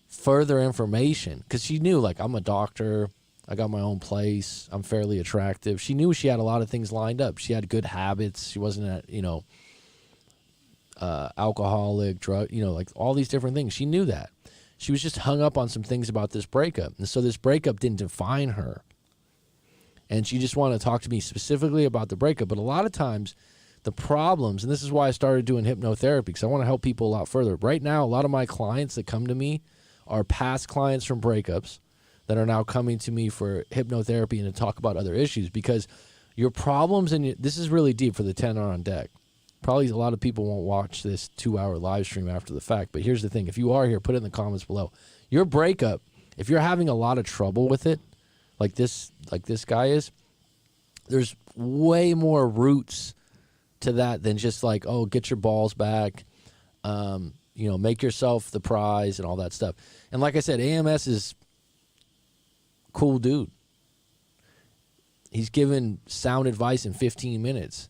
further information because she knew, like, I'm a doctor. I got my own place. I'm fairly attractive. She knew she had a lot of things lined up. She had good habits. She wasn't alcoholic, drug, like all these different things. She knew that. She was just hung up on some things about this breakup. And so this breakup didn't define her. And she just wanted to talk to me specifically about the breakup. But a lot of times the problems, and this is why I started doing hypnotherapy, because I want to help people a lot further. Right now, a lot of my clients that come to me are past clients from breakups that are now coming to me for hypnotherapy and to talk about other issues, because your problems, and this is really deep for the 10 are on deck. Probably a lot of people won't watch this 2-hour live stream after the fact, but here's the thing. If you are here, put it in the comments below. Your breakup, if you're having a lot of trouble with it, like this guy is, there's way more roots to that than just like, oh, get your balls back, make yourself the prize and all that stuff. And like I said, AMS is cool dude. He's given sound advice in 15 minutes.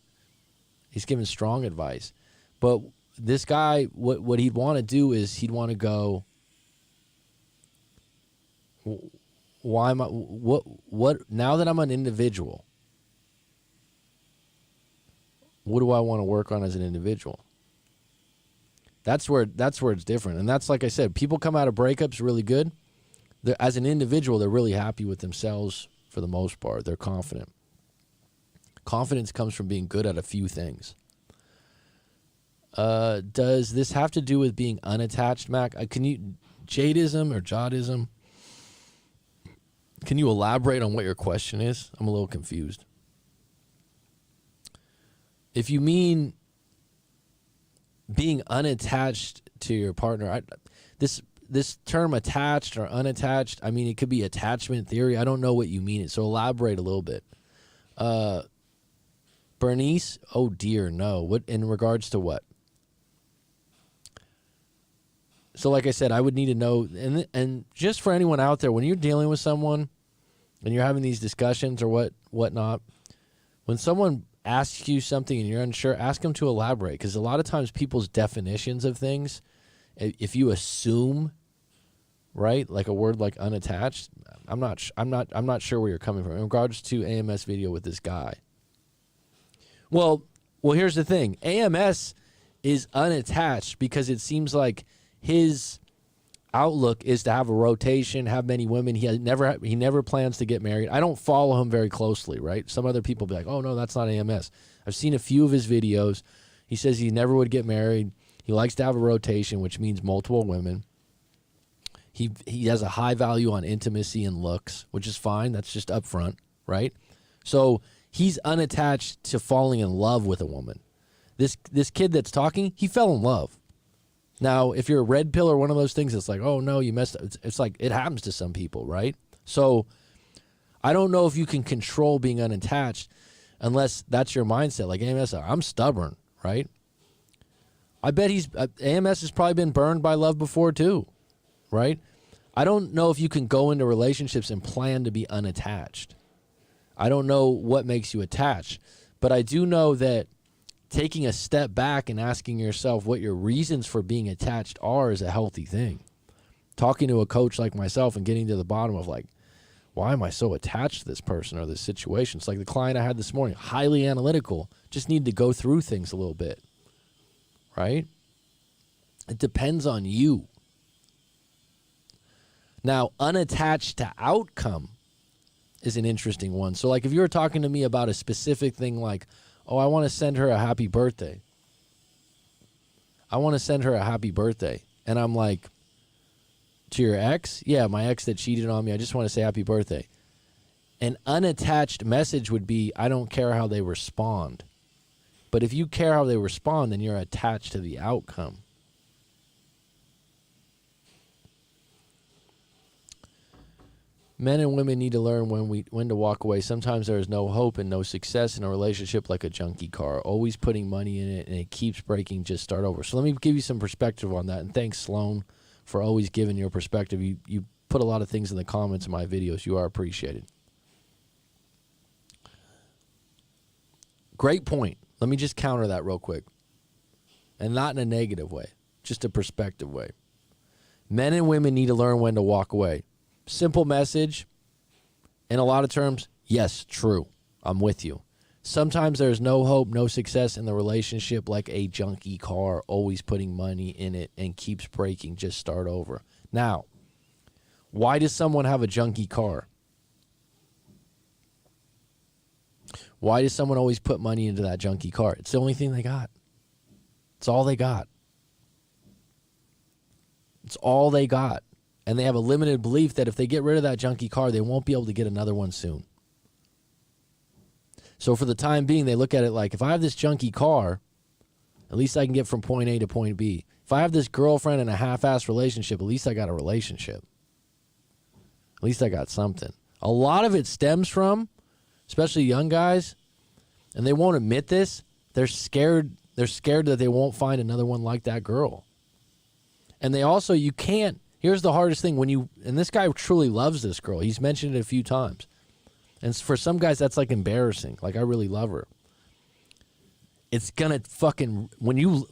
He's given strong advice. But this guy, what he'd want to do is he'd want to go, why am I, what, now that I'm an individual, what do I want to work on as an individual? That's where it's different. And that's, like I said, people come out of breakups really good. As an individual, they're really happy with themselves for the most part. They're confident. Confidence comes from being good at a few things. Does this have to do with being unattached, Mac? Jadism or Jodism? Can you elaborate on what your question is? I'm a little confused. If you mean being unattached to your partner, this term attached or unattached, I mean, it could be attachment theory. I don't know what you mean. So elaborate a little bit. Bernice, oh dear, no. What, in regards to what? So like I said, I would need to know, and just for anyone out there, when you're dealing with someone and you're having these discussions or whatnot, when someone asks you something and you're unsure, ask them to elaborate, because a lot of times people's definitions of things, if you assume, right, like a word like unattached, I'm not sure where you're coming from in regards to AMS video with this guy. Well, here's the thing. AMS is unattached because it seems like his outlook is to have a rotation, have many women. He never plans to get married. I don't follow him very closely, right? Some other people be like, oh, no, that's not AMS. I've seen a few of his videos. He says he never would get married. He likes to have a rotation, which means multiple women. He has a high value on intimacy and looks, which is fine. That's just upfront, right? So he's unattached to falling in love with a woman. This kid that's talking, he fell in love. Now, if you're a red pill or one of those things, it's like, oh no, you messed up. It's like it happens to some people, right? So I don't know if you can control being unattached unless that's your mindset. Like AMS, I'm stubborn, right? I bet AMS has probably been burned by love before too, right? I don't know if you can go into relationships and plan to be unattached. I don't know what makes you attached, but I do know that taking a step back and asking yourself what your reasons for being attached are is a healthy thing. Talking to a coach like myself and getting to the bottom of like, why am I so attached to this person or this situation? It's like the client I had this morning, highly analytical, just need to go through things a little bit, right? It depends on you. Now, unattached to outcome is an interesting one. So like if you were talking to me about a specific thing like, oh, I want to send her a happy birthday. I want to send her a happy birthday. And I'm like, to your ex? Yeah, my ex that cheated on me. I just want to say happy birthday. An unattached message would be, I don't care how they respond. But if you care how they respond, then you're attached to the outcome. Men and women need to learn when to walk away. Sometimes there is no hope and no success in a relationship like a junky car. Always putting money in it and it keeps breaking. Just start over. So let me give you some perspective on that. And thanks, Sloan, for always giving your perspective. You put a lot of things in the comments of my videos. You are appreciated. Great point. Let me just counter that real quick. And not in a negative way, just a perspective way. Men and women need to learn when to walk away. Simple message. In a lot of terms, yes, true. I'm with you. Sometimes there's no hope, no success in the relationship like a junky car, always putting money in it and keeps breaking. Just start over. Now, why does someone have a junky car? Why does someone always put money into that junky car? It's the only thing they got. It's all they got. It's all they got. And they have a limited belief that if they get rid of that junky car, they won't be able to get another one soon. So for the time being, they look at it like, if I have this junky car, at least I can get from point A to point B. If I have this girlfriend in a half-assed relationship, at least I got a relationship. At least I got something. A lot of it stems from, especially young guys, and they won't admit this, they're scared that they won't find another one like that girl. And they also, you can't, here's the hardest thing, and this guy truly loves this girl. He's mentioned it a few times. And for some guys, that's like embarrassing. Like, I really love her. It's gonna fucking,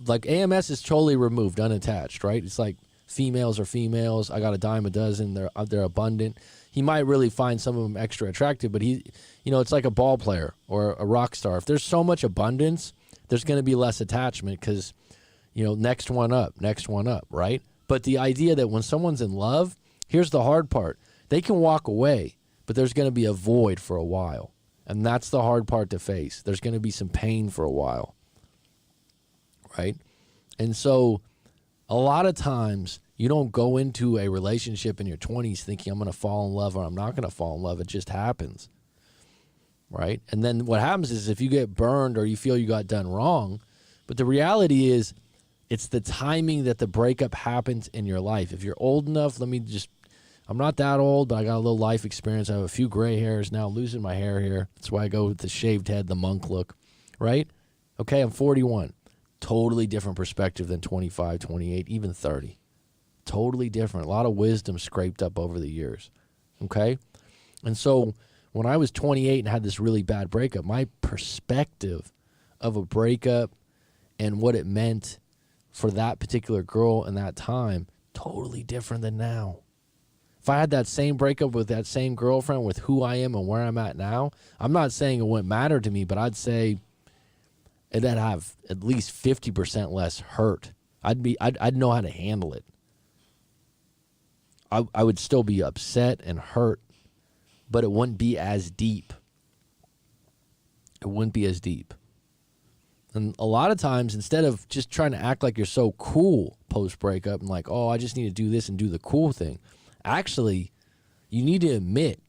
like AMS is totally removed, unattached, right? It's like females are females. I got a dime a dozen. They're abundant. He might really find some of them extra attractive, but it's like a ball player or a rock star. If there's so much abundance, there's going to be less attachment because, next one up, right? But the idea that when someone's in love, here's the hard part. They can walk away, but there's going to be a void for a while. And that's the hard part to face. There's going to be some pain for a while, right? And so a lot of times you don't go into a relationship in your 20s thinking I'm going to fall in love or I'm not going to fall in love. It just happens, right? And then what happens is if you get burned or you feel you got done wrong, but the reality is it's the timing that the breakup happens in your life. If you're old enough, I'm not that old, but I got a little life experience. I have a few gray hairs now, losing my hair here. That's why I go with the shaved head, the monk look, right? Okay, I'm 41. Totally different perspective than 25, 28, even 30. Totally different. A lot of wisdom scraped up over the years, okay? And so when I was 28 and had this really bad breakup, my perspective of a breakup and what it meant for that particular girl in that time, totally different than now. If I had that same breakup with that same girlfriend with who I am and where I'm at now, I'm not saying it wouldn't matter to me, but I'd say it'd have at least 50% less hurt. I'd know how to handle it. I would still be upset and hurt, but it wouldn't be as deep. It wouldn't be as deep. And a lot of times, instead of just trying to act like you're so cool post-breakup and like, oh, I just need to do this and do the cool thing, actually, you need to admit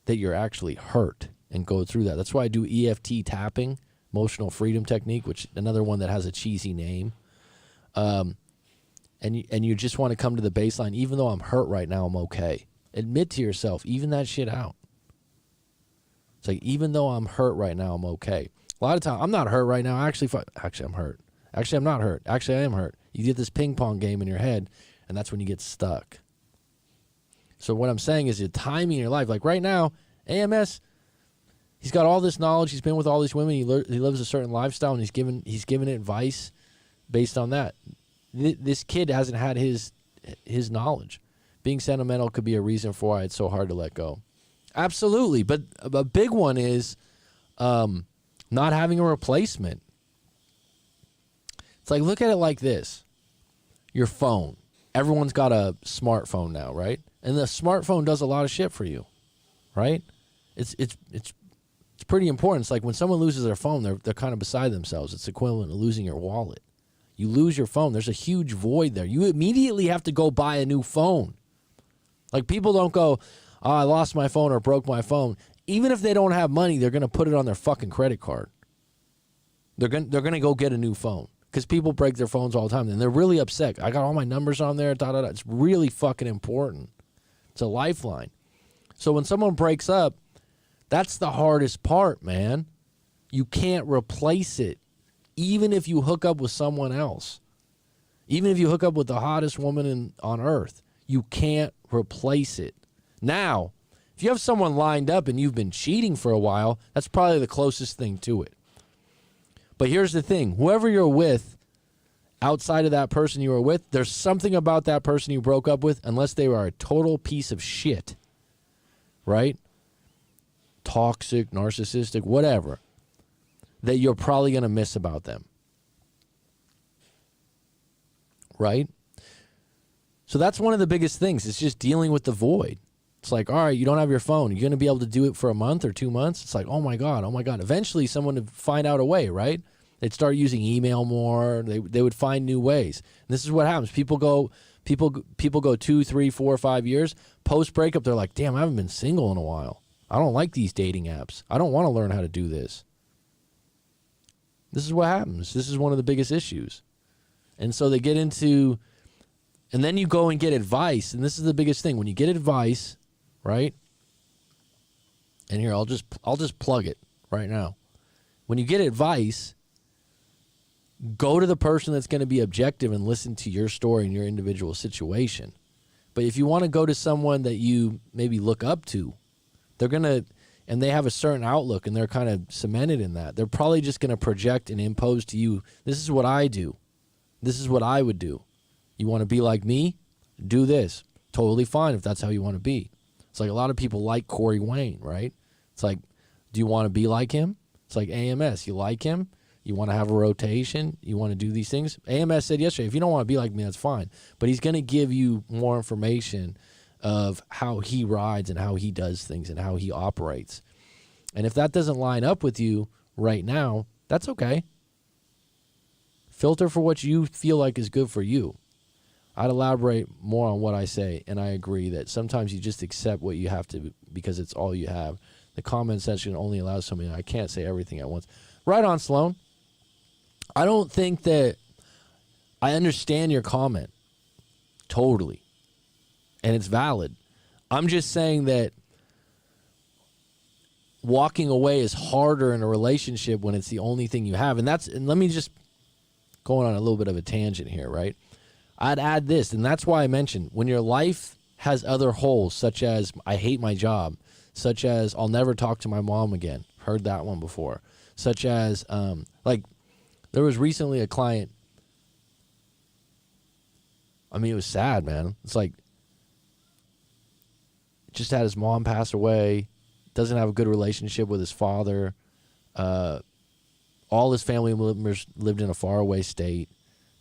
that you're actually hurt and go through that. That's why I do EFT tapping, emotional freedom technique, which another one that has a cheesy name. And you just want to come to the baseline. Even though I'm hurt right now, I'm okay. Admit to yourself, even that shit out. It's like, even though I'm hurt right now, I'm okay. A lot of times, I'm not hurt right now. Actually, I'm hurt. Actually, I'm not hurt. Actually, I am hurt. You get this ping pong game in your head, and that's when you get stuck. So what I'm saying is the timing in your life. Like right now, AMS, he's got all this knowledge. He's been with all these women. He lives a certain lifestyle, and he's given advice based on that. This kid hasn't had his knowledge. Being sentimental could be a reason for why it's so hard to let go. Absolutely, but a big one is not having a replacement. It's like, look at it like this. Your phone. Everyone's got a smartphone now, right? And the smartphone does a lot of shit for you, right? It's pretty important. It's like when someone loses their phone, they're kind of beside themselves. It's equivalent to losing your wallet. You lose your phone, there's a huge void there. You immediately have to go buy a new phone. Like, people don't go, oh, I lost my phone or broke my phone. Even if they don't have money, they're going to put it on their fucking credit card. They're going to go get a new phone because people break their phones all the time, and they're really upset. I got all my numbers on there, da-da-da. It's really fucking important. It's a lifeline. So when someone breaks up, that's the hardest part, man. You can't replace it, even if you hook up with someone else. Even if you hook up with the hottest woman on earth, you can't replace it. Now, if you have someone lined up and you've been cheating for a while, that's probably the closest thing to it. But here's the thing. Whoever you're with, outside of that person you were with, there's something about that person you broke up with, unless they are a total piece of shit, right? Toxic, narcissistic, whatever, that you're probably going to miss about them, right? So that's one of the biggest things. It's just dealing with the void. It's like, all right, you don't have your phone. You're going to be able to do it for a month or 2 months. It's like, oh my God. Eventually someone would find out a way, right? They'd start using email more. They would find new ways. And this is what happens. People go 2, 3, 4, 5 years. Post breakup, they're like, damn, I haven't been single in a while. I don't like these dating apps. I don't want to learn how to do this. This is what happens. This is one of the biggest issues. And so they get into, and then you go and get advice. And this is the biggest thing. When you get advice, right? And here, I'll just plug it right now. When you get advice, go to the person that's going to be objective and listen to your story and your individual situation. But if you want to go to someone that you maybe look up to, they're going to, and they have a certain outlook and they're kind of cemented in that, they're probably just going to project and impose to you, this is what I do. This is what I would do. You want to be like me? Do this. Totally fine if that's how you want to be. It's like a lot of people like Corey Wayne, right? It's like, do you want to be like him? It's like AMS. You like him? You want to have a rotation? You want to do these things? AMS said yesterday, if you don't want to be like me, that's fine. But he's going to give you more information of how he rides and how he does things and how he operates. And if that doesn't line up with you right now, that's okay. Filter for what you feel like is good for you. I'd elaborate more on what I say, and I agree that sometimes you just accept what you have to because it's all you have. The comment section only allows so many. I can't say everything at once. Right on, Sloan. I don't think that I understand your comment totally, and it's valid. I'm just saying that walking away is harder in a relationship when it's the only thing you have. And let me just go on a little bit of a tangent here, right? I'd add this, and that's why I mentioned when your life has other holes, such as I hate my job, such as I'll never talk to my mom again. Heard that one before. Such as, like, there was recently a client. I mean, it was sad, man. It's like, just had his mom pass away, doesn't have a good relationship with his father. All his family members lived in a faraway state.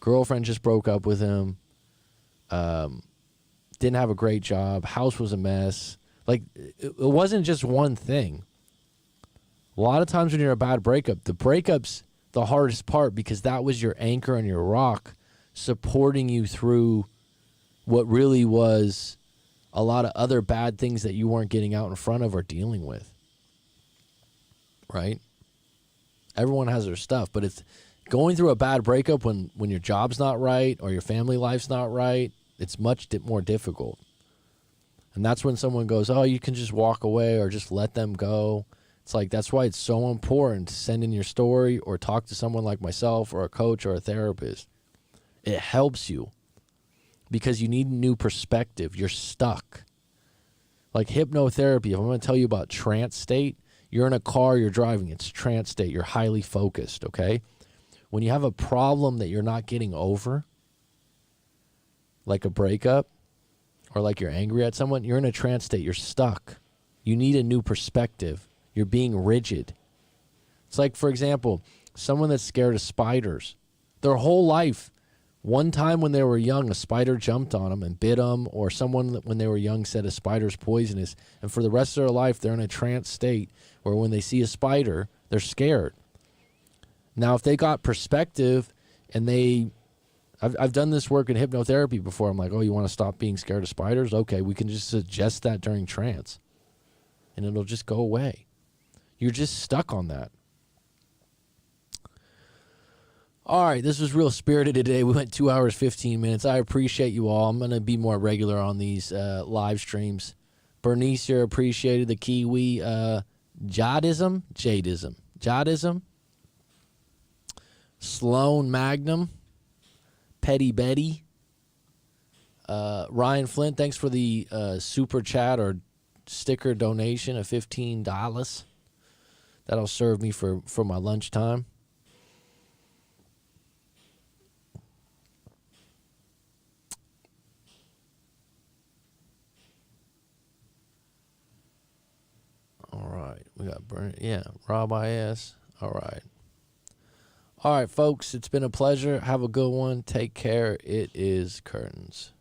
Girlfriend just broke up with him. Didn't have a great job. House was a mess. Like, it wasn't just one thing. A lot of times when you're a bad breakup, the breakup's the hardest part because that was your anchor and your rock supporting you through what really was a lot of other bad things that you weren't getting out in front of or dealing with. Right? Everyone has their stuff, but it's going through a bad breakup when your job's not right or your family life's not right. It's much more difficult. And that's when someone goes, oh, you can just walk away or just let them go. It's like, that's why it's so important to send in your story or talk to someone like myself or a coach or a therapist. It helps you because you need a new perspective. You're stuck. Like hypnotherapy, if I'm going to tell you about trance state, you're in a car, you're driving, it's trance state. You're highly focused, okay? When you have a problem that you're not getting over, like a breakup, or like you're angry at someone, you're in a trance state. You're stuck. You need a new perspective. You're being rigid. It's like, for example, someone that's scared of spiders. Their whole life, one time when they were young, a spider jumped on them and bit them, or someone when they were young said a spider's poisonous. And for the rest of their life, they're in a trance state where when they see a spider, they're scared. Now, if they got perspective and I've done this work in hypnotherapy before. I'm like, oh, you want to stop being scared of spiders? Okay, we can just suggest that during trance, and it'll just go away. You're just stuck on that. All right, this was real spirited today. We went 2 hours, 15 minutes. I appreciate you all. I'm going to be more regular on these live streams. Bernice here appreciated the Kiwi. Jadism. Sloan Magnum. Petty Betty. Ryan Flint, thanks for the super chat or sticker donation of $15. That'll serve me for my lunchtime. All right. We got Rob IS. All right. All right, folks, it's been a pleasure. Have a good one. Take care. It is curtains.